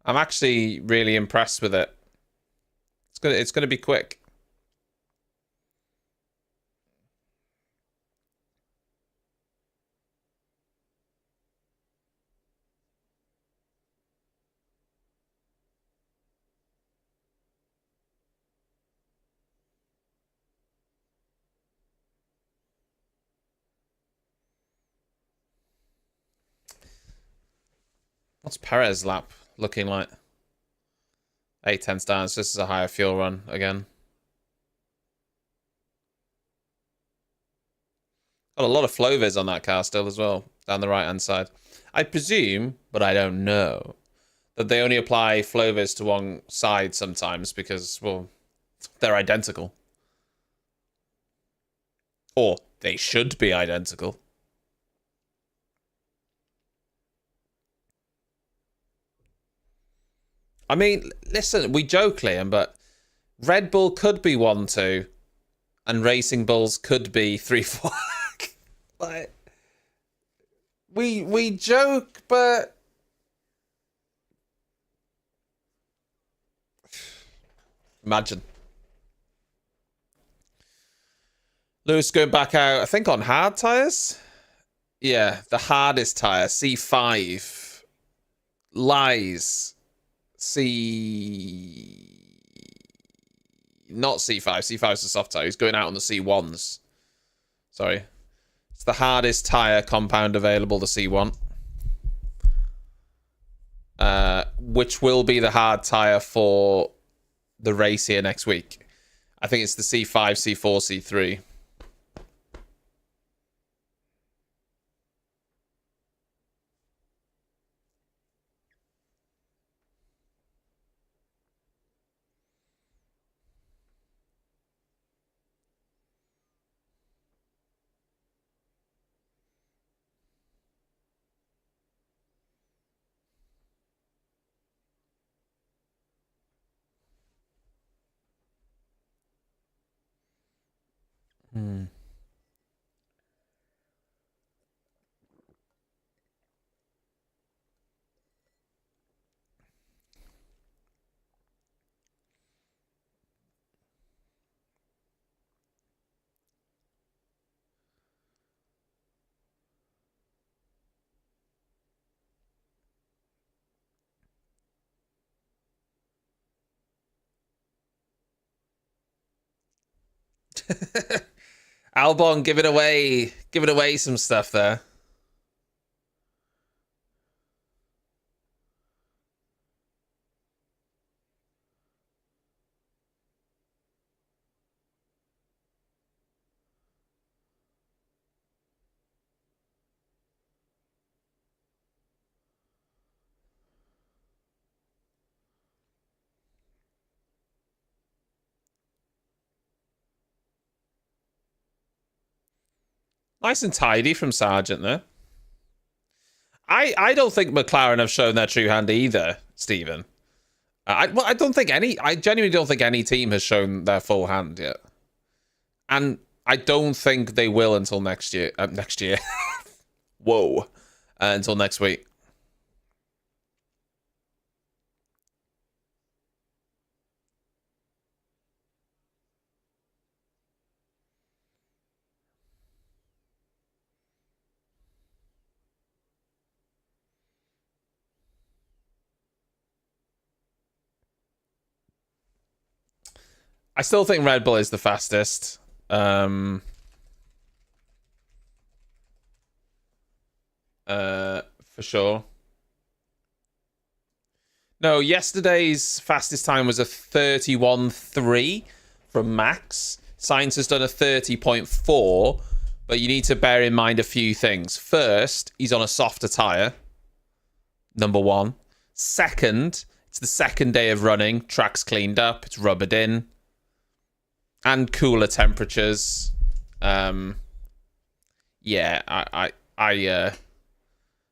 I'm actually really impressed with it. It's gonna be quick. What's Perez lap looking like? 8-10 stars. This is a higher fuel run again. Got a lot of flow vis on that car still as well, down the right-hand side. I presume, but I don't know, that they only apply flow vis to one side sometimes because, well, they're identical. Or they should be identical. I mean, listen, we joke, Liam, but Red Bull could be 1-2 and Racing Bulls could be 3-4. Like, we joke, but imagine. Lewis going back out, I think on hard tyres? Yeah, the hardest tyre, C5. Lies. Not C5. C5 is the soft tyre. He's going out on the C1s. Sorry. It's the hardest tyre compound available, the C1. Which will be the hard tyre for the race here next week. I think it's the C5, C4, C3. Albon giving away some stuff there. Nice and tidy from Sargent there. I don't think McLaren have shown their true hand either, Stephen. I don't think I genuinely don't think any team has shown their full hand yet. And I don't think they will until next year. Next year. Whoa. Until next week. I still think Red Bull is the fastest. For sure. No, yesterday's fastest time was a 31.3 from Max. Sainz has done a 30.4, but you need to bear in mind a few things. First, he's on a softer tyre. Number one. Second, it's the second day of running. Track's cleaned up. It's rubbered in. And cooler temperatures. Yeah,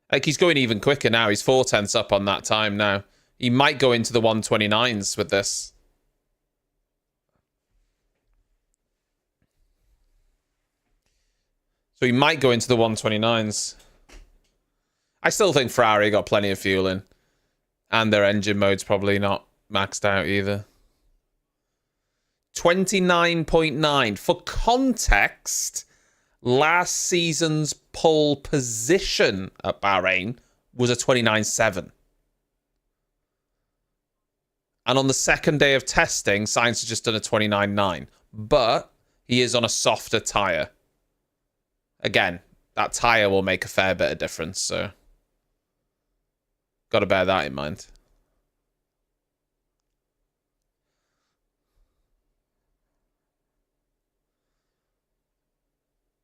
like he's going even quicker now. He's 0.4 up on that time now. He might go into the 129s with this. So he might go into the 129s. I still think Ferrari got plenty of fuel in. And their engine mode's probably not maxed out either. 29.9. For context, last season's pole position at Bahrain was a 29.7. And on the second day of testing, Sainz has just done a 29.9. But he is on a softer tyre. Again, that tyre will make a fair bit of difference, so got to bear that in mind.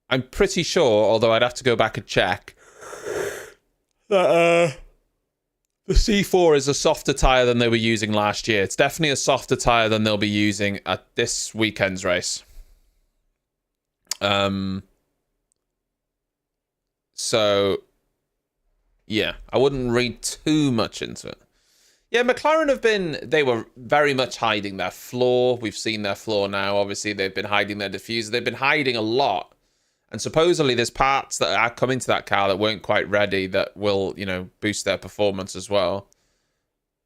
I'm pretty sure, although I'd have to go back and check, that the C4 is a softer tyre than they were using last year. It's definitely a softer tyre than they'll be using at this weekend's race. So, yeah, I wouldn't read too much into it. Yeah, McLaren they were very much hiding their flaw. We've seen their flaw now. Obviously, they've been hiding their diffuser. They've been hiding a lot. And supposedly there's parts that are coming to that car that weren't quite ready that will, boost their performance as well.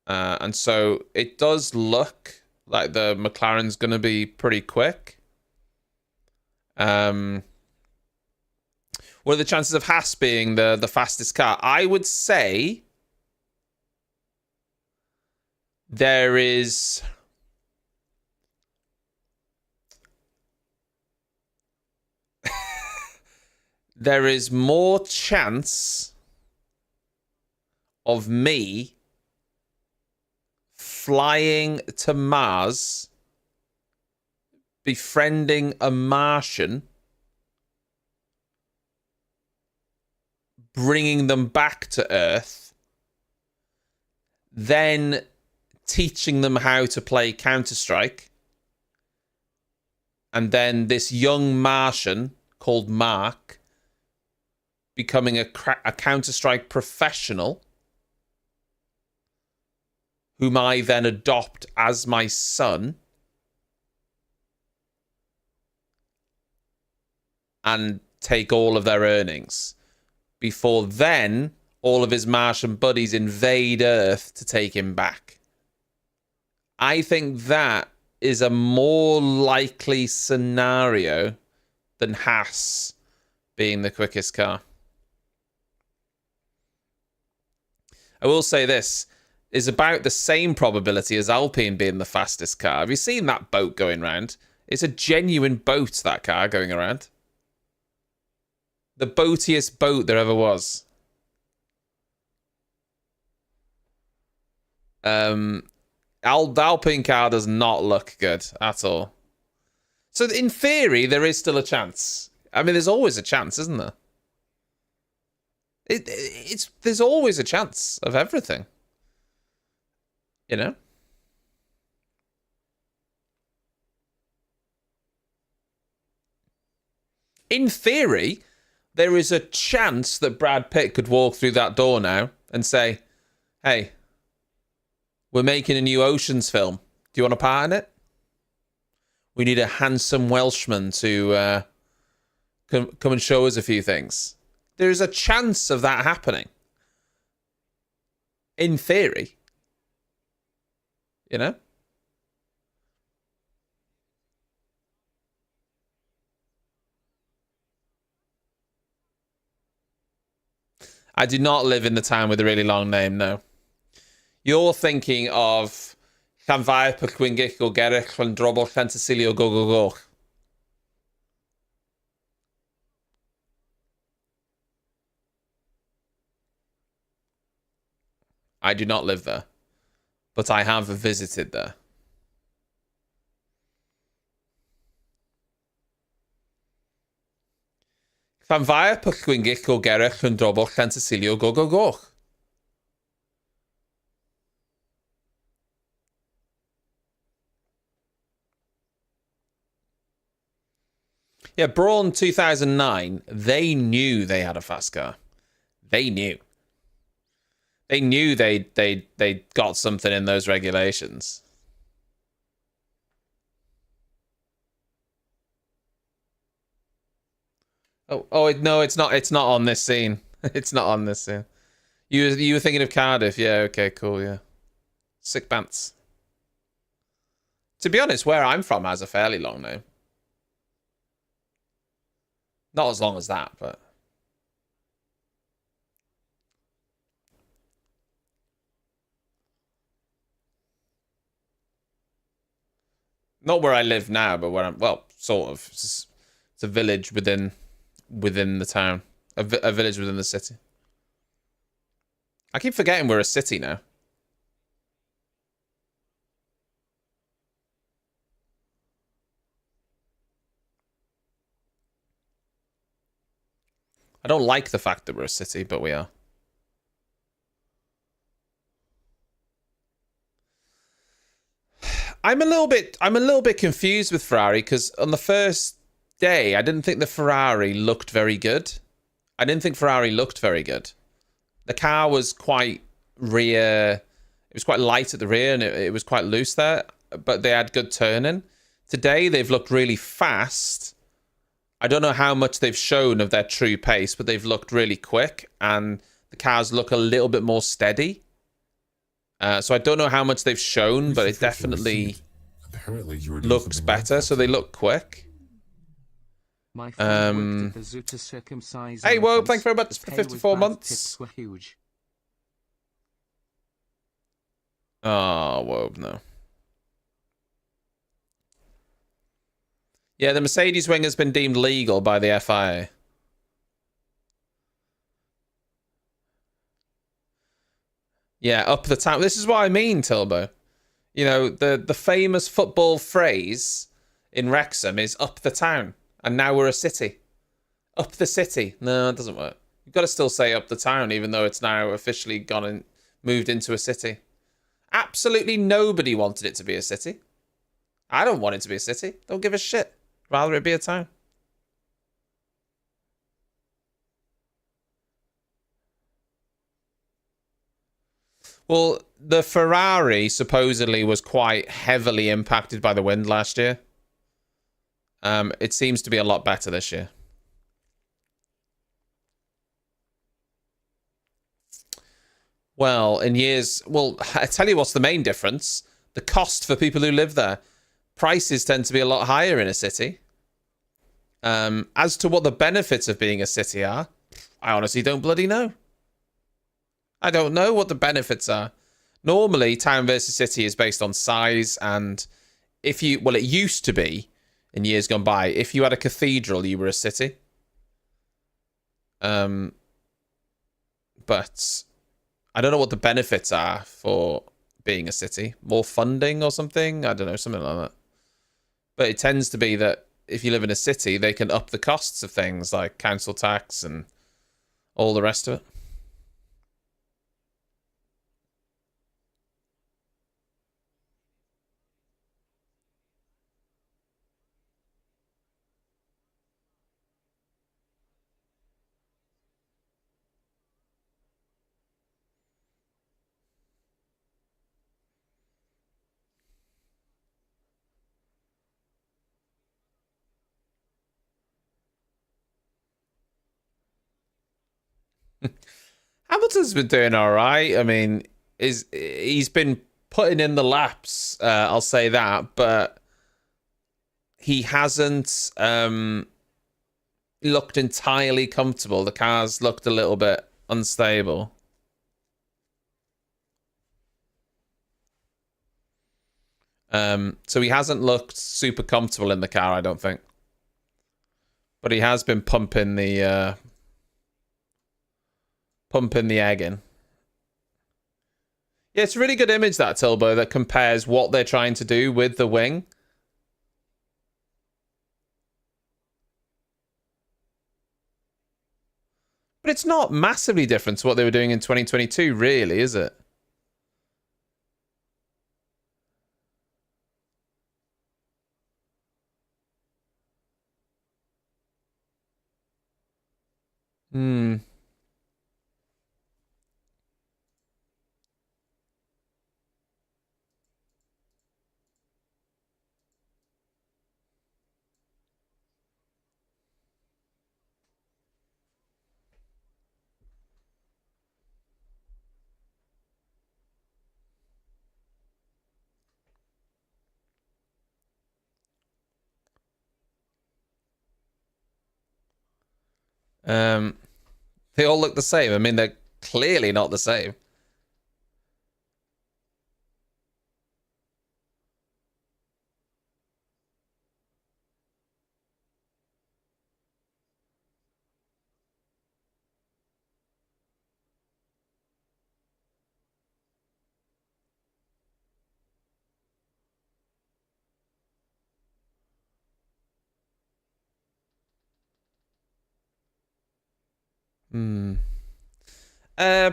And so it does look like the McLaren's going to be pretty quick. What are the chances of Hadz being the fastest car? I would say there is... there is more chance of me flying to Mars, befriending a Martian, bringing them back to Earth, then teaching them how to play Counter-Strike, and then this young Martian called Mark becoming a Counter-Strike professional, whom I then adopt as my son, and take all of their earnings, before then all of his Martian buddies invade Earth to take him back. I think that is a more likely scenario than Hadz being the quickest car. I will say this is about the same probability as Alpine being the fastest car. Have you seen that boat going around? It's a genuine boat, that car going around. The boatiest boat there ever was. The Alpine car does not look good at all. So in theory, there is still a chance. I mean, there's always a chance, isn't there? There's always a chance of everything. In theory, there is a chance that Brad Pitt could walk through that door now and say, hey, We're making a new Oceans film. Do you want a part in it? We need a handsome Welshman to come and show us a few things. There's a chance of that happening. In theory. You know? I do not live in the town with a really long name, no. You're thinking of Llanfair Pwllgwyngyll o Gerrych Llandrobol Llantysilio Go Go Go. I do not live there, but I have visited there. Llanfair Pwllgwyngyll o Gerrych Llandrobol Llantysilio Go Go Go. Yeah, Braun 2009, they knew they had a fast car. They knew. They knew they got something in those regulations. Oh no, it's not. It's not on this scene. It's not on this scene. You were thinking of Cardiff, yeah? Okay, cool, yeah. Sick pants. To be honest, where I'm from has a fairly long name. Not as long as that, but not where I live now, but where I'm, well, sort of. It's a village within the town, a village within the city. I keep forgetting we're a city now. I don't like the fact that we're a city, but we are. I'm a little bit confused with Ferrari because on the first day, I didn't think the Ferrari looked very good. I didn't think Ferrari looked very good. The car was quite rear. It was quite light at the rear and it was quite loose there, but they had good turning. Today, they've looked really fast. I don't know how much they've shown of their true pace, but they've looked really quick and the cars look a little bit more steady. So I don't know how much they've shown, but it definitely looks better. So they look quick. Hey, whoa, thank you very much for 54 months. Oh, whoa, no. Yeah, the Mercedes wing has been deemed legal by the FIA. Yeah, up the town. This is what I mean, Tilbo. You know, the famous football phrase in Wrexham is up the town. And now we're a city. Up the city. No, it doesn't work. You've got to still say up the town, even though it's now officially gone and moved into a city. Absolutely nobody wanted it to be a city. I don't want it to be a city. Don't give a shit. Rather it be a town. Well, the Ferrari supposedly was quite heavily impacted by the wind last year. It seems to be a lot better this year. Well, in years... Well, I tell you what's the main difference. The cost for people who live there. Prices tend to be a lot higher in a city. As to what the benefits of being a city are, I honestly don't bloody know. I don't know what the benefits are. Normally, town versus city is based on size, and if you... Well, it used to be, in years gone by, if you had a cathedral, you were a city. But I don't know what the benefits are for being a city. More funding or something? I don't know, something like that. But it tends to be that if you live in a city, they can up the costs of things like council tax and all the rest of it. Hamilton's been doing all right. I mean, he's been putting in the laps. I'll say that, but he hasn't looked entirely comfortable. The car's looked a little bit unstable. So he hasn't looked super comfortable in the car, I don't think. But he has been pumping the egg in. Yeah, it's a really good image, that, Tilbo, that compares what they're trying to do with the wing. But it's not massively different to what they were doing in 2022, really, is it? Hmm. They all look the same. I mean, they're clearly not the same.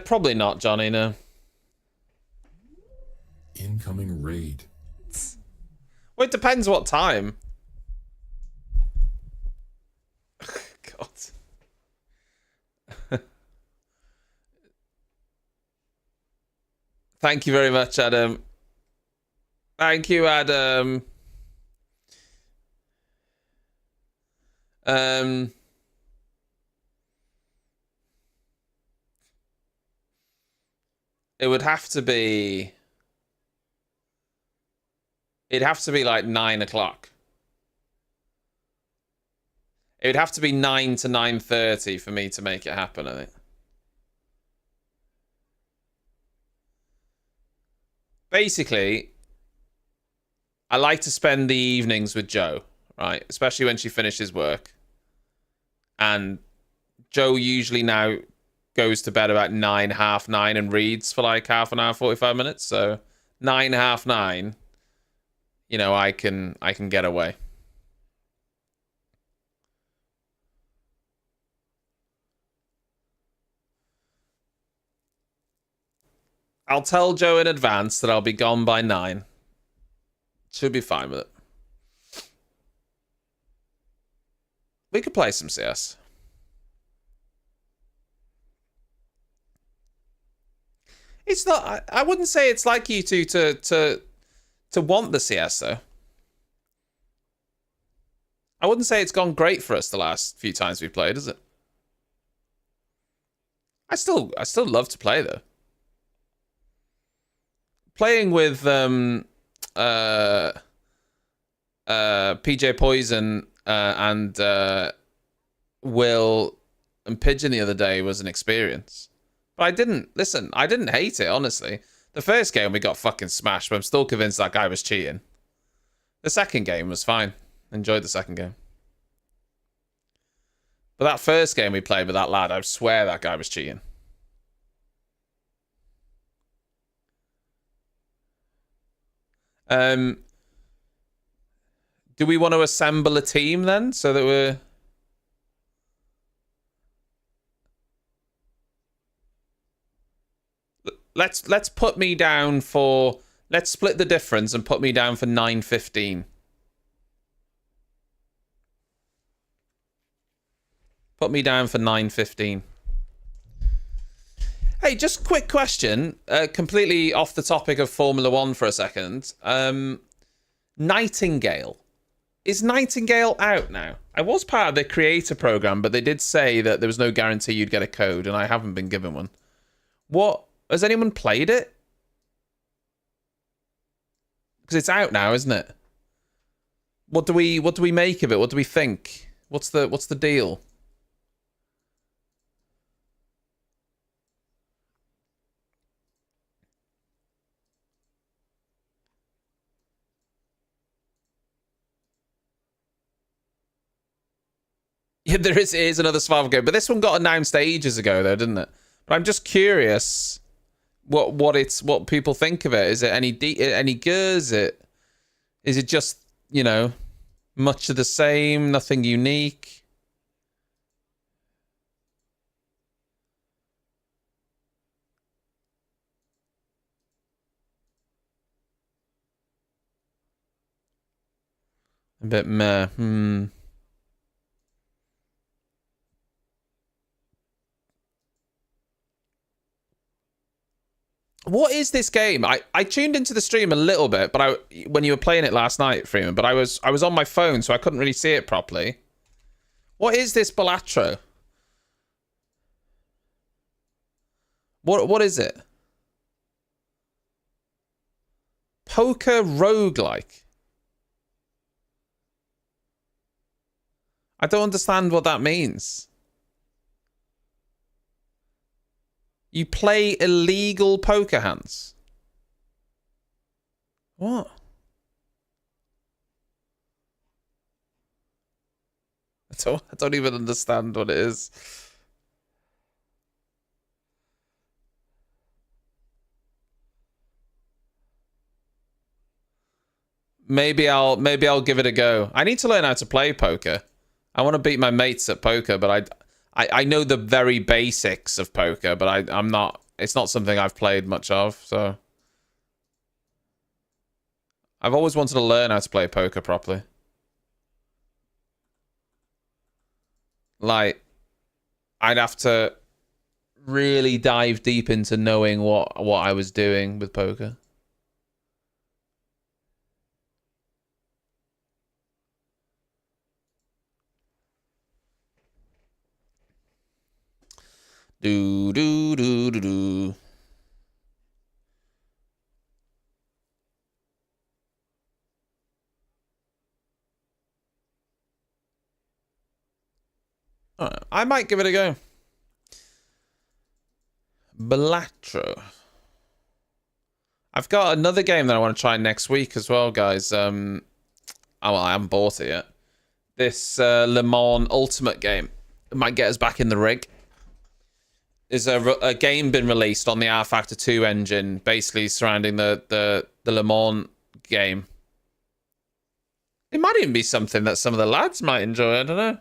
Probably not, Johnny, no. Incoming raid. Well, it depends what time. God. Thank you very much, Adam. Thank you, Adam. It would have to be... It'd have to be like 9 o'clock. It would have to be 9 to 9:30 for me to make it happen, I think. Basically, I like to spend the evenings with Joe, right? Especially when she finishes work. And Joe usually now goes to bed about 9, half 9, and reads for like half an hour, 45 minutes. So 9, half 9, you know, I can get away. I'll tell Joe in advance that I'll be gone by 9. Should be fine with it. We could play some CS. It's not... I wouldn't say it's like you two to want the CS, though. I wouldn't say it's gone great for us the last few times we've played, is it? I still love to play, though. Playing with PJ Poison and Will and Pigeon the other day was an experience. But I didn't hate it, honestly. The first game we got fucking smashed, but I'm still convinced that guy was cheating. The second game was fine. Enjoyed the second game. But that first game we played with that lad, I swear that guy was cheating. Do we want to assemble a team then, so that we're... Let's put me down for... Let's split the difference and put me down for 9:15. Put me down for 9:15. Hey, just quick question. Completely off the topic of Formula 1 for a second. Nightingale. Is Nightingale out now? I was part of the creator program, but they did say that there was no guarantee you'd get a code, and I haven't been given one. What? Has anyone played it? Because it's out now, isn't it? What do we make of it? What do we think? What's the deal? Yeah, there is another survival game, but this one got announced ages ago, though, didn't it? But I'm just curious what people think of it. Is it any good? Is it just, you know, much of the same, nothing unique? A bit meh. What is this game? I tuned into the stream a little bit, but when you were playing it last night, Freeman, but I was on my phone, so I couldn't really see it properly. What is this Balatro? What is it? Poker roguelike. I don't understand what that means. You play illegal poker hands. What? I don't even understand what it is. Maybe I'll give it a go. I need to learn how to play poker. I want to beat my mates at poker, but I know the very basics of poker, but I'm not. It's not something I've played much of, so I've always wanted to learn how to play poker properly. Like, I'd have to really dive deep into knowing what I was doing with poker. Do do do do do. I might give it a go. Balatro. I've got another game that I want to try next week as well, guys. Oh, well, I haven't bought it yet. This Le Mans Ultimate game. It might get us back in the rig. There's a game been released on the R Factor 2 engine, basically surrounding the Le Mans game. It might even be something that some of the lads might enjoy. I don't know.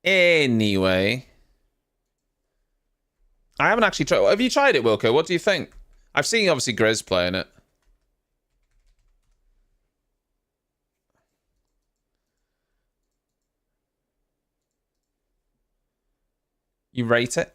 Anyway, I haven't actually tried. Have you tried it, Wilco? What do you think? I've seen obviously Grizz playing it. You rate it?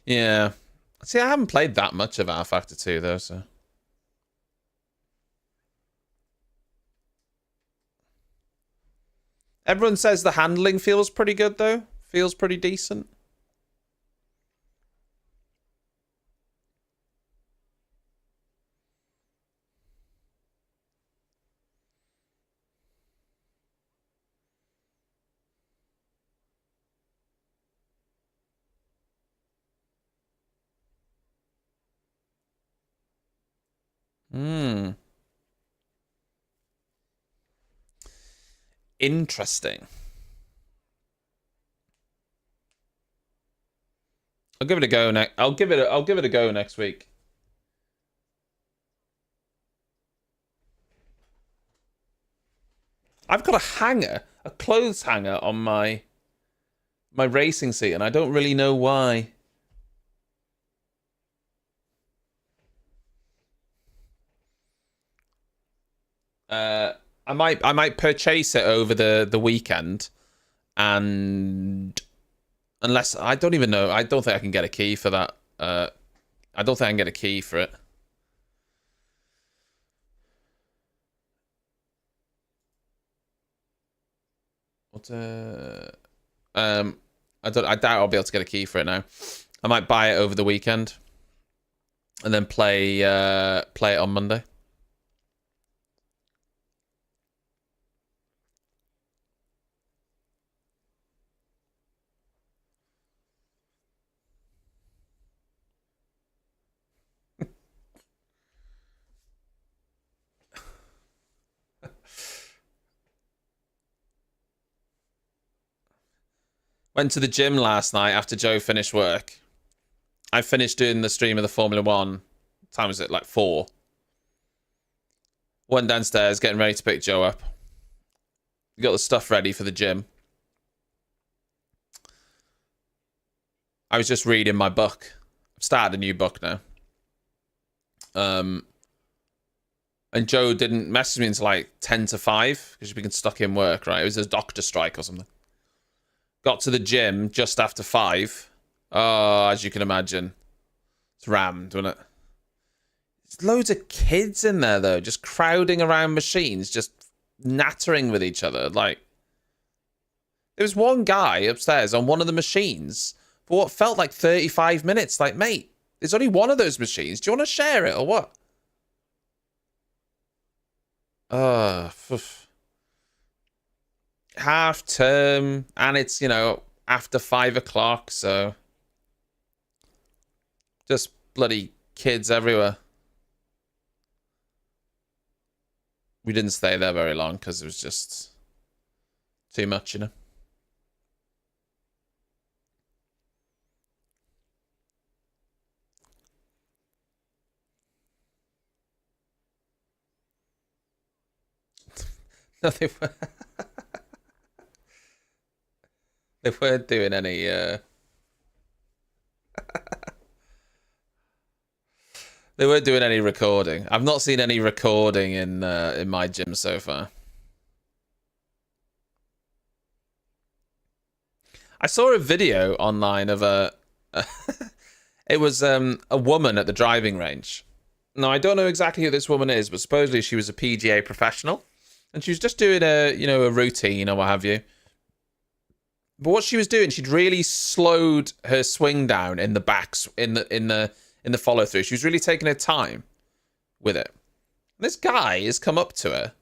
Yeah. See, I haven't played that much of R Factor 2 though, so. Everyone says the handling feels pretty good though. Feels pretty decent. Interesting. I'll give it a go next. I'll give it a go next week. I've got a hanger a clothes hanger on my racing seat, and I don't really know why. I might purchase it over the weekend, and unless I don't even know, I don't think I can get a key for that. I don't think I can get a key for it. What? I doubt I'll be able to get a key for it now. I might buy it over the weekend, and then play it on Monday. Went to the gym last night after Joe finished work. I finished doing the stream of the Formula One. What time was it? Like 4. Went downstairs, getting ready to pick Joe up. Got the stuff ready for the gym. I was just reading my book. I've started a new book now. And Joe didn't message me until like 10 to 5 because she'd been stuck in work, right? It was a doctor strike or something. Got to the gym just after 5. Oh, as you can imagine. It's rammed, wasn't it? There's loads of kids in there, though, just crowding around machines, just nattering with each other. Like, there was one guy upstairs on one of the machines for what felt like 35 minutes. Like, mate, there's only one of those machines. Do you want to share it or what? Half term, and it's, you know, after 5 o'clock, so just bloody kids everywhere. We didn't stay there very long because it was just too much, you know. No, they weren't doing any they weren't doing any recording. I've not seen any recording in my gym so far. I saw a video online of it was a woman at the driving range. Now, I don't know exactly who this woman is, but supposedly she was a PGA professional, and she was just doing a routine or what have you. But what she was doing, she'd really slowed her swing down in the backs in the follow through. She was really taking her time with it. And this guy has come up to her.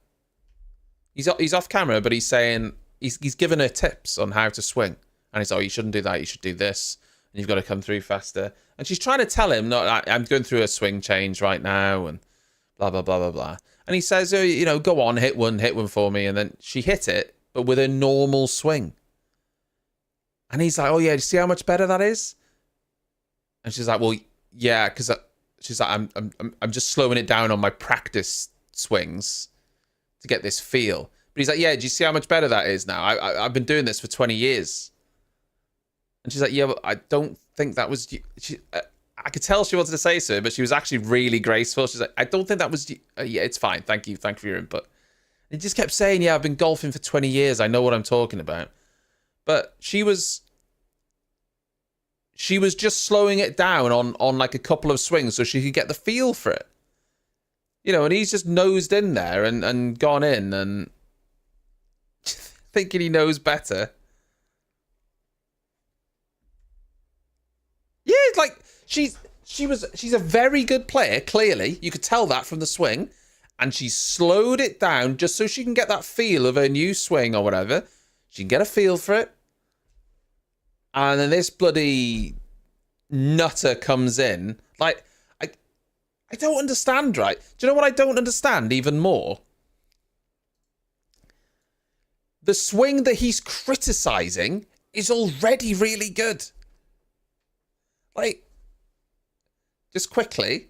He's off camera, but he's saying he's giving her tips on how to swing. And he's like, oh, you shouldn't do that. You should do this. And you've got to come through faster. And she's trying to tell him, no, I'm going through a swing change right now, and blah blah blah blah blah. And he says, oh, you know, go on, hit one for me. And then she hit it, but with a normal swing. And he's like, oh yeah, do you see how much better that is? And she's like, well, yeah, because she's like, I'm just slowing it down on my practice swings to get this feel. But he's like, yeah, do you see how much better that is now? I've been doing this for 20 years. And she's like, yeah, but I don't think that was... I could tell she wanted to say so, but she was actually really graceful. She's like, I don't think that was... yeah, it's fine. Thank you. Thank you for your input. And he just kept saying, yeah, I've been golfing for 20 years. I know what I'm talking about. But she was just slowing it down on like a couple of swings so she could get the feel for it. You know, and he's just nosed in there and gone in and thinking he knows better. Yeah, like she's a very good player, clearly. You could tell that from the swing. And she slowed it down just so she can get that feel of her new swing or whatever. She can get a feel for it. And then this bloody nutter comes in. Like, I don't understand, right? Do you know what I don't understand even more? The swing that he's criticizing is already really good. Like, just quickly.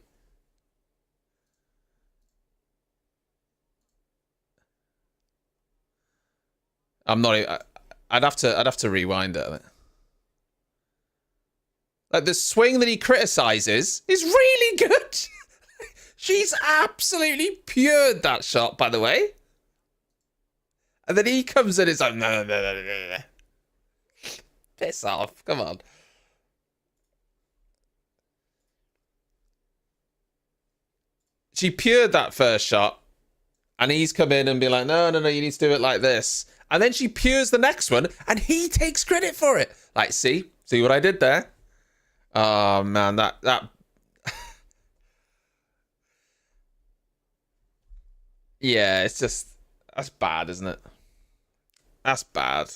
I'm not. I'd have to rewind it. Like the swing that he criticizes is really good. She's absolutely pured that shot, by the way. And then he comes in and is like, no. Piss off. Come on. She pured that first shot. And he's come in and be like, no, you need to do it like this. And then she pures the next one. And he takes credit for it. Like, see what I did there? Oh, man, that... Yeah, it's just... That's bad, isn't it? That's bad.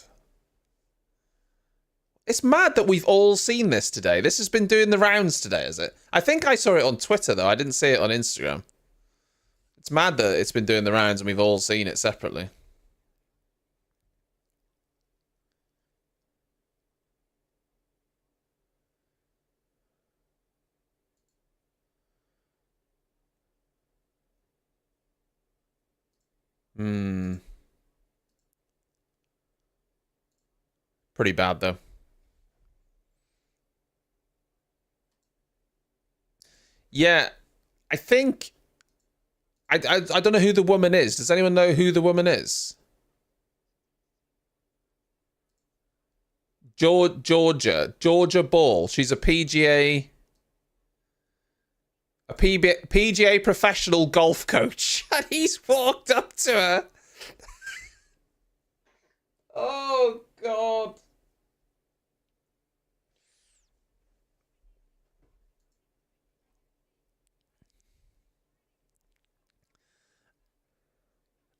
It's mad that we've all seen this today. This has been doing the rounds today, is it? I think I saw it on Twitter, though. I didn't see it on Instagram. It's mad that it's been doing the rounds and we've all seen it separately. Pretty bad, though. Yeah, I think... I don't know who the woman is. Does anyone know who the woman is? Georgia Ball. She's a PGA... PGA professional golf coach. And he's walked up to her. Oh, God.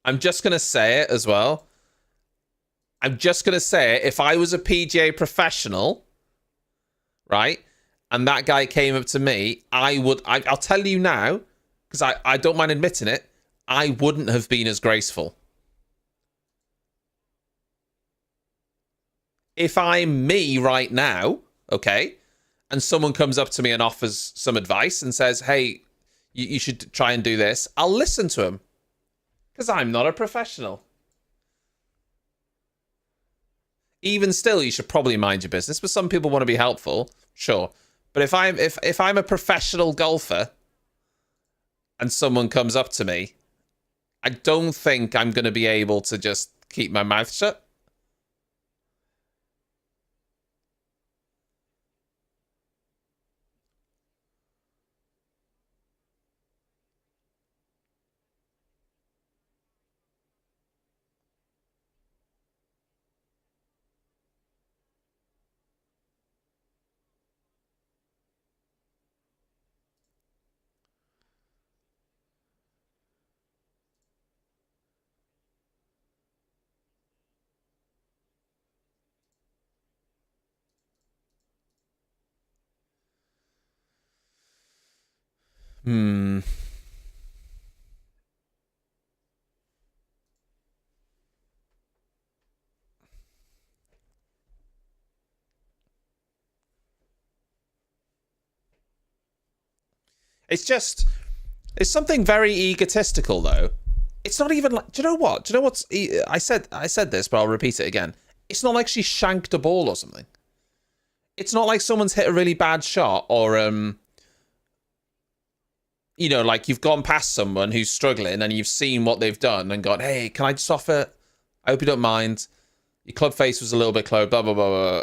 I'm just going to say it as well. I'm just going to say it. If I was a PGA professional, right, and that guy came up to me, I'll tell you now, because I don't mind admitting it, I wouldn't have been as graceful. If I'm me right now, okay, and someone comes up to me and offers some advice and says, hey, you should try and do this, I'll listen to him. Because I'm not a professional. Even still, you should probably mind your business. But some people want to be helpful, sure. But if I'm a professional golfer and someone comes up to me, I don't think I'm going to be able to just keep my mouth shut. It's something very egotistical, though. It's not even like, do you know what? Do you know what's... I said this, but I'll repeat it again. It's not like she shanked a ball or something. It's not like someone's hit a really bad shot or, you know, like you've gone past someone who's struggling and you've seen what they've done and gone, hey, can I just offer... I hope you don't mind. Your club face was a little bit close, blah, blah, blah, blah.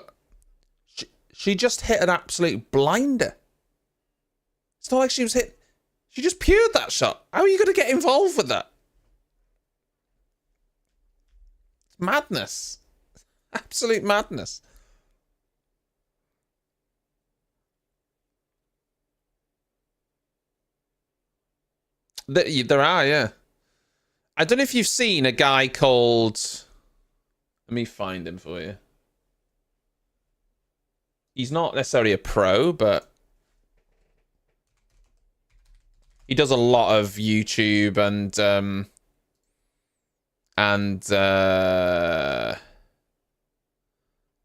She just hit an absolute blinder. It's not like she was hit... She just pured that shot. How are you going to get involved with that? It's madness. Absolute madness. There are, yeah. I don't know if you've seen a guy called... Let me find him for you. He's not necessarily a pro, but... He does a lot of YouTube and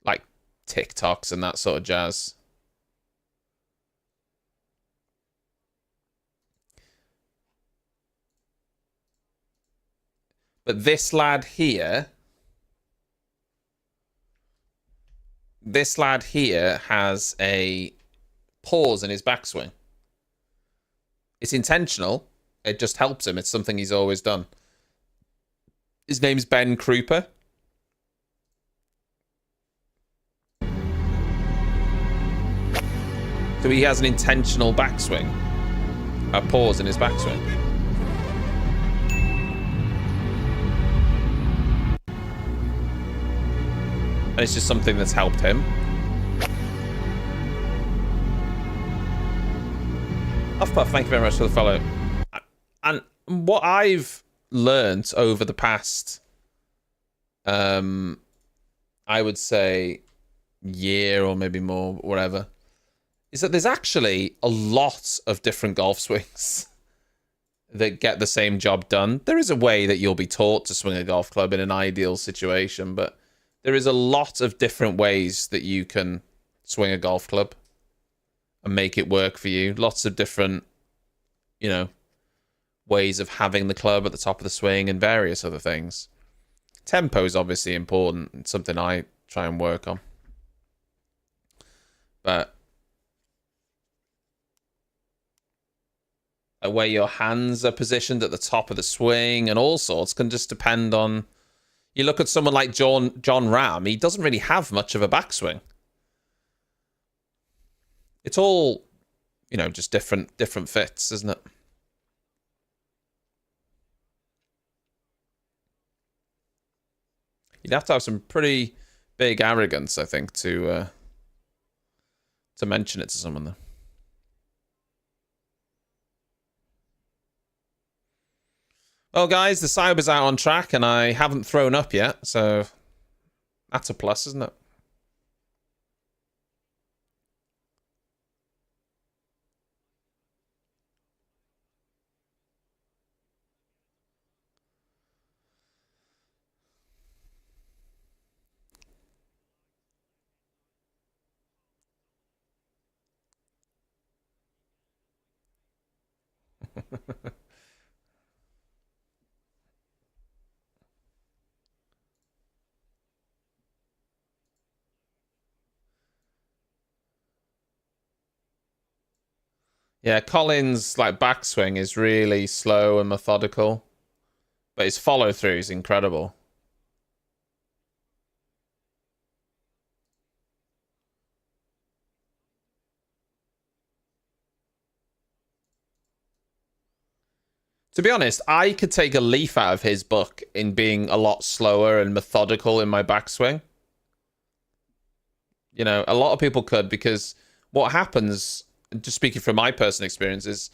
like TikToks and that sort of jazz. But this lad here this lad here has a pause in his backswing. It's intentional. It just helps him. It's something he's always done. His name's Ben Krupa. So he has an intentional backswing. A pause in his backswing. And it's just something that's helped him. Puff, thank you very much for the follow. And what I've learnt over the past, I would say, year or maybe more, whatever, is that there's actually a lot of different golf swings that get the same job done. There is a way that you'll be taught to swing a golf club in an ideal situation, but there is a lot of different ways that you can swing a golf club and make it work for you. Lots of different, you know, ways of having the club at the top of the swing and various other things. Tempo is obviously important. It's something I try and work on. But where your hands are positioned at the top of the swing and all sorts can just depend on... You look at someone like John Ram, he doesn't really have much of a backswing. It's all, you know, just different fits, isn't it? You'd have to have some pretty big arrogance, I think, to mention it to someone, though. Well, guys, the Cyber's out on track, and I haven't thrown up yet, so that's a plus, isn't it? Yeah, Colin's like backswing is really slow and methodical, but his follow through is incredible. To be honest, I could take a leaf out of his book in being a lot slower and methodical in my backswing. You know, a lot of people could, because what happens, just speaking from my personal experience, is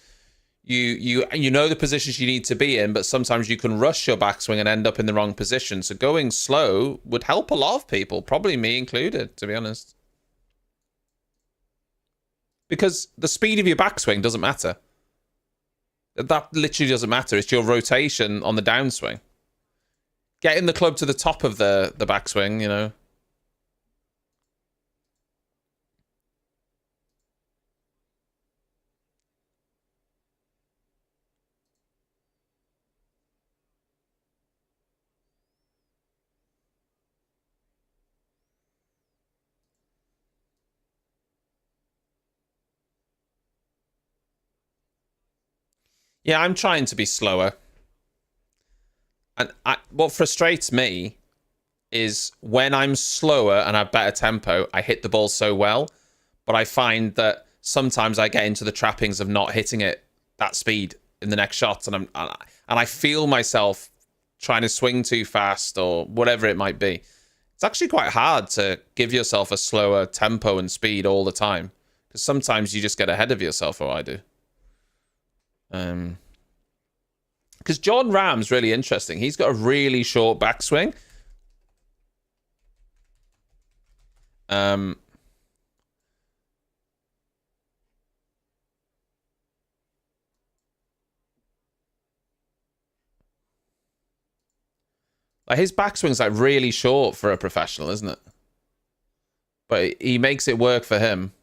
you know the positions you need to be in, but sometimes you can rush your backswing and end up in the wrong position. So going slow would help a lot of people, probably me included, to be honest. Because the speed of your backswing doesn't matter. That literally doesn't matter. It's your rotation on the downswing. Getting the club to the top of the backswing, you know. Yeah, I'm trying to be slower. And what frustrates me is when I'm slower and have better tempo, I hit the ball so well. But I find that sometimes I get into the trappings of not hitting it that speed in the next shot, and I feel myself trying to swing too fast or whatever it might be. It's actually quite hard to give yourself a slower tempo and speed all the time, because sometimes you just get ahead of yourself, or I do. Because John Ram's really interesting. He's got a really short backswing. Like his backswing's like really short for a professional, isn't it? But he makes it work for him.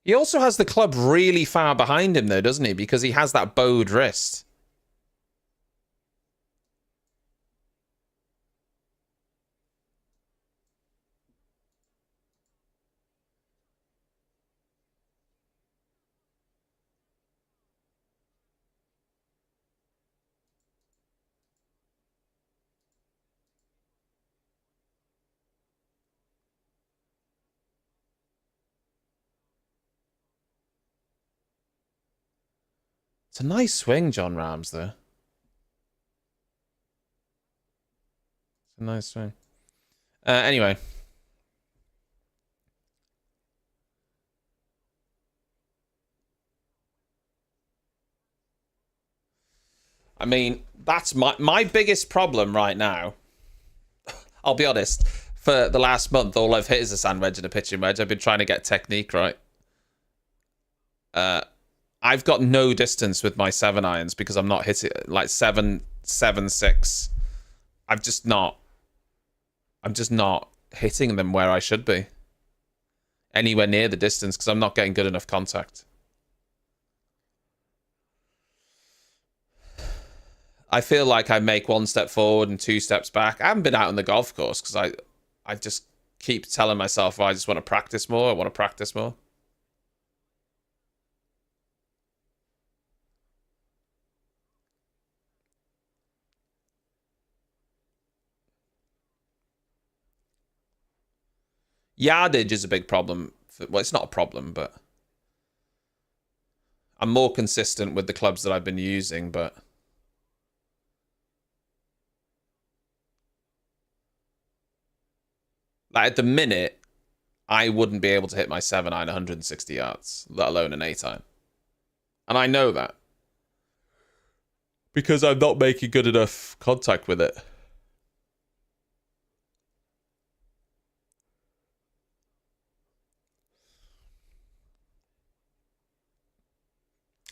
He also has the club really far behind him, though, doesn't he? Because he has that bowed wrist. It's a nice swing, John Rams, though. It's a nice swing. Anyway. I mean, that's my biggest problem right now. I'll be honest. For the last month, all I've hit is a sand wedge and a pitching wedge. I've been trying to get technique right. I've got no distance with my 7-irons because I'm not hitting like 7, 7, 6. I'm just not hitting them where I should be. Anywhere near the distance because I'm not getting good enough contact. I feel like I make 1 step forward and 2 steps back. I haven't been out on the golf course because I just keep telling myself, I just want to practice more. I want to practice more. Yardage is a big problem. Well, it's not a problem, but I'm more consistent with the clubs that I've been using, but like at the minute, I wouldn't be able to hit my 7-iron 160 yards, let alone an 8-iron. And I know that. Because I'm not making good enough contact with it.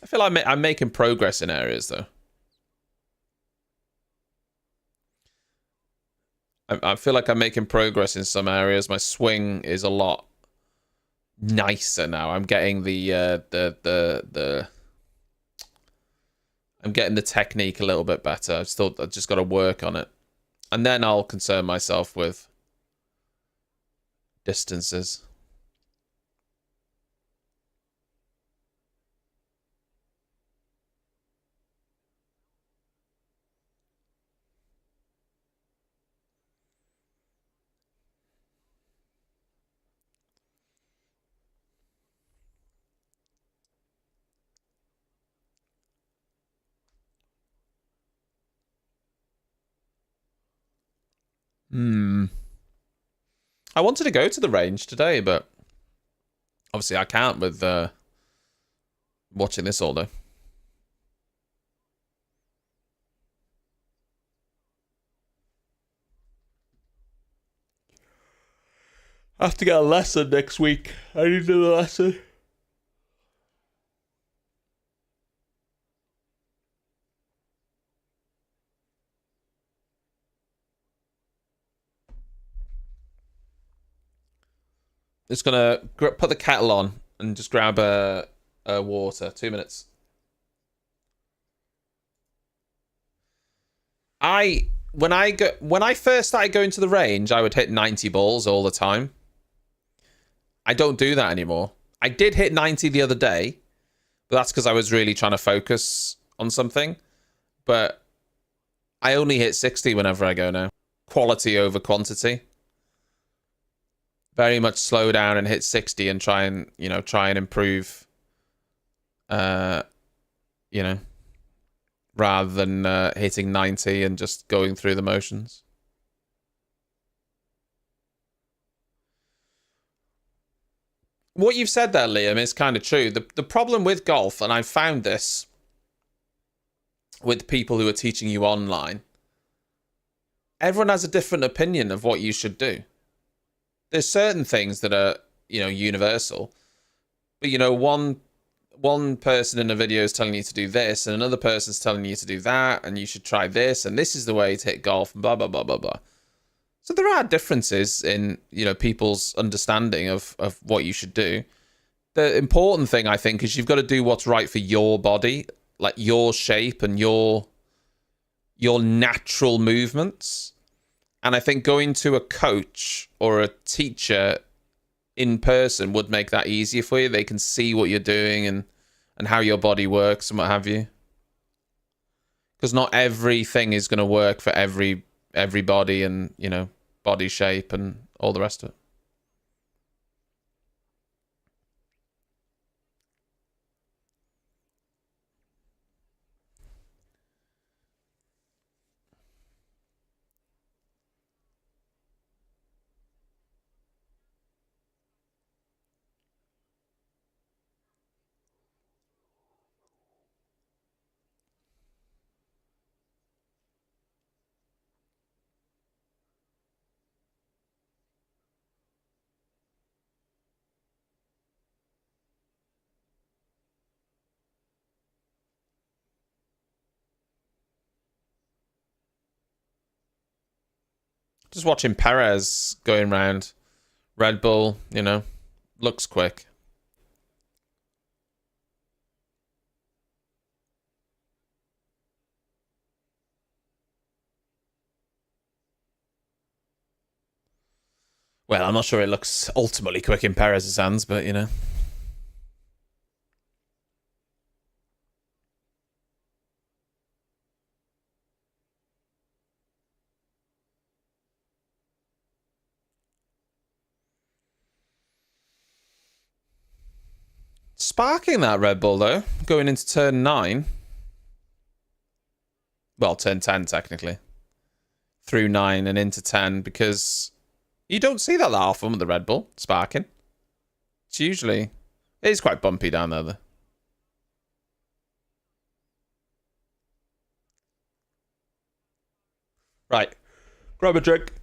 I feel like I'm making progress in areas, though. I feel like I'm making progress in some areas. My swing is a lot nicer now. I'm getting I'm getting the technique a little bit better. I've just got to work on it. And then I'll concern myself with distances. I wanted to go to the range today, but obviously I can't with watching this all day. I have to get a lesson next week. I need to do the lesson. Just gonna put the kettle on and just grab a water. 2 minutes. When I first started going to the range, I would hit 90 balls all the time. I don't do that anymore. I did hit 90 the other day, but that's because I was really trying to focus on something. But I only hit 60 whenever I go now. Quality over quantity. Very much slow down and hit 60 and try and improve. Rather than hitting 90 and just going through the motions. What you've said there, Liam, is kind of true. The problem with golf, and I've found this with people who are teaching you online, everyone has a different opinion of what you should do. There's certain things that are, universal. But, one person in a video is telling you to do this, and another person's telling you to do that, and you should try this, and this is the way to hit golf, and blah, blah, blah, blah, blah. So there are differences in, people's understanding of what you should do. the important thing, I think, is you've got to do what's right for your body, like your shape and your natural movements. And I think going to a coach or a teacher in person would make that easier for you. They can see what you're doing and how your body works and what have you. Because not everything is going to work for everybody and, you know, body shape and all the rest of it. Just watching Perez going around Red Bull, you know, looks quick. Well, I'm not sure it looks ultimately quick in Perez's hands, but, you know. Sparking that Red Bull, though, going into turn 9. Well, turn 10, technically. Through 9 and into 10, because you don't see that often with the Red Bull, sparking. It's usually... It is quite bumpy down there, though. Right. Grab a drink.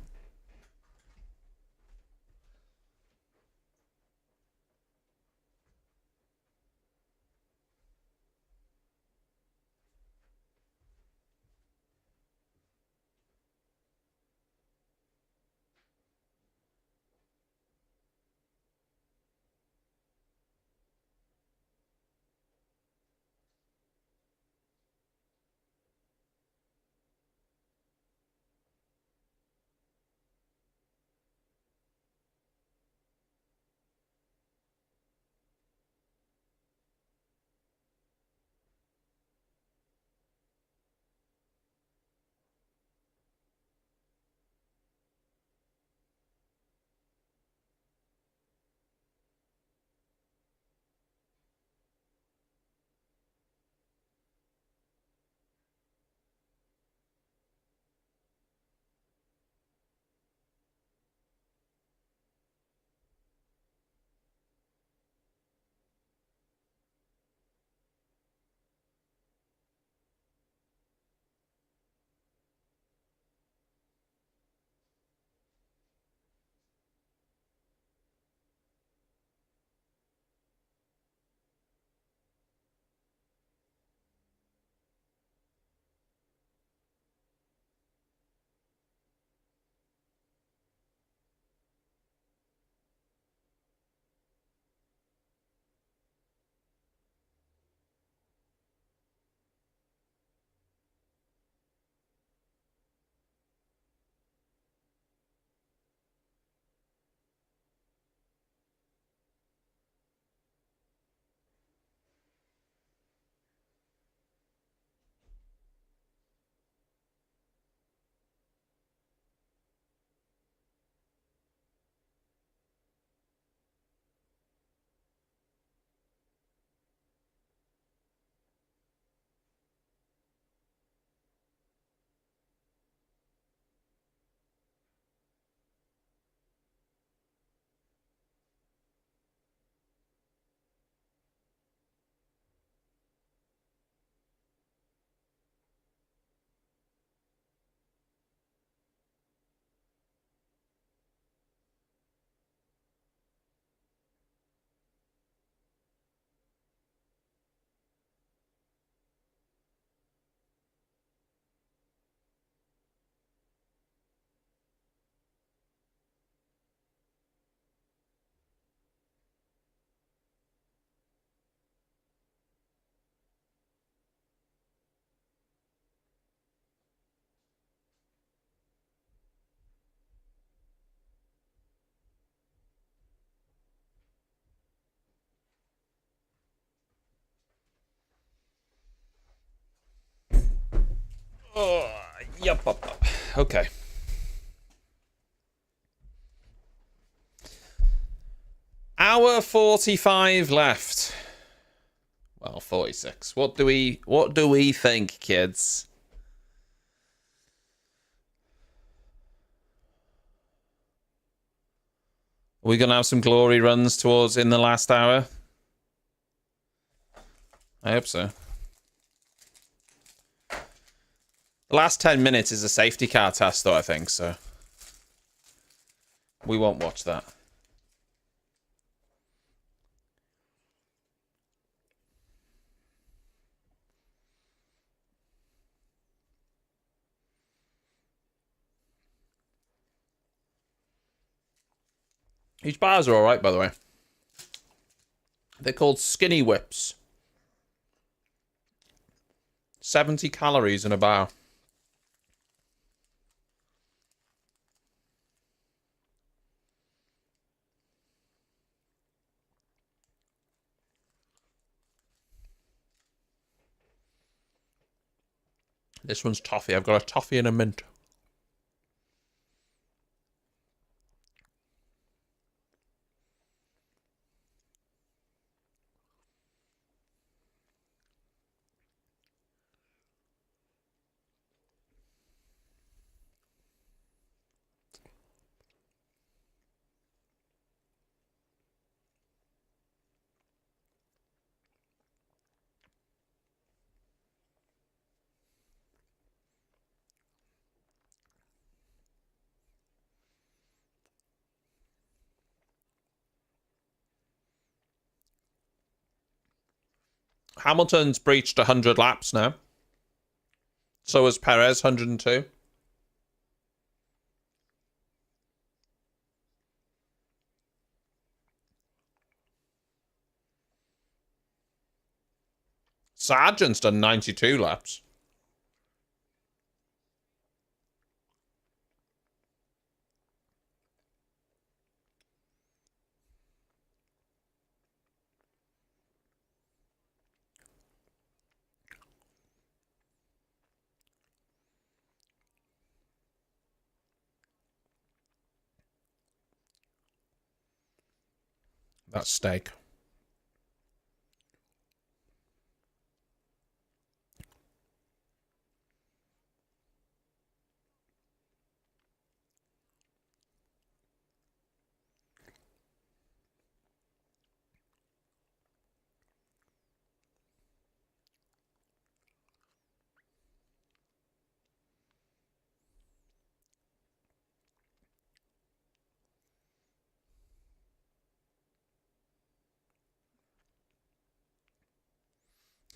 Yep. Okay. Hour 45 left. Well, 46. What do we think, kids? Are we gonna have some glory runs towards in the last hour? I hope so. The last 10 minutes is a safety car test, though, I think, so we won't watch that. These bars are alright, by the way. They're called skinny whips. 70 calories in a bar. This one's toffee. I've got a toffee and a mint. Hamilton's breached 100 laps now. So has Perez, 102. Sargent's done 92 laps. That's steak.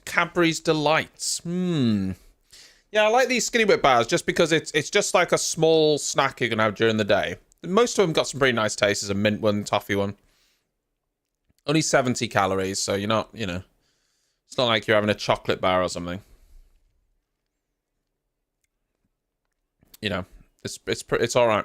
Cadbury's Delights. Yeah, I like these skinny whip bars just because it's just like a small snack you can have during the day. Most of them got some pretty nice tastes. There's a mint one, toffee one. Only 70 calories, so you're not, it's not like you're having a chocolate bar or something. It's all right.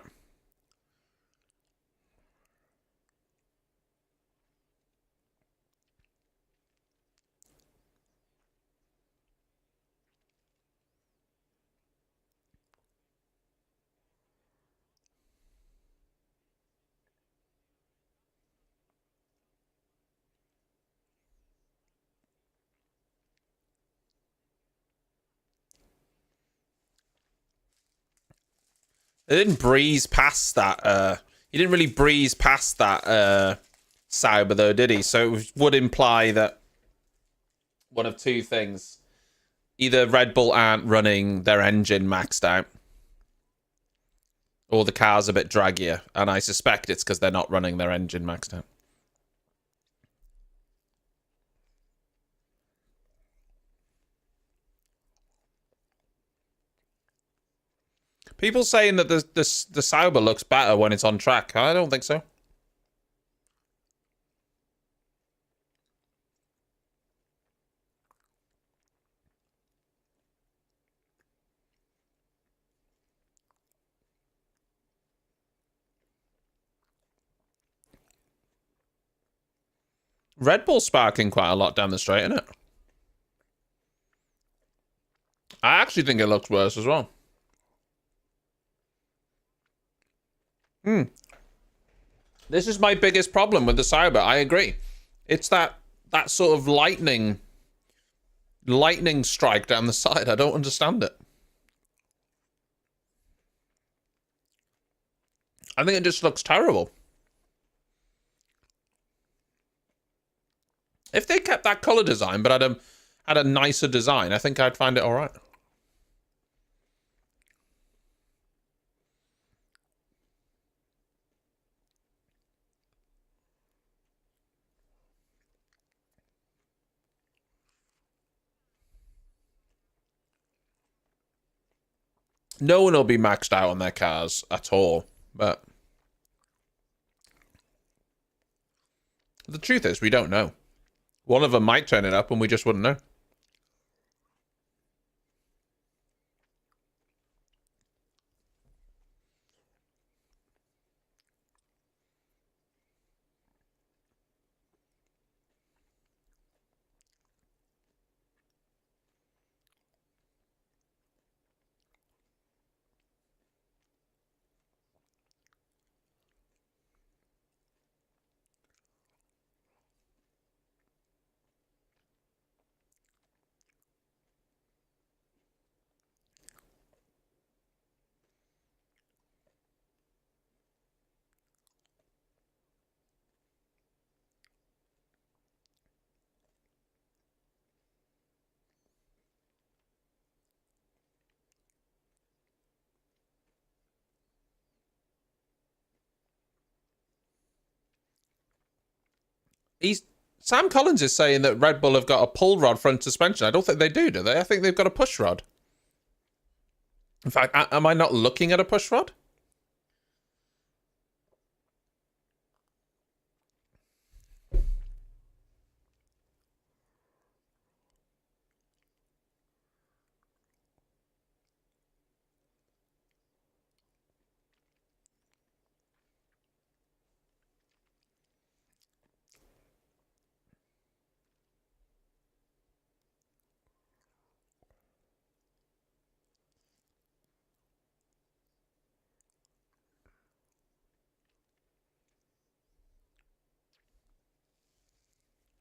They didn't breeze past that. He didn't really breeze past that Sauber, though, did he? So it would imply that one of two things. Either Red Bull aren't running their engine maxed out, or the car's a bit draggier. And I suspect it's because they're not running their engine maxed out. People saying that the Sauber looks better when it's on track. I don't think so. Red Bull's sparking quite a lot down the straight, isn't it? I actually think it looks worse as well. This is my biggest problem with the Sauber. I agree. It's that sort of lightning strike down the side. I don't understand it. I think it just looks terrible. If they kept that color design but had a nicer design, I think I'd find it all right. No one will be maxed out on their cars at all, but the truth is we don't know. One of them might turn it up and we just wouldn't know. Sam Collins is saying that Red Bull have got a pull rod front suspension. I don't think they do they? I think they've got a push rod. In fact, am I not looking at a push rod?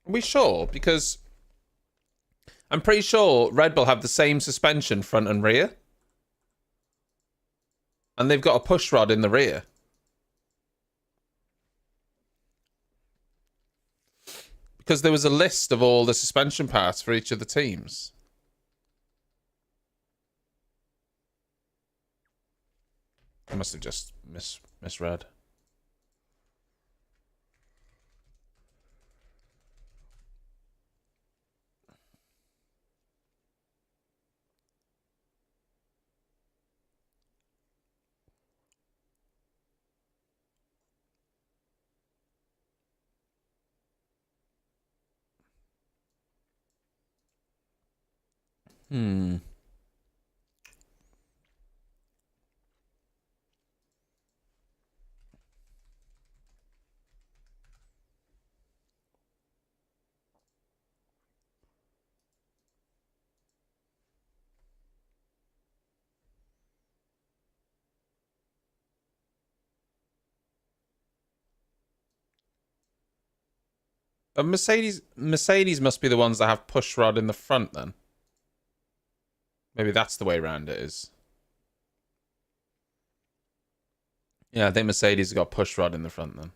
Are we sure? Because I'm pretty sure Red Bull have the same suspension front and rear. And they've got a push rod in the rear. Because there was a list of all the suspension parts for each of the teams. I must have just misread. Mercedes must be the ones that have push rod in the front then. Maybe that's the way around it is. Yeah, I think Mercedes has got push rod in the front then.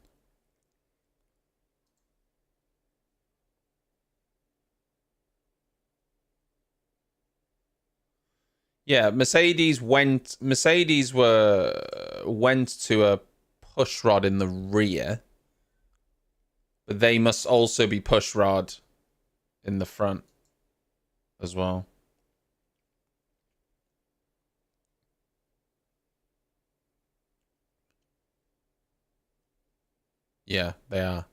Yeah, Mercedes went to a push rod in the rear. But they must also be push rod in the front as well. Yeah, they are.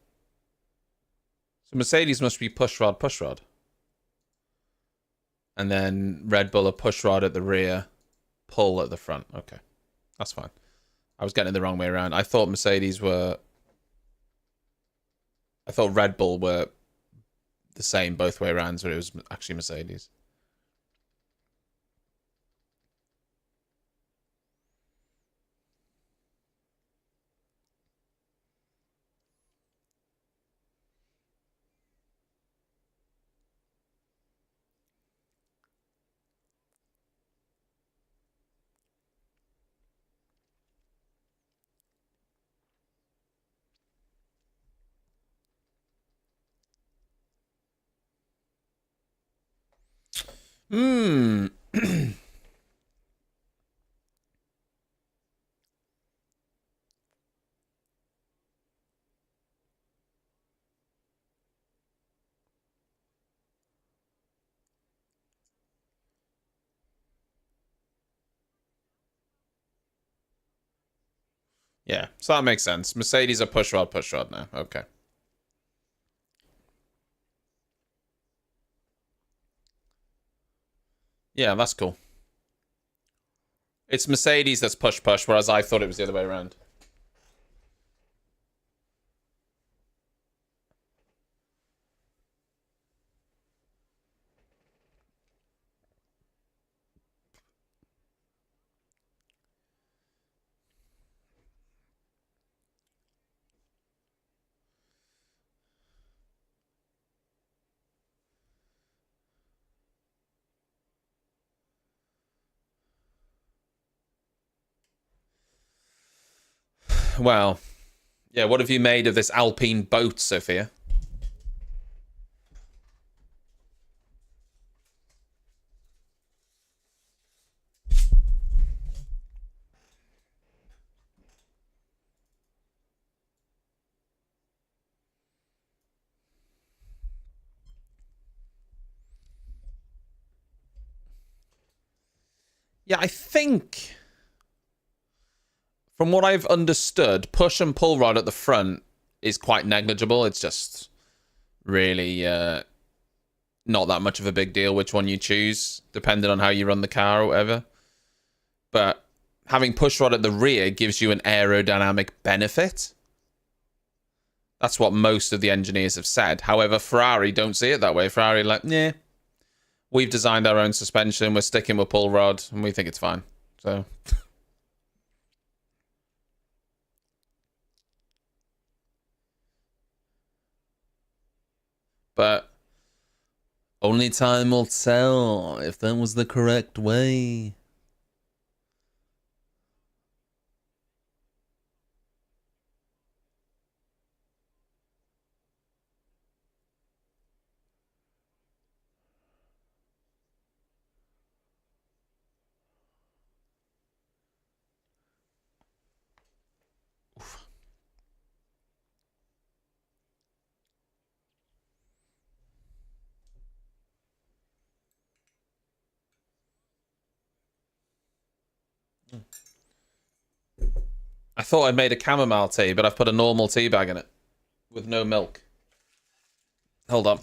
So Mercedes must be push rod. And then Red Bull a push rod at the rear, pull at the front. Okay, that's fine. I was getting it the wrong way around. I thought Red Bull were the same both way around, so it was actually Mercedes. Hmm. Yeah, so that makes sense. Mercedes are push rod now. Okay. Yeah, that's cool. It's Mercedes that's push, whereas I thought it was the other way around. Well, yeah, what have you made of this Alpine boat, Sophia? Yeah, I think, from what I've understood, push and pull rod at the front is quite negligible. It's just really not that much of a big deal which one you choose, depending on how you run the car or whatever. But having push rod at the rear gives you an aerodynamic benefit. That's what most of the engineers have said. However, Ferrari don't see it that way. Ferrari like, yeah, we've designed our own suspension. We're sticking with pull rod, and we think it's fine. So, but only time will tell if that was the correct way. I thought I'd made a chamomile tea, but I've put a normal tea bag in it with no milk. Hold on.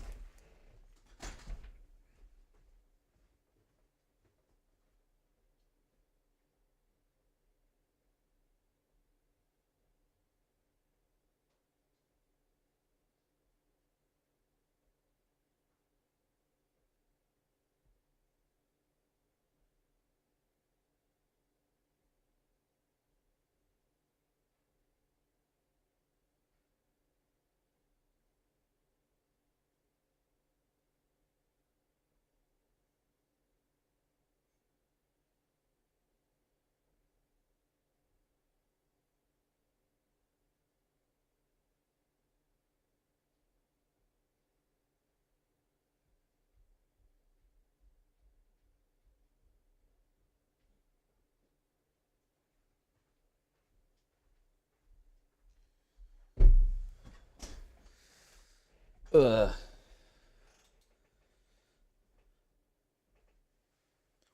Ugh.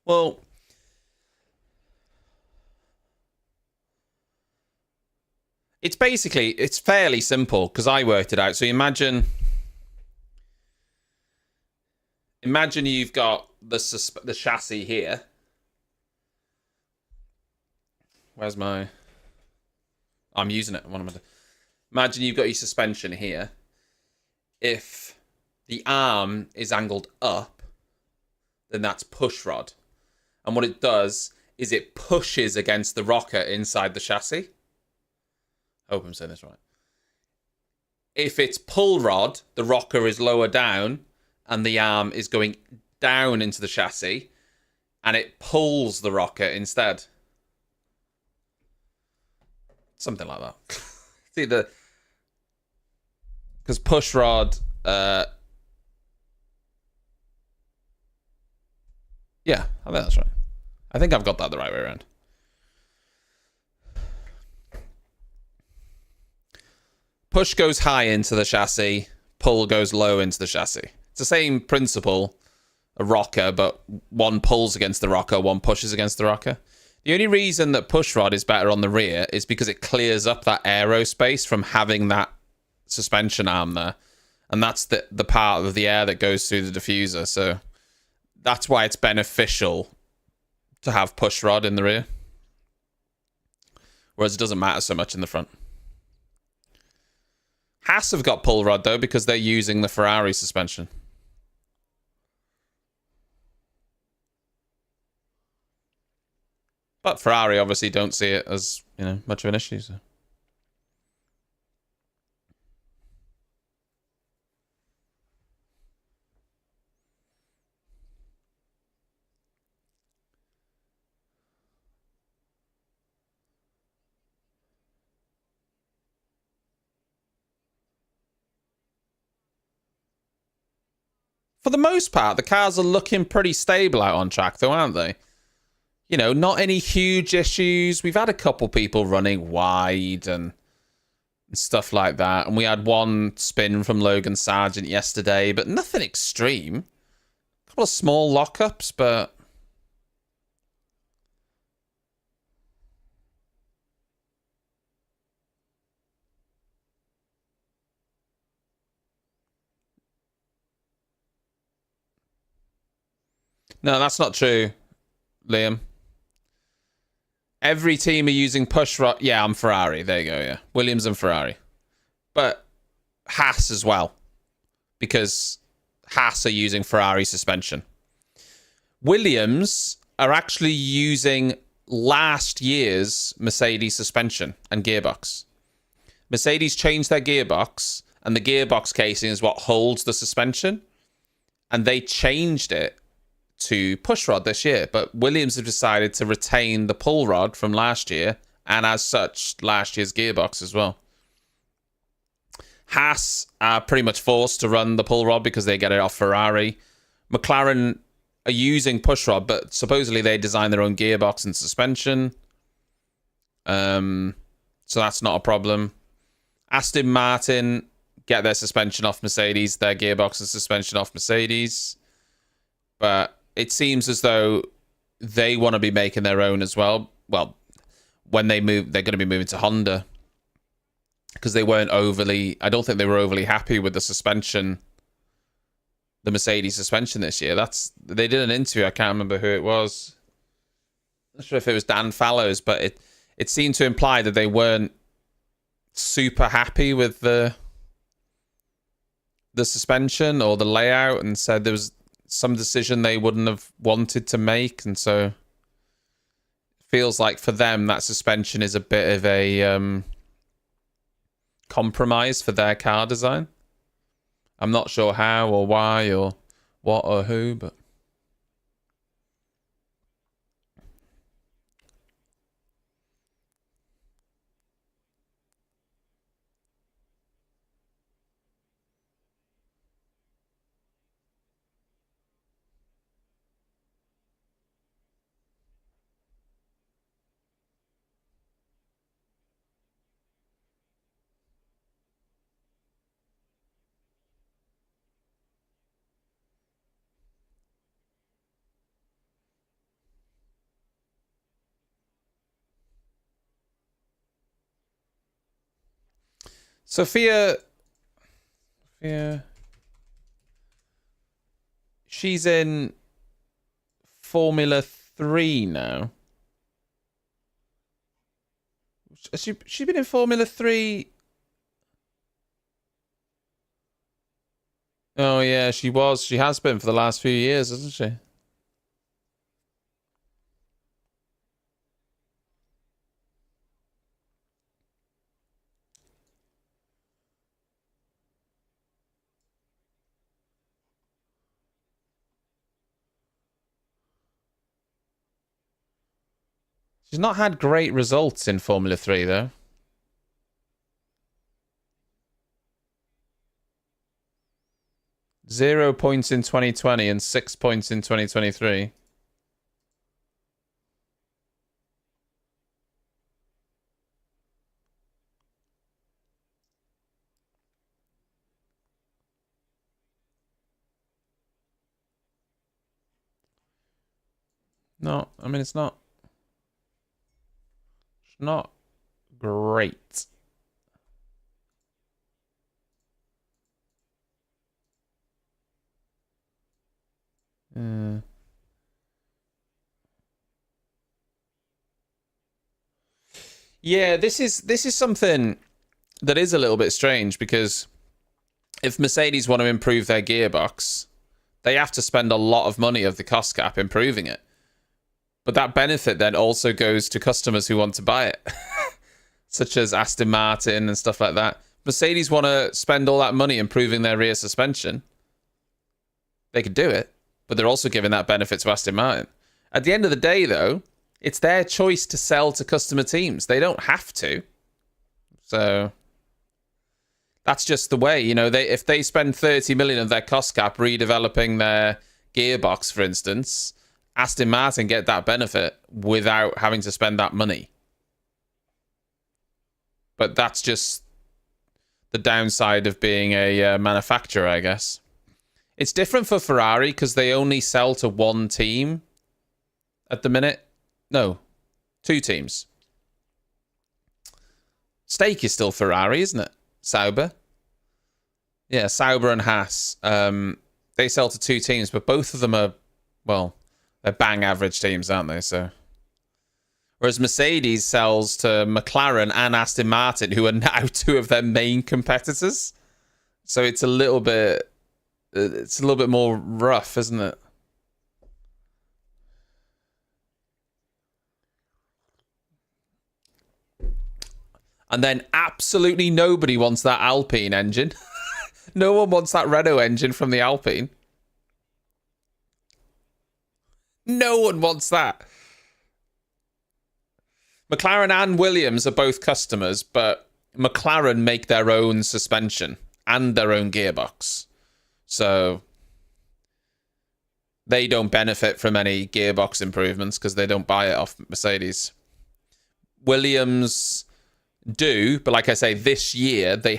Well, it's fairly simple because I worked it out. So imagine you've got the chassis here. Where's my? I'm using it. What am I doing? Imagine you've got your suspension here. If the arm is angled up, then that's push rod. And what it does is it pushes against the rocker inside the chassis. Hope I'm saying this right. If it's pull rod, the rocker is lower down and the arm is going down into the chassis and it pulls the rocker instead. Something like that. It's either because push rod Yeah, I think that's right. I think I've got that the right way around. Push goes high into the chassis, pull goes low into the chassis. It's the same principle, a rocker, but one pulls against the rocker, one pushes against the rocker. The only reason that push rod is better on the rear is because it clears up that aerospace from having that suspension arm there. And that's the part of the air that goes through the diffuser. So that's why it's beneficial to have push rod in the rear. Whereas it doesn't matter so much in the front. Haas have got pull rod, though, because they're using the Ferrari suspension. But Ferrari obviously don't see it as, much of an issue. So. For the most part, the cars are looking pretty stable out on track, though, aren't they? Not any huge issues. We've had a couple people running wide and stuff like that. And we had one spin from Logan Sargent yesterday, but nothing extreme. A couple of small lockups, but... No, that's not true, Liam. Every team are using push rod. Yeah, I'm Ferrari. There you go, yeah. Williams and Ferrari. But Haas as well. Because Haas are using Ferrari suspension. Williams are actually using last year's Mercedes suspension and gearbox. Mercedes changed their gearbox, and the gearbox casing is what holds the suspension. And they changed it to push rod this year, but Williams have decided to retain the pull rod from last year, and as such, last year's gearbox as well. Haas are pretty much forced to run the pull rod because they get it off Ferrari. McLaren are using push rod, but supposedly they design their own gearbox and suspension. So that's not a problem. Aston Martin get their suspension off Mercedes, their gearbox and suspension off Mercedes. But it seems as though they want to be making their own as well. Well, when they move, they're going to be moving to Honda because they weren't overly... I don't think they were overly happy with the suspension, the Mercedes suspension this year. They did an interview. I can't remember who it was. I'm not sure if it was Dan Fallows, but it seemed to imply that they weren't super happy with the suspension or the layout, and said there was some decision they wouldn't have wanted to make, and so it feels like for them that suspension is a bit of a compromise for their car design. I'm not sure how or why or what or who, but Sophia, she's in Formula 3 now. Has she been in Formula 3? Oh, yeah, she was. She has been for the last few years, hasn't she? She's not had great results in Formula 3, though. Zero points in 2020 and 6 points in 2023. No, I mean, it's not great. Yeah, this is something that is a little bit strange, because if Mercedes want to improve their gearbox, they have to spend a lot of money of the cost cap improving it. But that benefit then also goes to customers who want to buy it, such as Aston Martin and stuff like that. Mercedes want to spend all that money improving their rear suspension. They could do it, but they're also giving that benefit to Aston Martin. At the end of the day, though, it's their choice to sell to customer teams. They don't have to. So that's just the way, you know. If they spend 30 million of their cost cap redeveloping their gearbox, for instance, Aston Martin get that benefit without having to spend that money. But that's just the downside of being a manufacturer, I guess. It's different for Ferrari because they only sell to one team at the minute. No, two teams. Stake is still Ferrari, isn't it? Sauber. Yeah, Sauber and Haas. They sell to two teams, but both of them are, well, they're bang average teams, aren't they? So, whereas Mercedes sells to McLaren and Aston Martin, who are now two of their main competitors. So it's a little bit more rough, isn't it? And then absolutely nobody wants that Alpine engine. No one wants that Renault engine from the Alpine. No one wants that. McLaren and Williams are both customers, but McLaren make their own suspension and their own gearbox. So they don't benefit from any gearbox improvements because they don't buy it off Mercedes. Williams do, but like I say, this year they're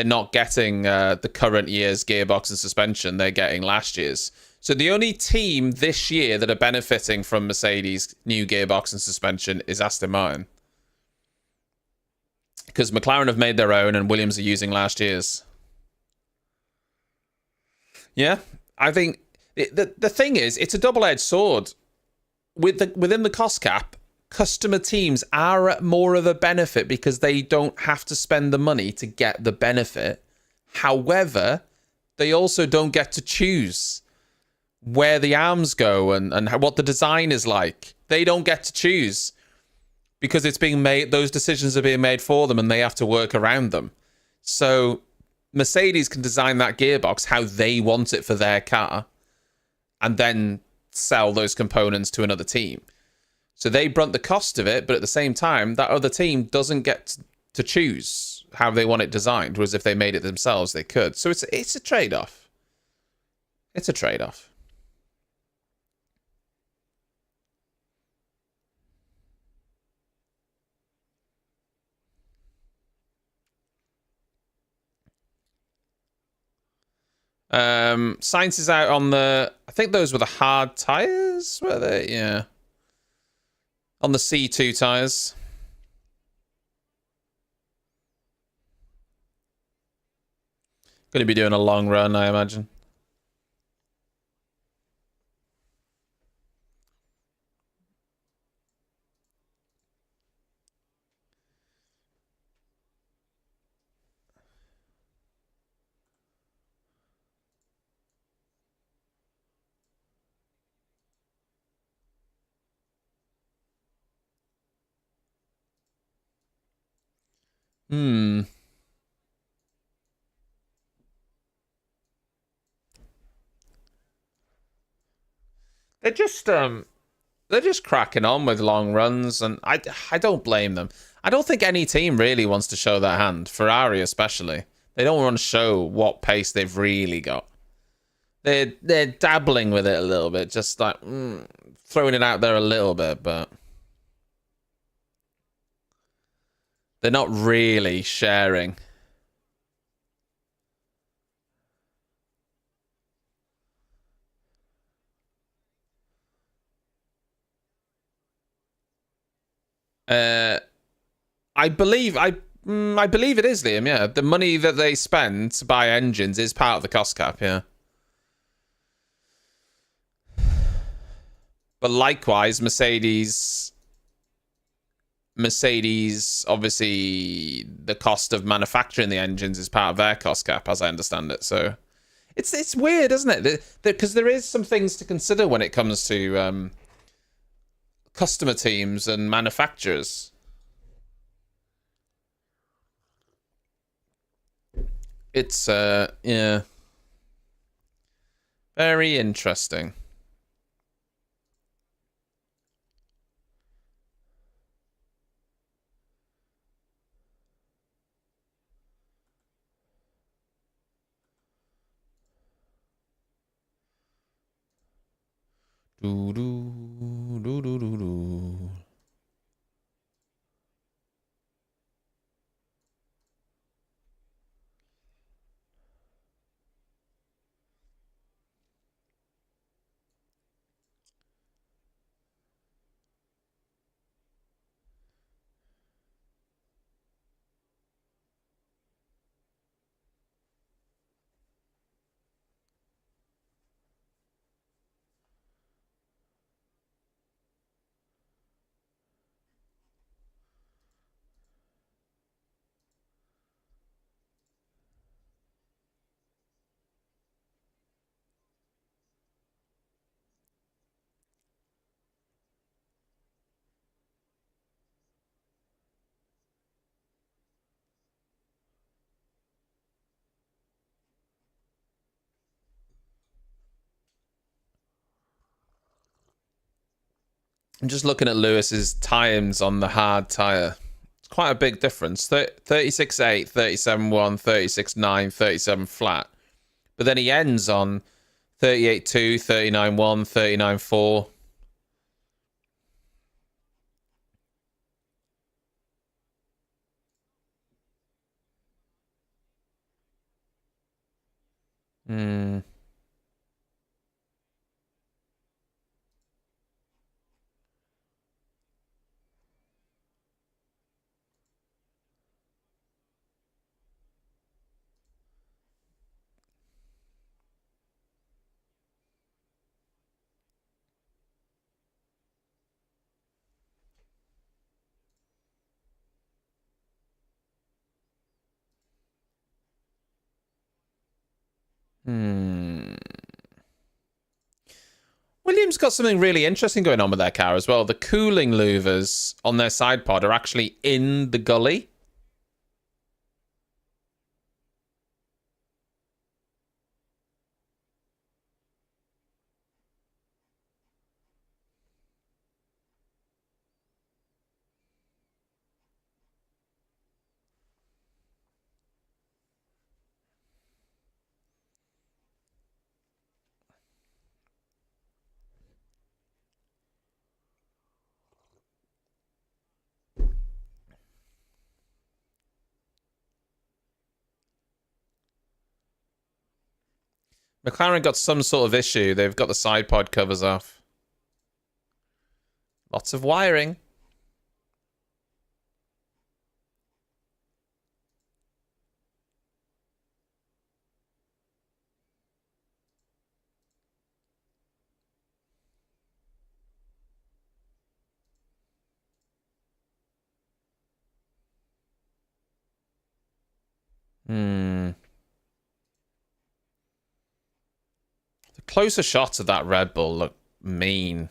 not getting the current year's gearbox and suspension. They're getting last year's. So the only team this year that are benefiting from Mercedes' new gearbox and suspension is Aston Martin. Because McLaren have made their own and Williams are using last year's. Yeah, I think the thing is, it's a double-edged sword. Within the cost cap, customer teams are at more of a benefit because they don't have to spend the money to get the benefit. However, they also don't get to choose where the arms go and what the design is like. They don't get to choose because it's being made. Those decisions are being made for them and they have to work around them. So Mercedes can design that gearbox how they want it for their car and then sell those components to another team. So they brunt the cost of it, but at the same time, that other team doesn't get to choose how they want it designed, whereas if they made it themselves, they could. So it's a trade-off. It's a trade-off. Sainz is out on the... I think those were the hard tyres, were they? Yeah. On the C2 tyres. Going to be doing a long run, I imagine. They're just cracking on with long runs, and I don't blame them. I don't think any team really wants to show their hand, Ferrari especially. They don't want to show what pace they've really got. They're dabbling with it a little bit, just like throwing it out there a little bit, but they're not really sharing. I believe I believe it is, Liam. Yeah, the money that they spend to buy engines is part of the cost cap. Yeah, but likewise, Mercedes, obviously, the cost of manufacturing the engines is part of their cost cap, as I understand it. So it's weird, isn't it? Because there is some things to consider when it comes to customer teams and manufacturers. It's yeah, very interesting. Do do do do do do. I'm just looking at Lewis's times on the hard tire. It's quite a big difference. 36.8, 37.1, 36.9, 37 flat. But then he ends on 38.2, 39.1, 39.4. Hmm. Hmm. Williams got something really interesting going on with their car as well. The cooling louvers on their side pod are actually in the gully. McLaren got some sort of issue. They've got the side pod covers off. Lots of wiring. Hmm. The closer shots of that Red Bull look mean.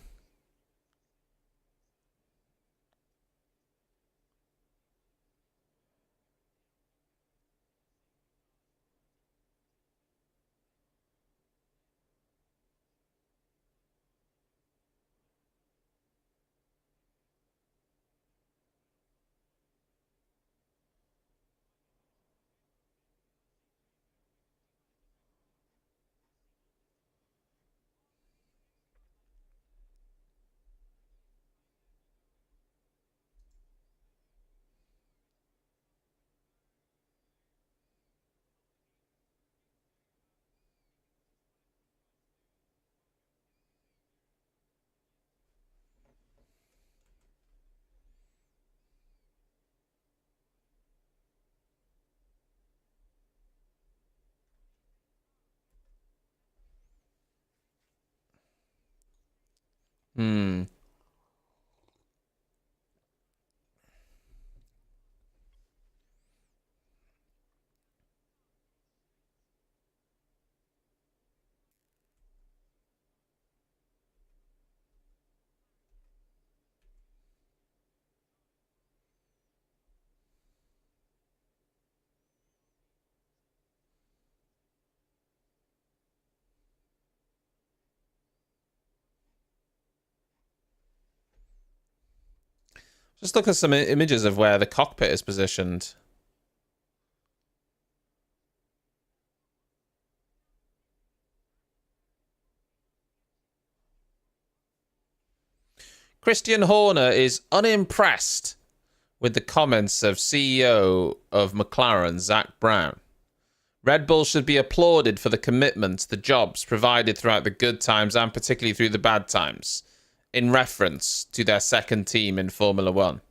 Hmm. Just look at some images of where the cockpit is positioned. Christian Horner is unimpressed with the comments of CEO of McLaren, Zach Brown. Red Bull should be applauded for the commitment, the jobs provided throughout the good times and particularly through the bad times, in reference to their second team in Formula One.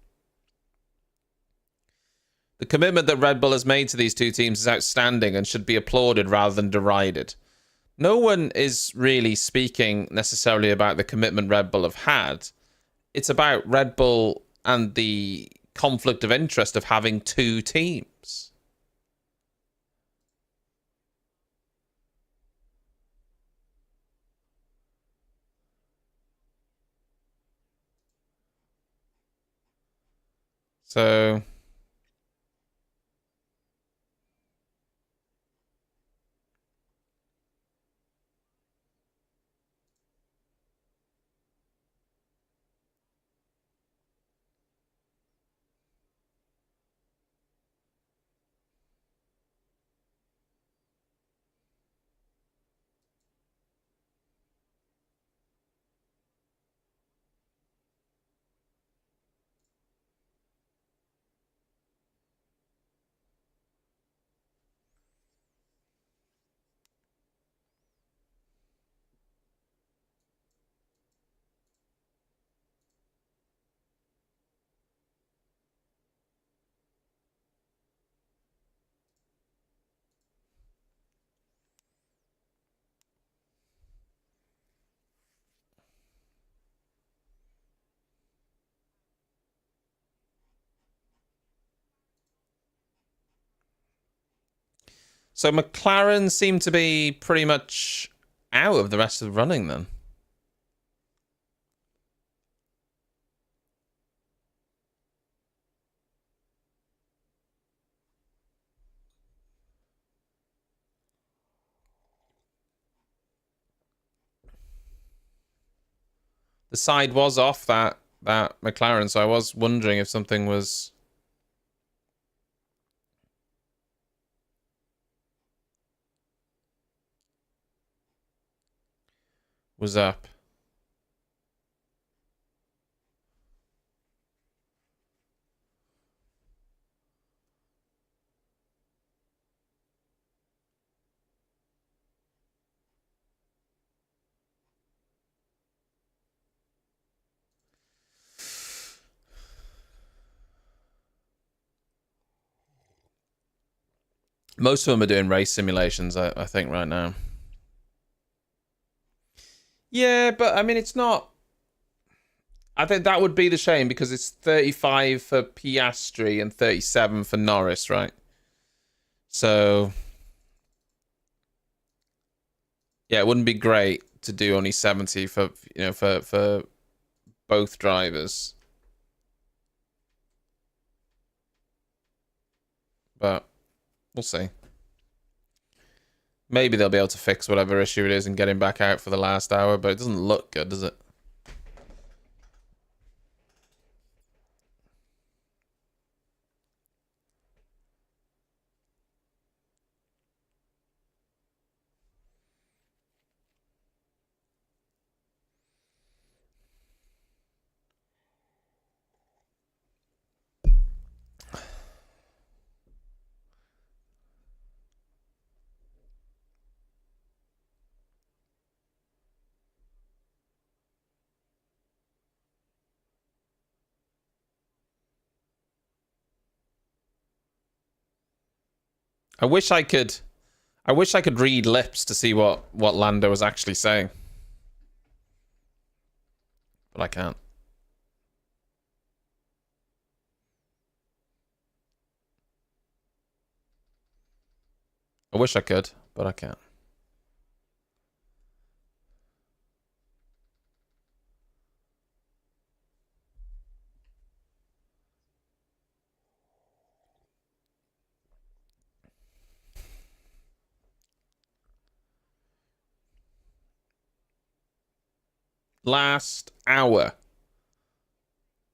The commitment that Red Bull has made to these two teams is outstanding and should be applauded rather than derided. No one is really speaking necessarily about the commitment Red Bull have had. It's about Red Bull and the conflict of interest of having two teams. So McLaren seem to be pretty much out of the rest of the running then. The side was off that McLaren, so I was wondering if something was up. Most of them are doing race simulations, I think, right now. Yeah, but I mean, it's not. I think that would be the shame because it's 35 for Piastri and 37 for Norris, right? So, yeah, it wouldn't be great to do only 70 for for both drivers. But we'll see. Maybe they'll be able to fix whatever issue it is and get him back out for the last hour, but it doesn't look good, does it? I wish I could read lips to see what Lando was actually saying. but I can't. I wish I could, but I can't. Last hour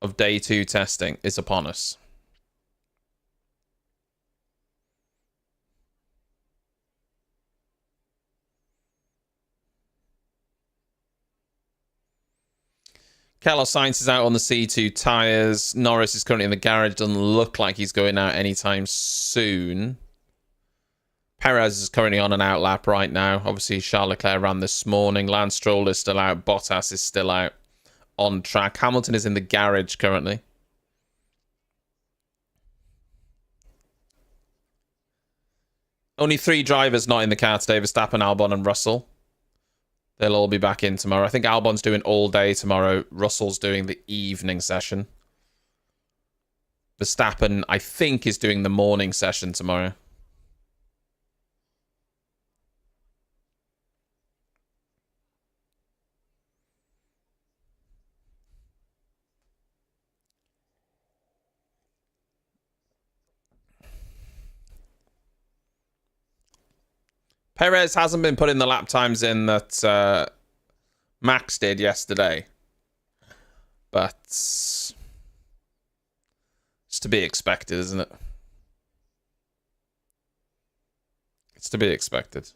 of day 2 testing is upon us. Carlos Sainz is out on the C2 tyres. Norris is currently in the garage. Doesn't look like he's going out anytime soon. Perez is currently on an out lap right now. Obviously, Charles Leclerc ran this morning. Lance Stroll is still out. Bottas is still out on track. Hamilton is in the garage currently. Only 3 drivers not in the car today. Verstappen, Albon and Russell. They'll all be back in tomorrow. I think Albon's doing all day tomorrow. Russell's doing the evening session. Verstappen, I think, is doing the morning session tomorrow. Perez hasn't been putting the lap times in that Max did yesterday. But it's to be expected, isn't it? It's to be expected.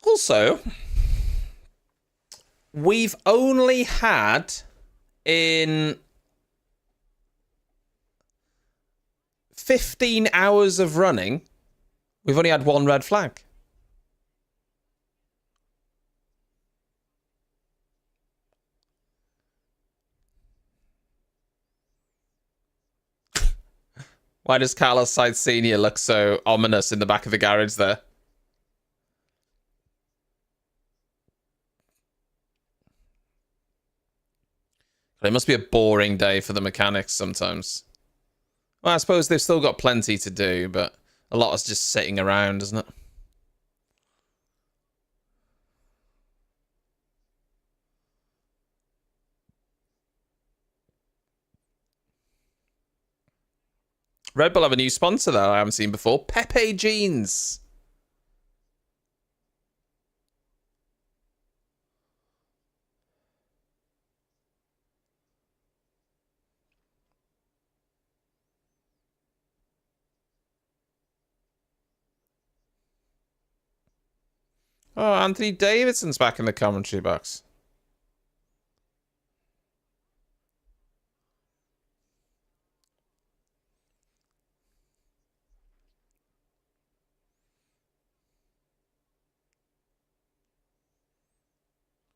Also, we've only had in 15 hours of running, we've only had 1 red flag. Why does Carlos Sainz Sr. look so ominous in the back of the garage there? It must be a boring day for the mechanics sometimes. Well, I suppose they've still got plenty to do, but a lot is just sitting around, isn't it? Red Bull have a new sponsor that I haven't seen before. Pepe Jeans. Oh, Anthony Davidson's back in the commentary box.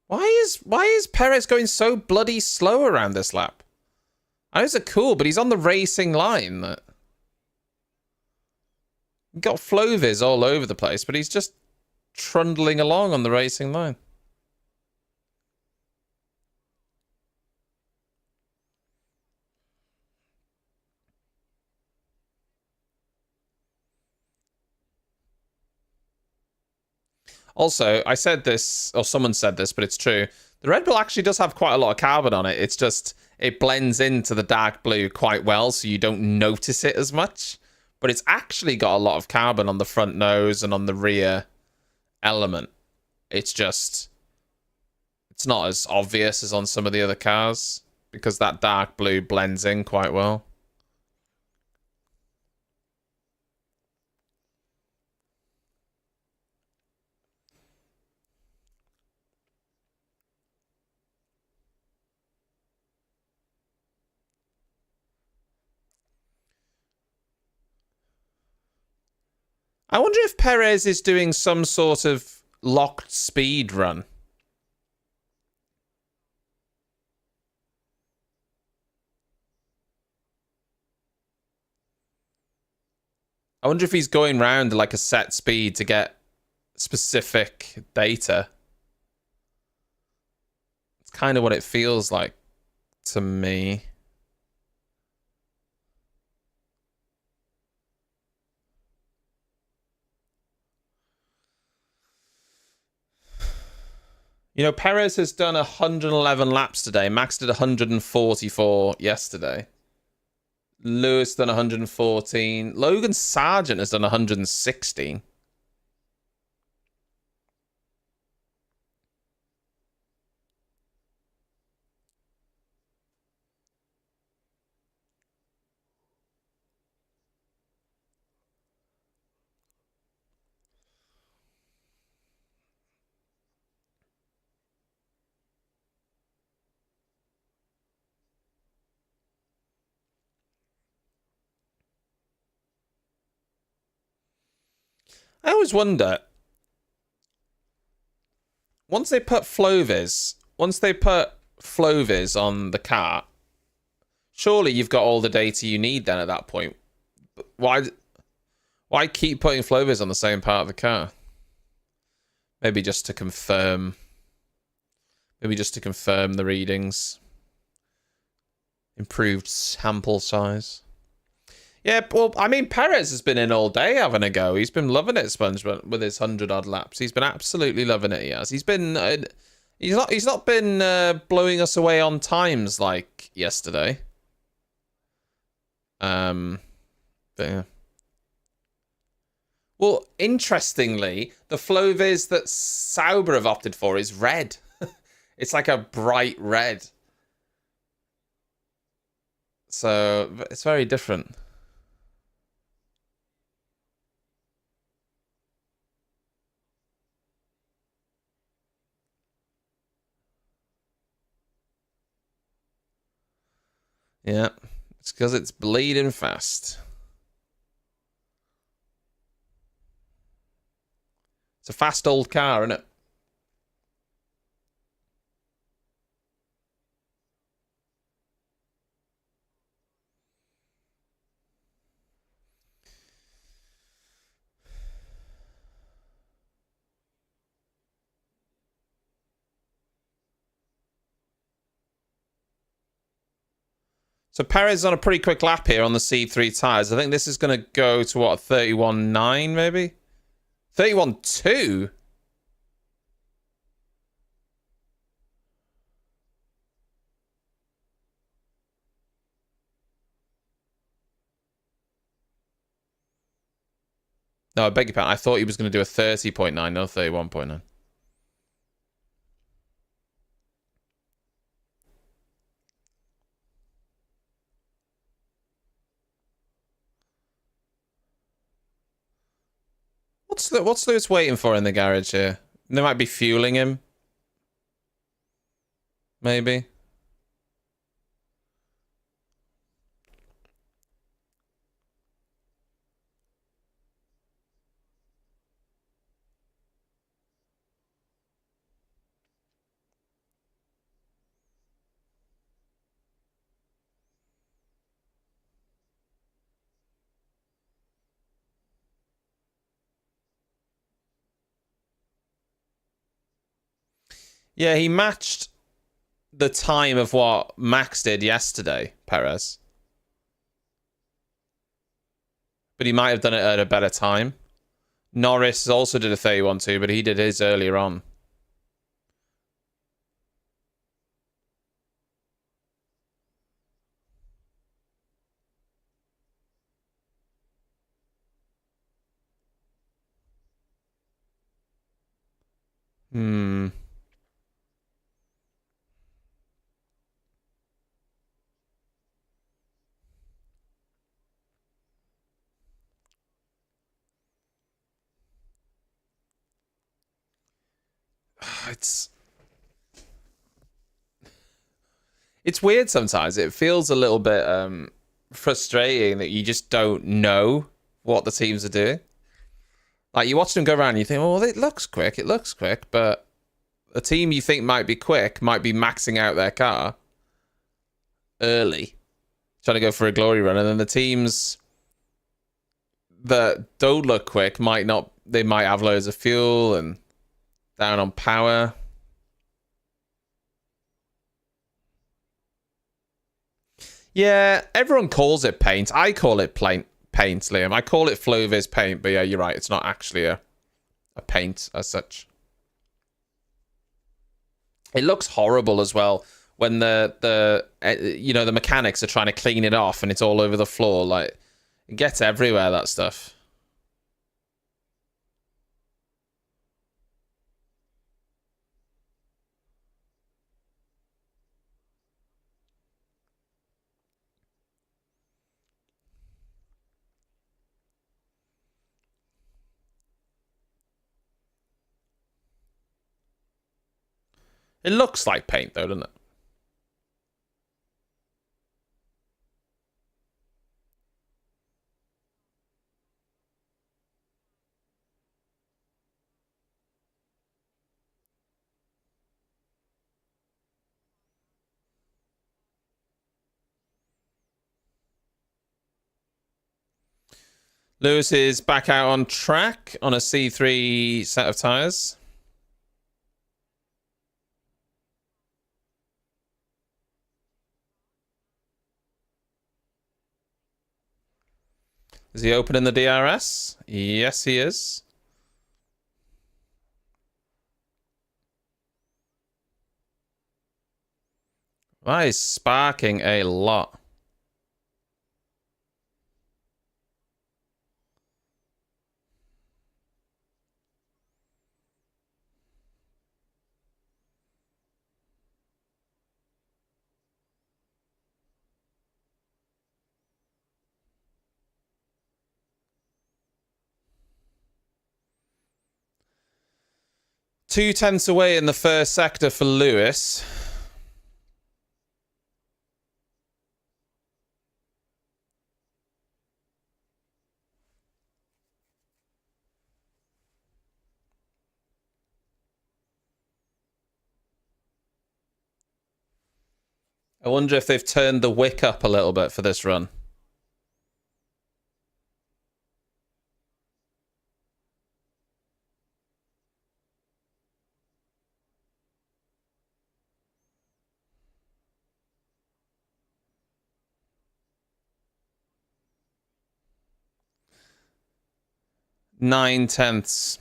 Why is Perez going so bloody slow around this lap? I know it's cool, but he's on the racing line. Got flow viz all over the place, but he's just trundling along on the racing line. Also, I said this, or someone said this, but it's true. The Red Bull actually does have quite a lot of carbon on it. It's just, it blends into the dark blue quite well, so you don't notice it as much. But it's actually got a lot of carbon on the front nose and on the rear element. It's just, it's not as obvious as on some of the other cars, because that dark blue blends in quite well. I wonder if Perez is doing some sort of locked speed run. I wonder if he's going round like a set speed to get specific data. It's kind of what it feels like to me. You know, Perez has done 111 laps today. Max did 144 yesterday. Lewis done 114. Logan Sargent has done 116. I always wonder, once they put Flovis on the car, surely you've got all the data you need then at that point. Why keep putting Flovis on the same part of the car? Maybe just to confirm the readings. Improved sample size. Yeah, well, I mean, Perez has been in all day having a go. He's been loving it, SpongeBob, with his 100-odd laps. He's been absolutely loving it, he has. He's been... he's not been blowing us away on times like yesterday. But yeah. Well, interestingly, the Flovis that Sauber have opted for is red. It's like a bright red. So, it's very different. Yeah, it's because it's bleeding fast. It's a fast old car, isn't it? So Perez is on a pretty quick lap here on the C3 tyres. I think this is going to go to, what, 31.9 maybe? 31.2? No, I beg your pardon. I thought he was going to do a 30.9, no 31.9. What's Lewis waiting for in the garage here? They might be fueling him. Maybe. Yeah, he matched the time of what Max did yesterday, Perez. But he might have done it at a better time. Norris also did a 31.2, but he did his earlier on. It's weird sometimes. It feels a little bit frustrating that you just don't know what the teams are doing. Like, you watch them go around and you think, well, it looks quick, but a team you think might be quick might be maxing out their car early, trying to go for a glory run, and then the teams that don't look quick might not. They might have loads of fuel and down on power. Yeah, everyone calls it paint. I call it paint, Liam. I call it Floviz paint, but yeah, you're right. It's not actually a paint as such. It looks horrible as well when the mechanics are trying to clean it off and it's all over the floor. Like, it gets everywhere, that stuff. It looks like paint, though, doesn't it? Lewis is back out on track on a C3 set of tyres. Is he opening the DRS? Yes, he is. That is sparking a lot. Two-tenths away in the first sector for Lewis. I wonder if they've turned the wick up a little bit for this run. Nine-tenths.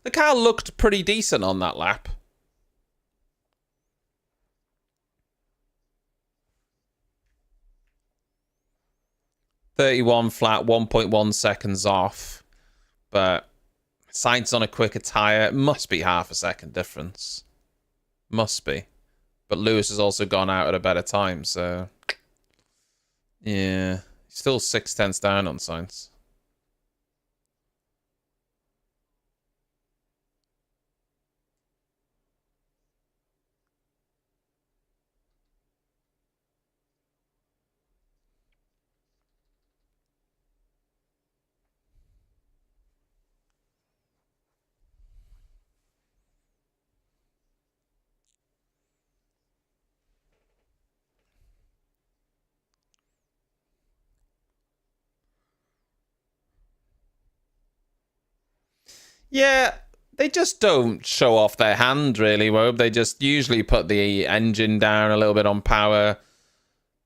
The car looked pretty decent on that lap. .31 flat, 1.1 seconds off. But Sainz on a quicker tyre. It must be half a second difference. Must be. But Lewis has also gone out at a better time, so... yeah. Still 6/10 down on Sainz. Yeah, they just don't show off their hand, really, Wobe. They just usually put the engine down a little bit on power.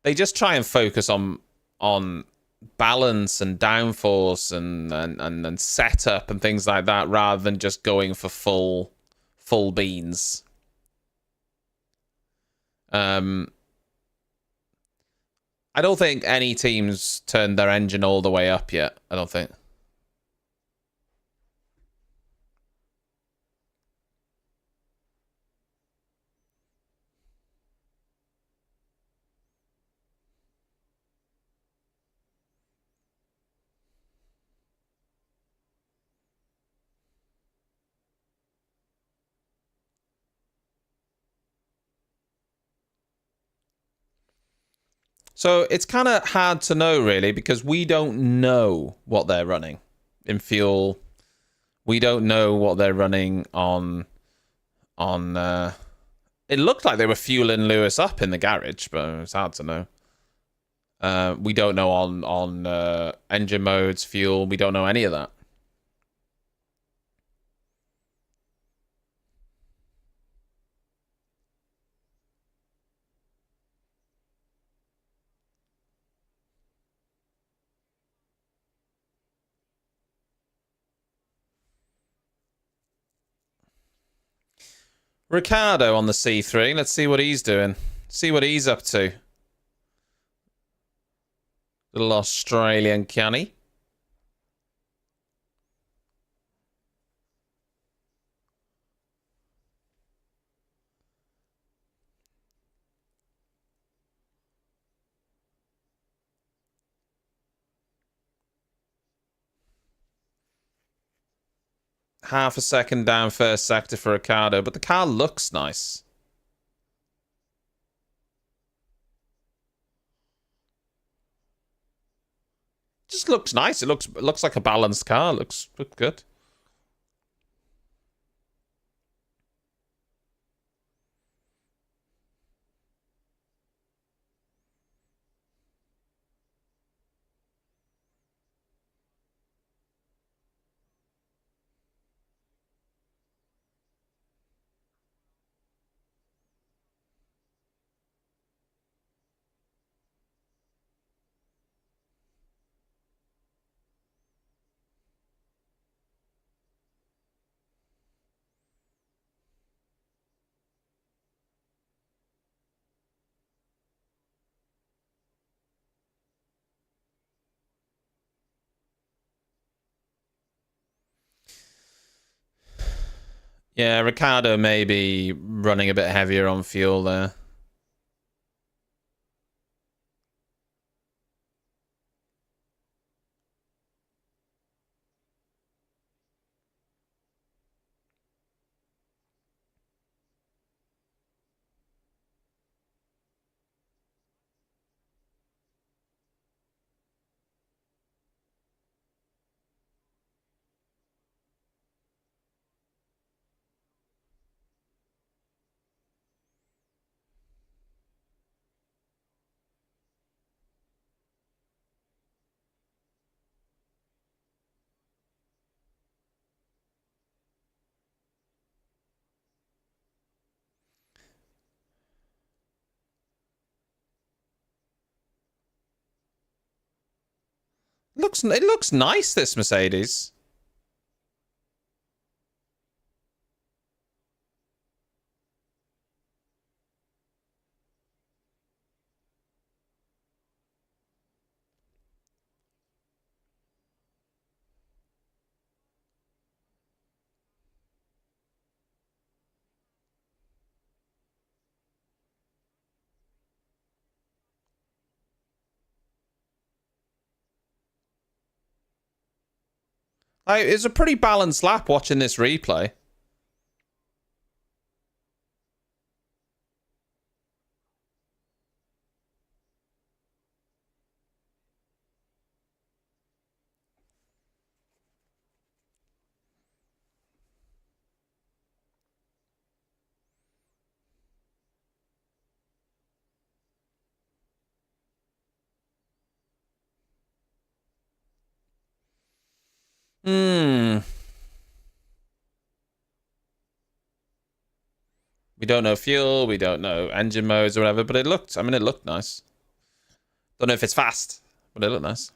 They just try and focus on balance and downforce and setup and things like that, rather than just going for full beans. I don't think any teams turned their engine all the way up yet. I don't think. So it's kind of hard to know, really, because we don't know what they're running in fuel. We don't know what they're running on. It looked like they were fueling Lewis up in the garage, but it's hard to know. We don't know on engine modes, fuel. We don't know any of that. Ricardo on the C3. Let's see what he's doing. See what he's up to. Little Australian canny. Half a second down first sector for Ricardo, but the car looks nice. Just looks nice. It looks like a balanced car. Looks good. Yeah, Ricardo may be running a bit heavier on fuel there. It looks nice, this Mercedes. It's a pretty balanced lap watching this replay. We don't know fuel, we don't know engine modes or whatever, but it looked nice. Don't know if it's fast, but it looked nice.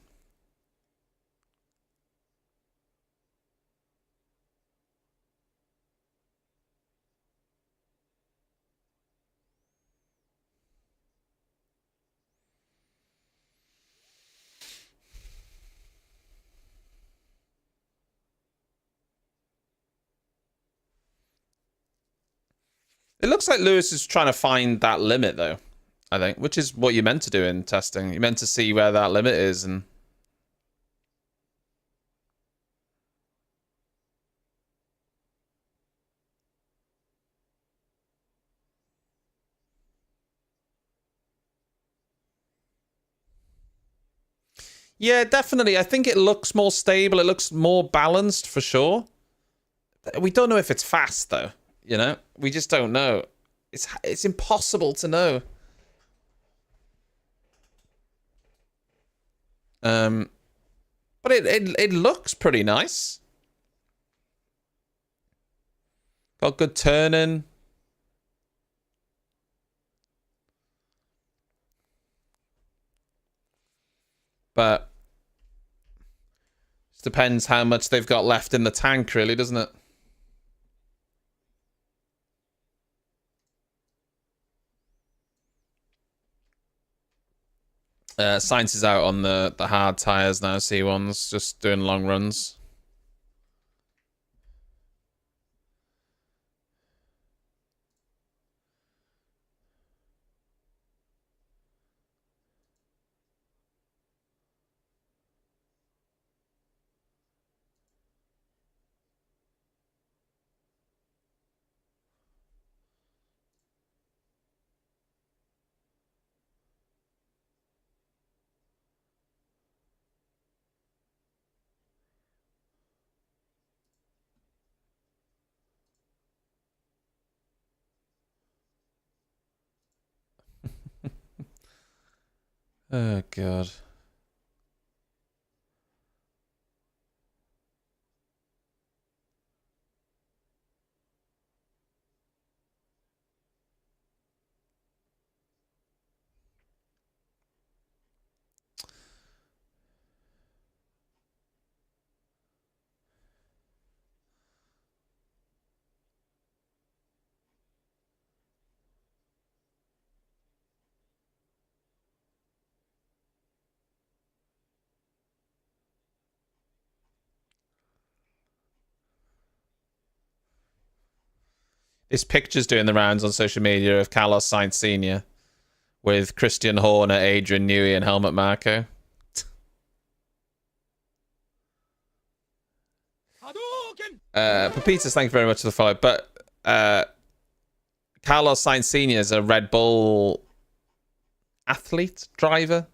It looks like Lewis is trying to find that limit, though, I think, which is what you're meant to do in testing. You're meant to see where that limit is and... Yeah, definitely. I think it looks more stable. It looks more balanced for sure. We don't know if it's fast though. You know, we just don't know. It's impossible to know. But it looks pretty nice. Got good turning. But it depends how much they've got left in the tank, really, doesn't it? Sainz is out on the hard tyres now, C1s, just doing long runs. Oh, God. This picture's doing the rounds on social media of Carlos Sainz Sr. with Christian Horner, Adrian Newey, and Helmut Marko. Pepitas, thank you very much for the follow. But Carlos Sainz Sr. is a Red Bull athlete, driver.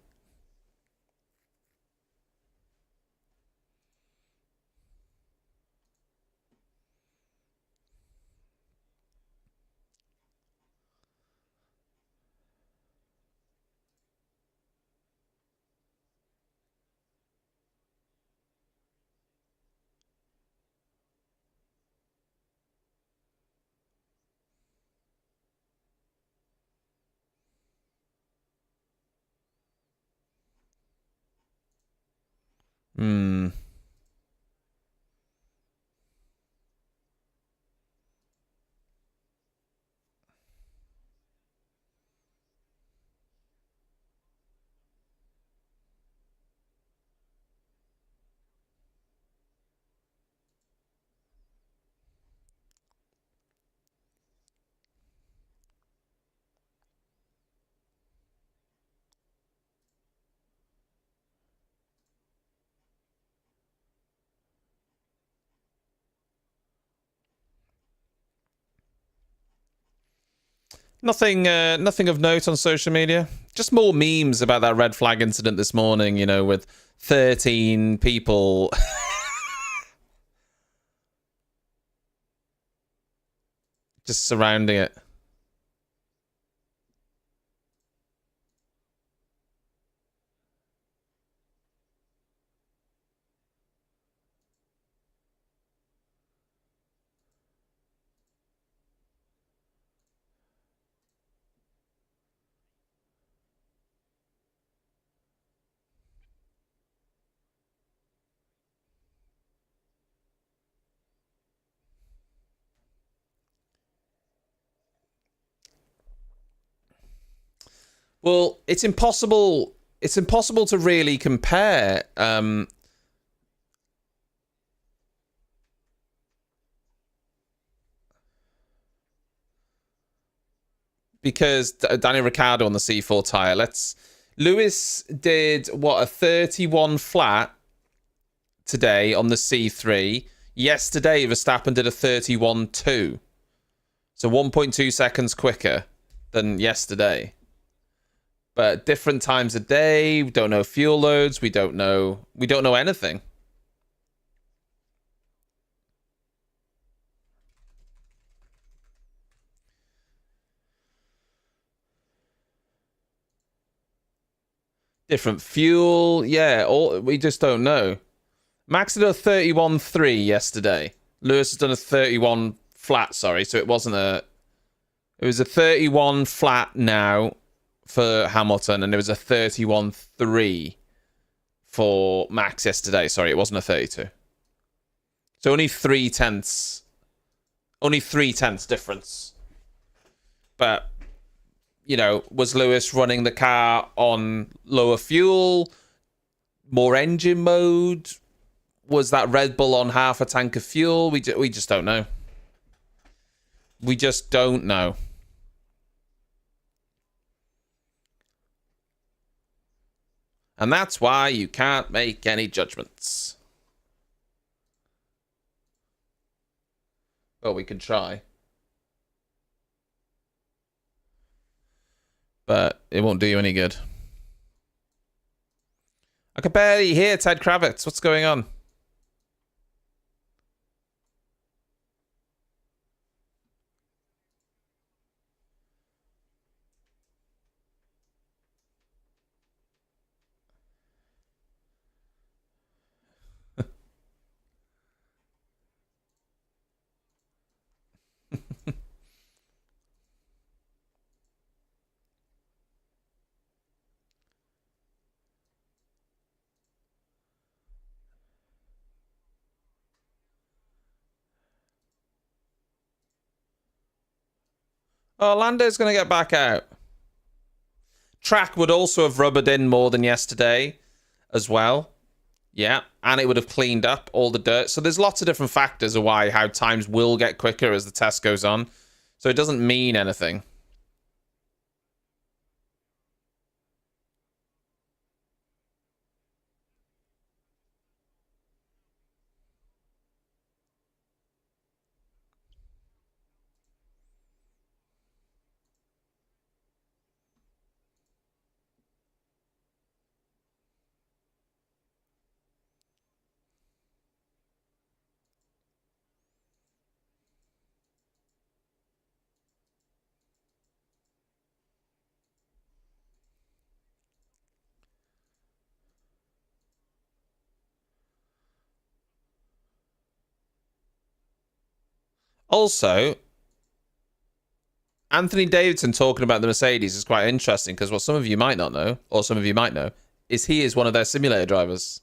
Hmm. Nothing of note on social media. Just more memes about that red flag incident this morning, you know, with 13 people just surrounding it. Well, it's impossible. It's impossible to really compare. Because Daniel Ricciardo on the C4 tire. Lewis did what, a 31 flat today on the C3. Yesterday, Verstappen did a 31.2. So 1.2 seconds quicker than yesterday. But different times of day, we don't know fuel loads, we don't know anything. Different fuel, yeah, we just don't know. Max did a 31.3 yesterday. Lewis has done a 31 flat, sorry, so it was a 31 flat now for Hamilton, and it was a 31.3 for Max yesterday. Sorry, it wasn't a 32. So only 0.3. Only 0.3 difference. But, you know, was Lewis running the car on lower fuel, more engine mode? Was that Red Bull on half a tank of fuel? We just don't know. We just don't know. And that's why you can't make any judgments. Well, we could try. But it won't do you any good. I can barely hear Ted Kravitz. What's going on? Oh, Lando's going to get back out. Track would also have rubbered in more than yesterday as well. Yeah, and it would have cleaned up all the dirt. So there's lots of different factors of how times will get quicker as the test goes on. So it doesn't mean anything. Also, Anthony Davidson talking about the Mercedes is quite interesting because what some of you might not know, or some of you might know, is he is one of their simulator drivers.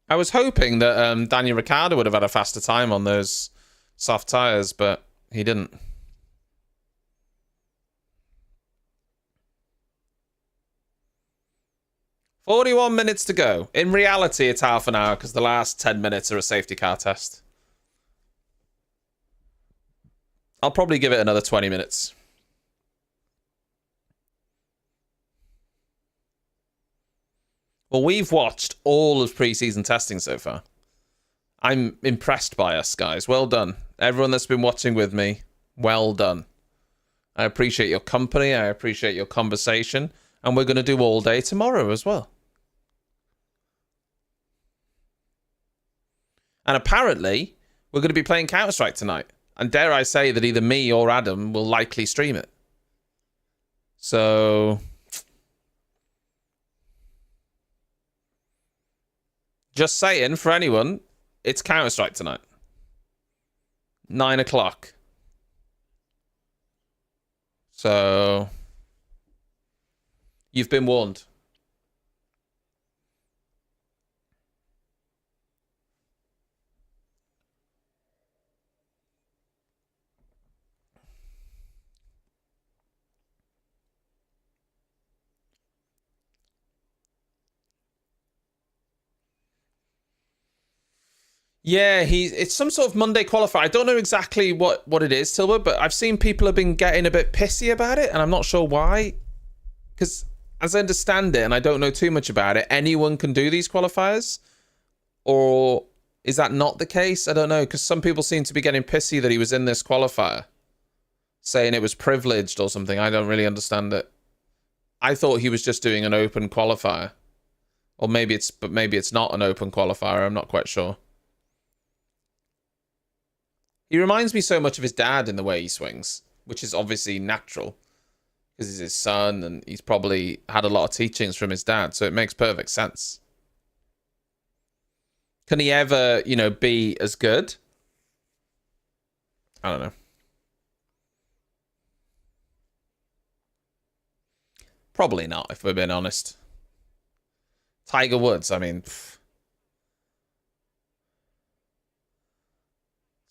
I was hoping that Daniel Ricciardo would have had a faster time on those soft tyres, but he didn't. $41 minutes to go. In reality, it's half an hour because the last 10 minutes are a safety car test. I'll probably give it another 20 minutes. Well, we've watched all of pre-season testing so far. I'm impressed by us, guys. Well done. Everyone that's been watching with me, well done. I appreciate your company. I appreciate your conversation. And we're going to do all day tomorrow as well. And apparently, we're going to be playing Counter-Strike tonight. And dare I say that either me or Adam will likely stream it. So, just saying, for anyone, it's Counter-Strike tonight. 9 o'clock. So, you've been warned. Yeah, it's some sort of Monday qualifier. I don't know exactly what it is, Tilbert, but I've seen people have been getting a bit pissy about it, and I'm not sure why. Because as I understand it, and I don't know too much about it, anyone can do these qualifiers? Or is that not the case? I don't know, because some people seem to be getting pissy that he was in this qualifier, saying it was privileged or something. I don't really understand it. I thought he was just doing an open qualifier. Or maybe it's not an open qualifier, I'm not quite sure. He reminds me so much of his dad in the way he swings, which is obviously natural because he's his son and he's probably had a lot of teachings from his dad, so it makes perfect sense. Can he ever, be as good? I don't know. Probably not, if we're being honest. Tiger Woods, I mean...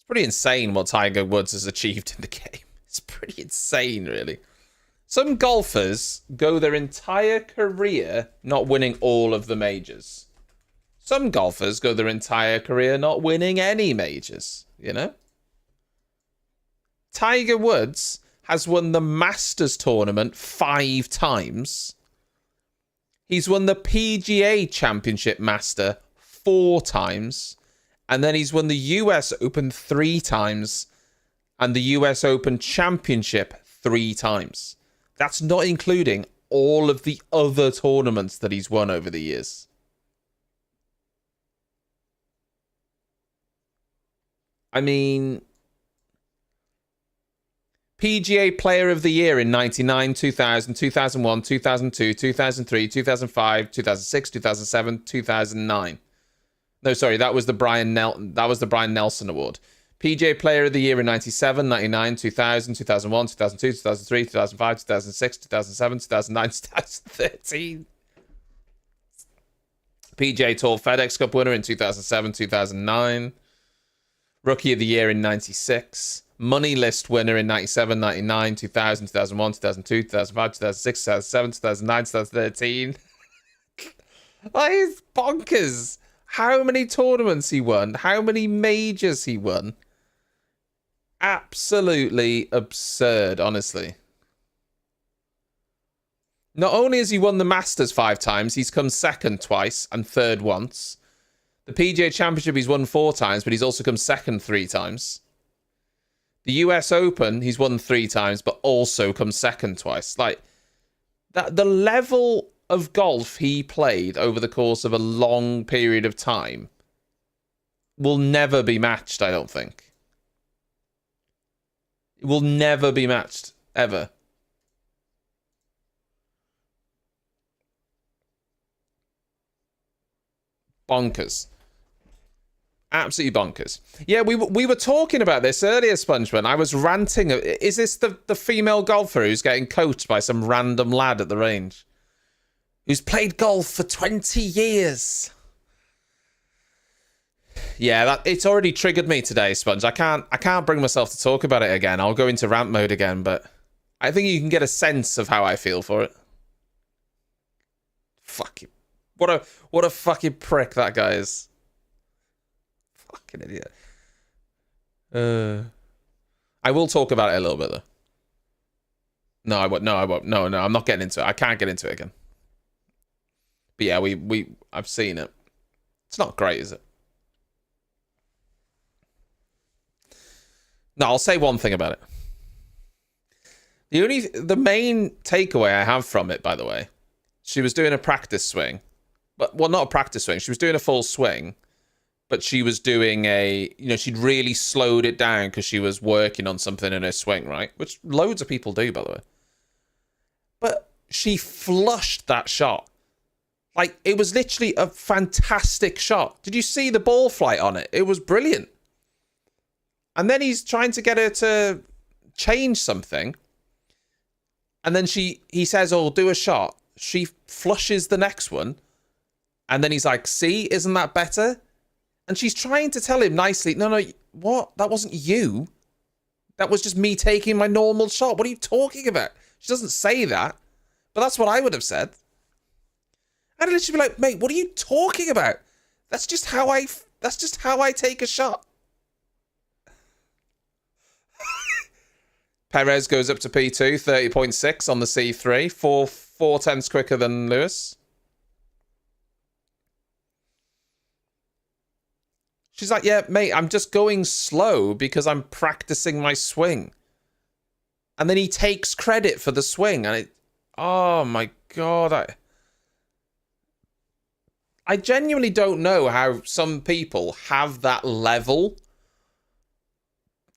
Pretty insane what Tiger Woods has achieved in the game. It's pretty insane, really. Some golfers go their entire career not winning all of the majors. Some golfers go their entire career not winning any majors, Tiger Woods has won the Masters tournament 5 times. He's won the PGA Championship Master 4 times. And then he's won the US Open 3 times and the US Open Championship 3 times. That's not including all of the other tournaments that he's won over the years. I mean, PGA Player of the Year in 99, 2000, 2001, 2002, 2003, 2005, 2006, 2007, 2009. No, sorry, that was the Brian Nelson Award. PGA Player of the Year in 97, 99, 2000, 2001, 2002, 2003, 2005, 2006, 2007, 2009, 2013. PGA Tour FedEx Cup winner in 2007, 2009. Rookie of the Year in 96. Money List winner in 97, 99, 2000, 2001, 2002, 2005, 2006, 2007, 2009, 2013. That is bonkers. How many tournaments he won? How many majors he won? Absolutely absurd, honestly. Not only has he won the Masters 5 times, he's come second twice and third once. The PGA Championship he's won 4 times, but he's also come second 3 times. The US Open he's won 3 times, but also come second twice. Like, that, the level of golf he played over the course of a long period of time will never be matched, I don't think. It will never be matched, ever. Bonkers. Absolutely bonkers. Yeah, we were talking about this earlier, Spongeman. I was ranting. Is this the female golfer who's getting coached by some random lad at the range? Who's played golf for 20 years. Yeah, it's already triggered me today, Sponge. I can't bring myself to talk about it again. I'll go into rant mode again, but I think you can get a sense of how I feel for it. Fucking what a fucking prick that guy is. Fucking idiot. I will talk about it a little bit though. No, I won't. No, I'm not getting into it. I can't get into it again. But yeah, I've seen it. It's not great, is it? No, I'll say one thing about it. The main takeaway I have from it, by the way, she was doing a practice swing. Well, not a practice swing. She was doing a full swing, but she was doing she'd really slowed it down because she was working on something in her swing, right? Which loads of people do, by the way. But she flushed that shot. Like, it was literally a fantastic shot. Did you see the ball flight on it? It was brilliant. And then he's trying to get her to change something. And then he says, oh, do a shot. She flushes the next one. And then he's like, see, isn't that better? And she's trying to tell him nicely, no, what? That wasn't you. That was just me taking my normal shot. What are you talking about? She doesn't say that. But that's what I would have said. I'd literally be like, mate, what are you talking about? That's just how That's just how I take a shot. Perez goes up to P2, 30.6 on the C3, 4/10 quicker than Lewis. She's like, yeah, mate, I'm just going slow because I'm practicing my swing. And then he takes credit for the swing. And oh my God. I genuinely don't know how some people have that level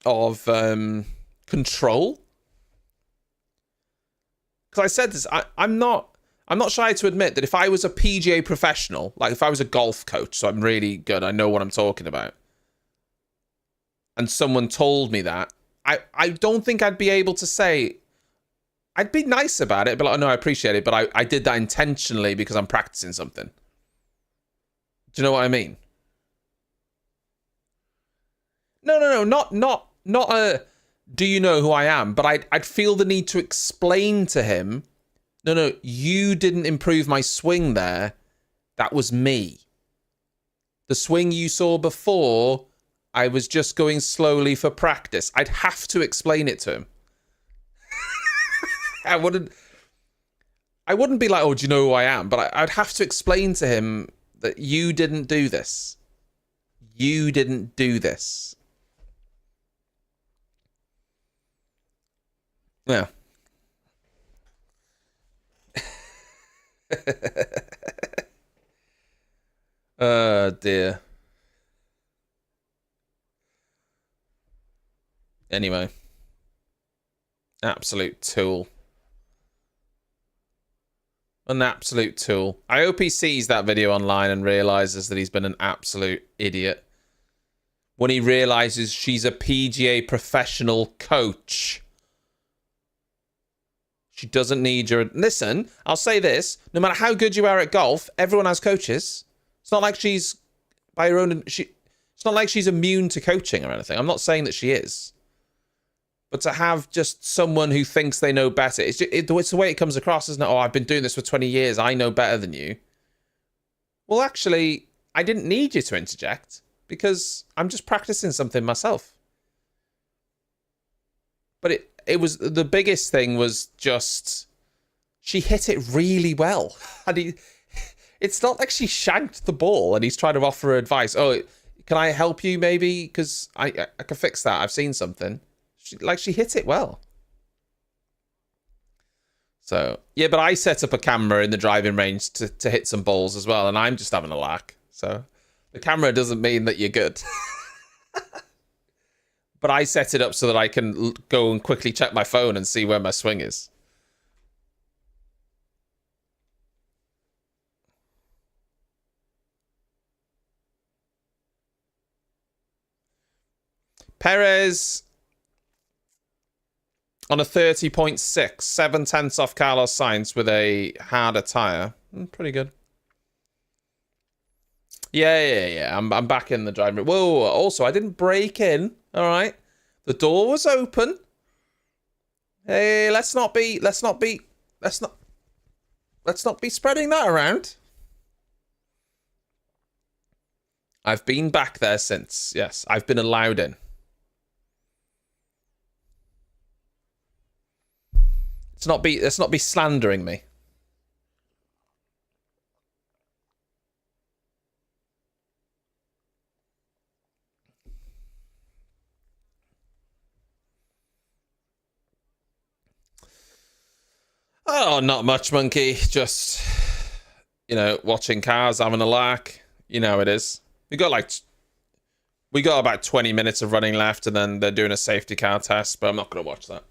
of control. Because I said this, I'm not shy to admit that if I was a PGA professional, like if I was a golf coach, so I'm really good, I know what I'm talking about, and someone told me that, I don't think I'd be able to say, I'd be nice about it, but like, no, I appreciate it, but I did that intentionally because I'm practicing something. Do you know what I mean? No, not a, do you know who I am? But I'd feel the need to explain to him, no, you didn't improve my swing there. That was me. The swing you saw before, I was just going slowly for practice. I'd have to explain it to him. I wouldn't be like, oh, do you know who I am? But I'd have to explain to him that you didn't do this. You didn't do this. Yeah. Oh dear. Anyway. Absolute tool. An absolute tool. I hope he sees that video online and realizes that he's been an absolute idiot. When he realizes she's a PGA professional coach. She doesn't need your... Listen, I'll say this. No matter how good you are at golf, everyone has coaches. It's not like she's by her own... It's not like she's immune to coaching or anything. I'm not saying that she is. But to have just someone who thinks they know better, it's the way it comes across, isn't it? Oh, I've been doing this for 20 years. I know better than you. Well, actually, I didn't need you to interject because I'm just practicing something myself. But it was, the biggest thing was just, she hit it really well. And it's not like she shanked the ball and he's trying to offer her advice. Oh, can I help you maybe? Because I can fix that. I've seen something. She hit it well. So, yeah, but I set up a camera in the driving range to hit some balls as well. And I'm just having a lark. So the camera doesn't mean that you're good. But I set it up so that I can go and quickly check my phone and see where my swing is. Perez on a 30.6, 7/10 off Carlos Sainz with a harder tyre. Pretty good. Yeah. I'm back in the driving room. Whoa, also, I didn't break in. All right. The door was open. Hey, let's not be spreading that around. I've been back there since. Yes, I've been allowed in. Let's not be slandering me. Oh, not much, monkey. Just, watching cars, having a lark. You know how it is. We got about 20 minutes of running left, and then they're doing a safety car test, but I'm not going to watch that.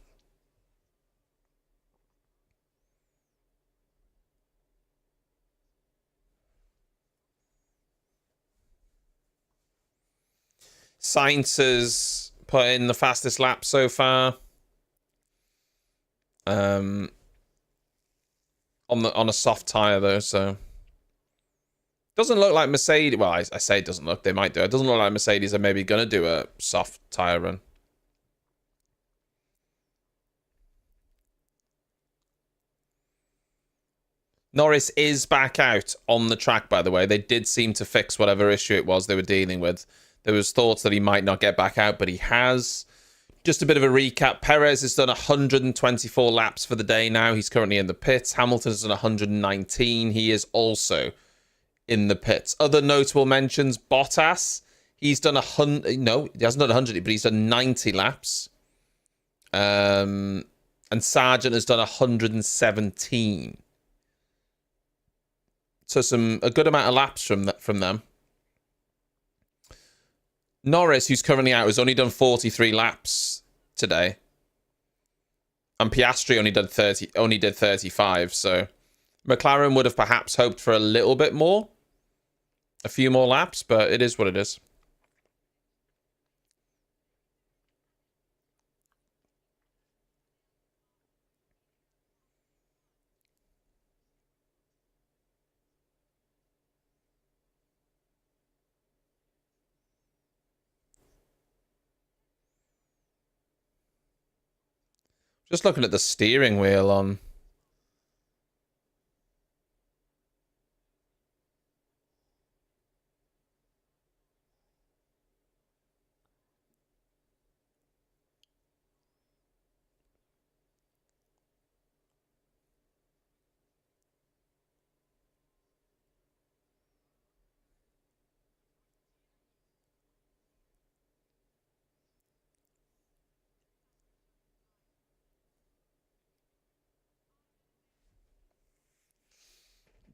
Sainz has put in the fastest lap so far. On a soft tyre though, so doesn't look like Mercedes. Well, I say it doesn't look. They might do. It doesn't look like Mercedes are maybe gonna do a soft tyre run. Norris is back out on the track, by the way. They did seem to fix whatever issue it was they were dealing with. There was thoughts that he might not get back out, but he has. Just a bit of a recap. Perez has done 124 laps for the day now. He's currently in the pits. Hamilton has done 119. He is also in the pits. Other notable mentions, Bottas. He's done 100. No, he hasn't done 100, but he's done 90 laps. And Sargent has done 117. So a good amount of laps from them. Norris, who's currently out, has only done 43 laps today. And Piastri only did 35, so McLaren would have perhaps hoped for a little bit more. A few more laps, but it is what it is. Just looking at the steering wheel on.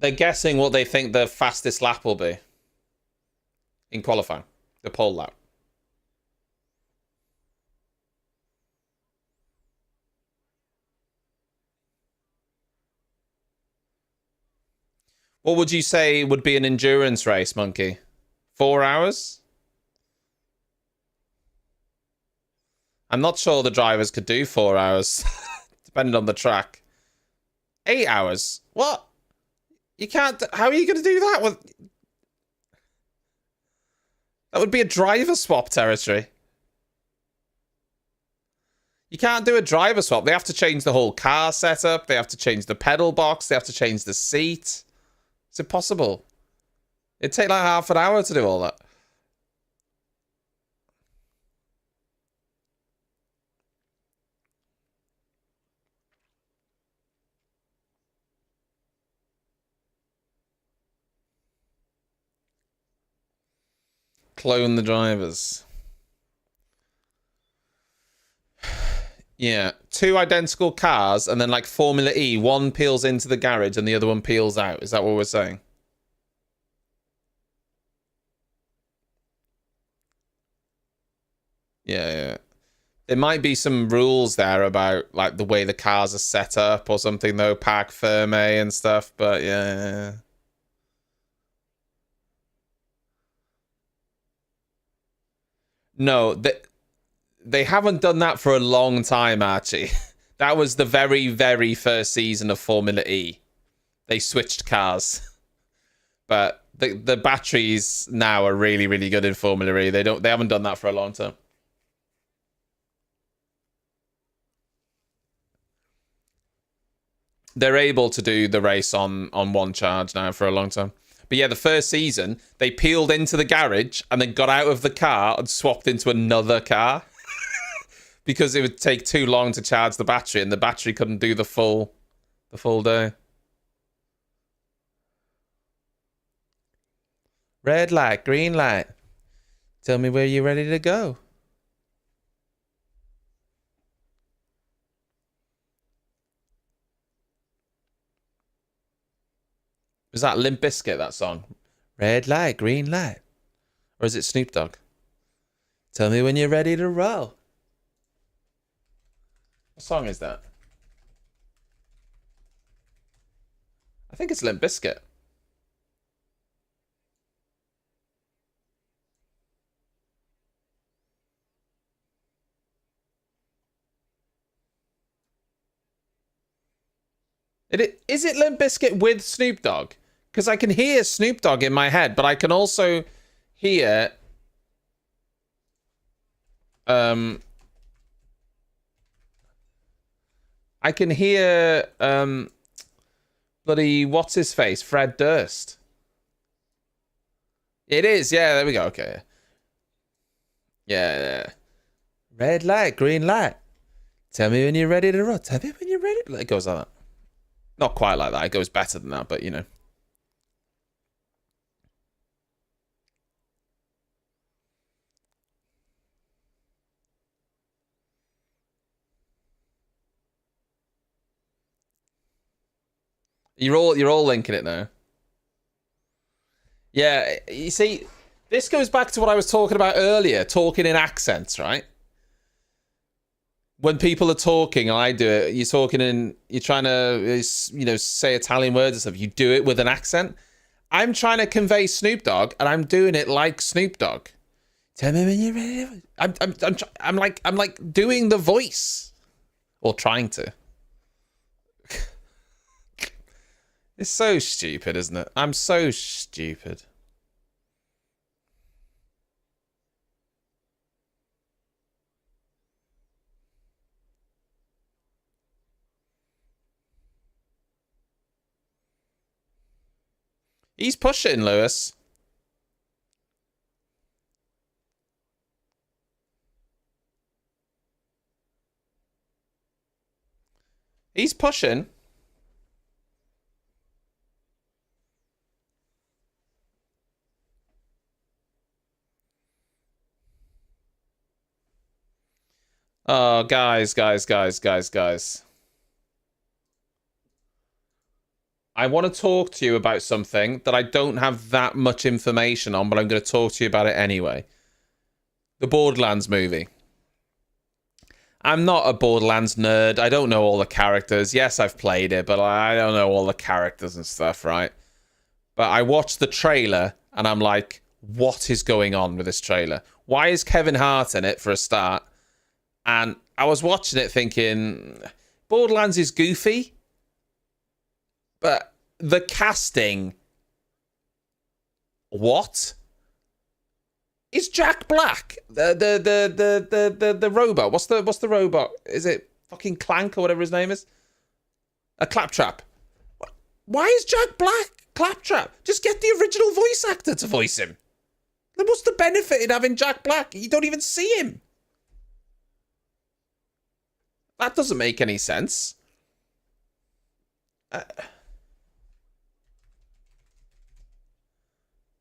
They're guessing what they think the fastest lap will be in qualifying, the pole lap. What would you say would be an endurance race, Monkey? 4 hours? I'm not sure the drivers could do 4 hours, depending on the track. 8 hours? What? You can't. How are you going to do that? That would be a driver swap territory. You can't do a driver swap. They have to change the whole car setup. They have to change the pedal box. They have to change the seat. It's impossible. It'd take like half an hour to do all that. Clone the drivers. Yeah, 2 identical cars, and then like Formula E, one peels into the garage and the other one peels out. Is that what we're saying? Yeah. There might be some rules there about like the way the cars are set up or something, though, Parc Ferme and stuff, but yeah. No, they haven't done that for a long time, Archie. That was the very, very first season of Formula E. They switched cars. But the batteries now are really, really good in Formula E. They haven't done that for a long time. They're able to do the race on one charge now for a long time. But yeah, the first season, they peeled into the garage and then got out of the car and swapped into another car. Because it would take too long to charge the battery and the battery couldn't do the full day. Red light, green light. Tell me where you're ready to go. Was that Limp Bizkit, that song? Red light, green light. Or is it Snoop Dogg? Tell me when you're ready to roll. What song is that? I think it's Limp Bizkit. Is it Limp Bizkit with Snoop Dogg? Because I can hear Snoop Dogg in my head, but I can also hear I can hear bloody what's his face? Fred Durst. It is, yeah, there we go. Okay. Yeah. Red light, green light. Tell me when you're ready to run. Tell me when you're ready. It goes like that. Not quite like that. It goes better than that, but you know. You're all linking it now. Yeah, you see, this goes back to what I was talking about earlier, talking in accents, right? When people are talking, I do it. You're trying to, say Italian words and stuff. You do it with an accent. I'm trying to convey Snoop Dogg, and I'm doing it like Snoop Dogg. Tell me when you're ready. I'm like doing the voice, or trying to. It's so stupid, isn't it? I'm so stupid. He's pushing, Lewis. He's pushing. Oh, guys. I want to talk to you about something that I don't have that much information on, but I'm going to talk to you about it anyway. The Borderlands movie. I'm not a Borderlands nerd. I don't know all the characters. Yes, I've played it, but I don't know all the characters and stuff, right? But I watched the trailer, and I'm like, what is going on with this trailer? Why is Kevin Hart in it, for a start? And I was watching it thinking, Borderlands is goofy, but the casting, what? Is Jack Black the robot? What's the robot? Is it fucking Clank or whatever his name is? A Claptrap. Why is Jack Black Claptrap? Just get the original voice actor to voice him. Then what's the benefit in having Jack Black? You don't even see him. That doesn't make any sense.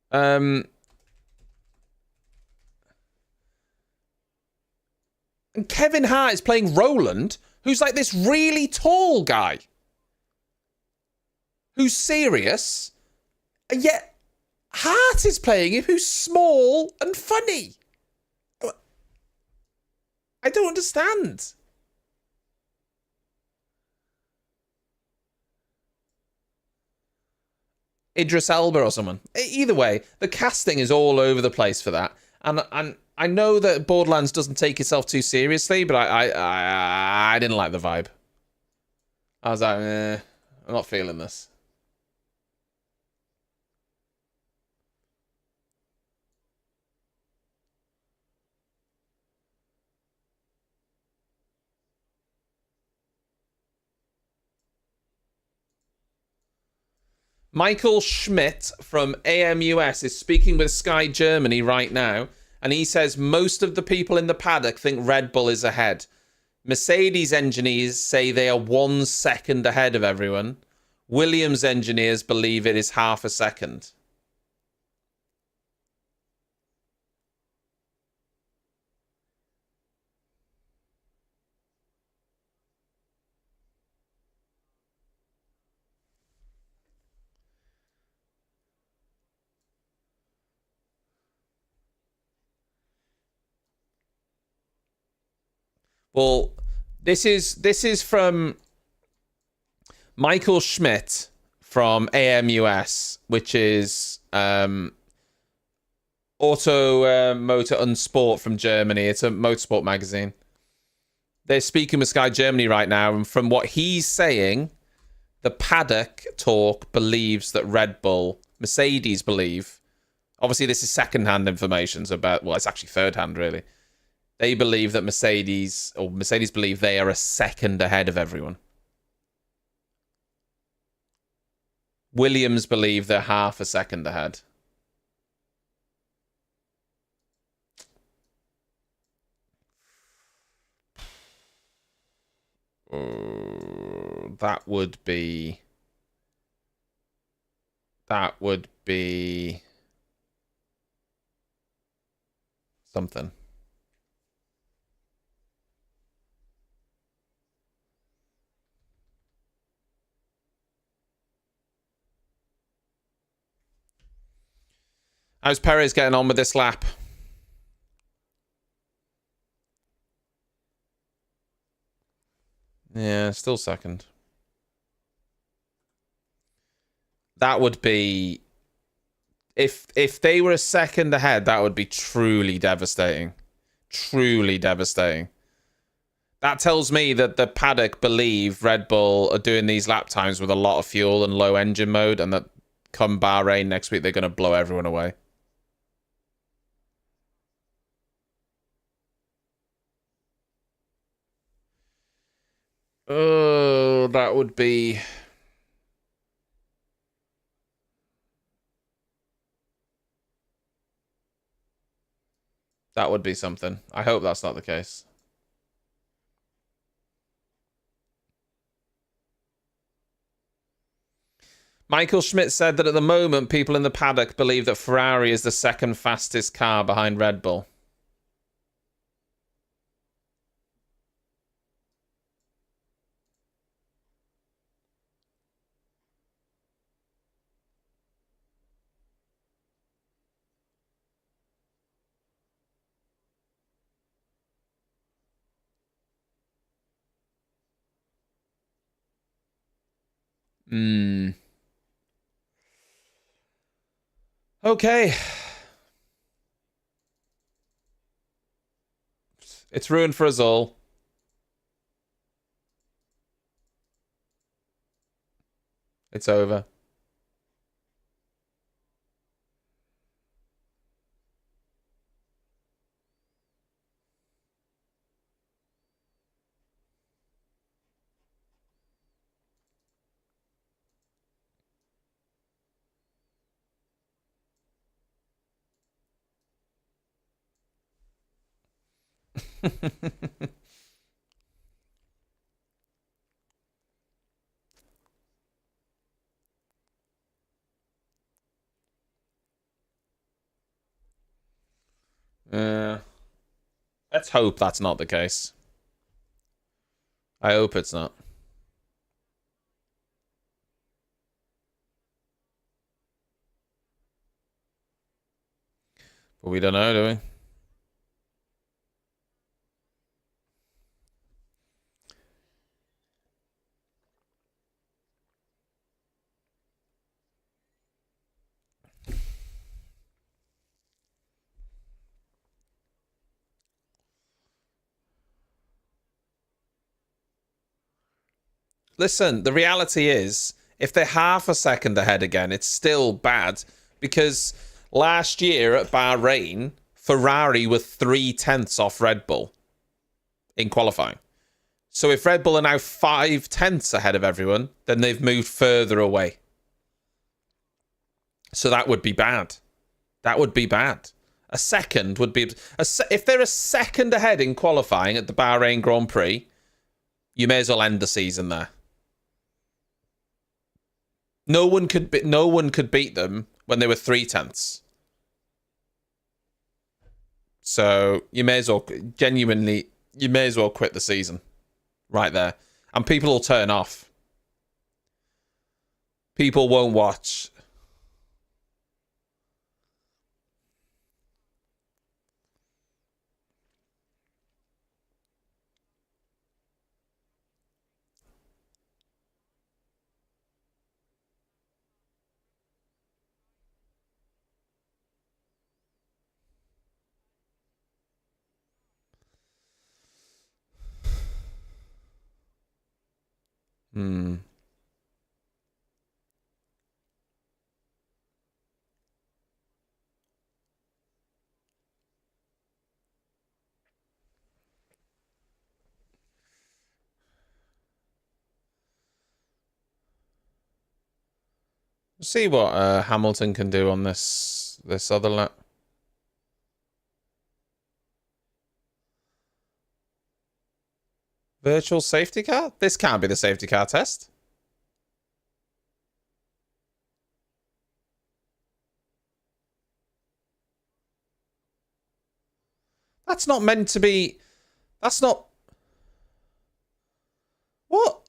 And Kevin Hart is playing Roland, who's like this really tall guy. Who's serious. And yet Hart is playing him, who's small and funny. I don't understand. Idris Elba or someone. Either way, the casting is all over the place for that. And I know that Borderlands doesn't take itself too seriously, but I didn't like the vibe. I was like, I'm not feeling this. Michael Schmidt from AMUS is speaking with Sky Germany right now, and he says most of the people in the paddock think Red Bull is ahead. Mercedes engineers say they are 1 second ahead of everyone. Williams engineers believe it is half a second. Well, this is from Michael Schmidt from AMUS, which is Auto Motor und Sport from Germany. It's a motorsport magazine. They're speaking with Sky Germany right now, and from what he's saying, the paddock talk believes that Red Bull, Mercedes believe, obviously this is second-hand information, so it's actually third-hand really. They believe that Mercedes believe they are a second ahead of everyone. Williams believe they're half a second ahead. That would be something. How's Perez getting on with this lap? Yeah, still second. That would be... If they were a second ahead, that would be truly devastating. Truly devastating. That tells me that the paddock believe Red Bull are doing these lap times with a lot of fuel and low engine mode, and that come Bahrain next week, they're going to blow everyone away. Oh, that would be... That would be something. I hope that's not the case. Michael Schmidt said that at the moment, people in the paddock believe that Ferrari is the second fastest car behind Red Bull. Okay. It's ruined for us all. It's over. Let's hope that's not the case. I hope it's not. But we don't know, do we? Listen, the reality is, if they're half a second ahead again, it's still bad. Because last year at Bahrain, Ferrari were 3/10 off Red Bull in qualifying. So if Red Bull are now 5/10 ahead of everyone, then they've moved further away. So that would be bad. That would be bad. A second would be... if they're a second ahead in qualifying at the Bahrain Grand Prix, you may as well end the season there. No one could beat them when they were 3/10. So you may as well quit the season right there, and people will turn off. People won't watch. See what Hamilton can do on this other lap. Virtual safety car? This can't be the safety car test. That's not meant to be... That's not... What?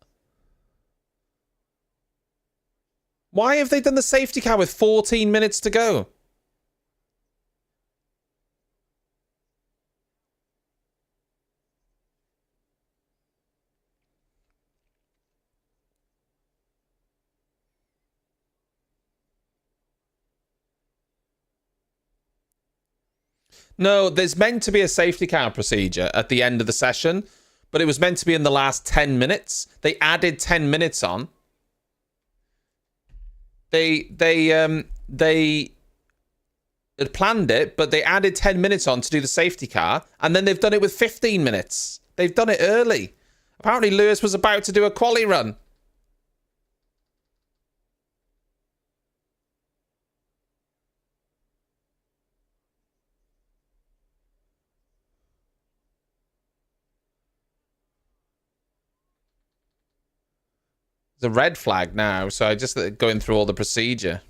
Why have they done the safety car with 14 minutes to go? No, there's meant to be a safety car procedure at the end of the session, but it was meant to be in the last 10 minutes. They added 10 minutes on. They had planned it, but they added 10 minutes on to do the safety car, and then they've done it with 15 minutes. They've done it early. Apparently Lewis was about to do a quali run. The red flag now, so I just going through all the procedure.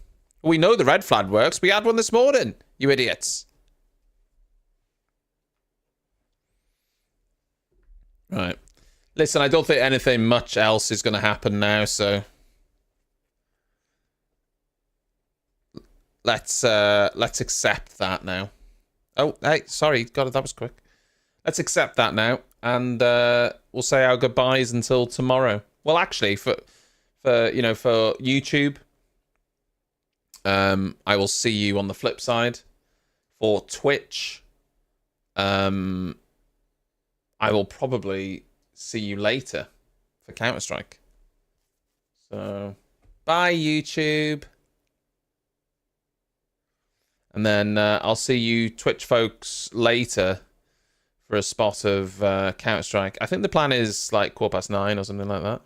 We know the red flag works. We had one this morning, you idiots. Right. Listen, I don't think anything much else is going to happen now, so let's accept that now. Oh, hey, sorry, God, that was quick. Let's accept that now, and we'll say our goodbyes until tomorrow. Well, actually, for YouTube, I will see you on the flip side. For Twitch, I will probably see you later for Counter-Strike. So, bye YouTube. And then I'll see you Twitch folks later for a spot of Counter-Strike. I think the plan is like 9:15 or something like that.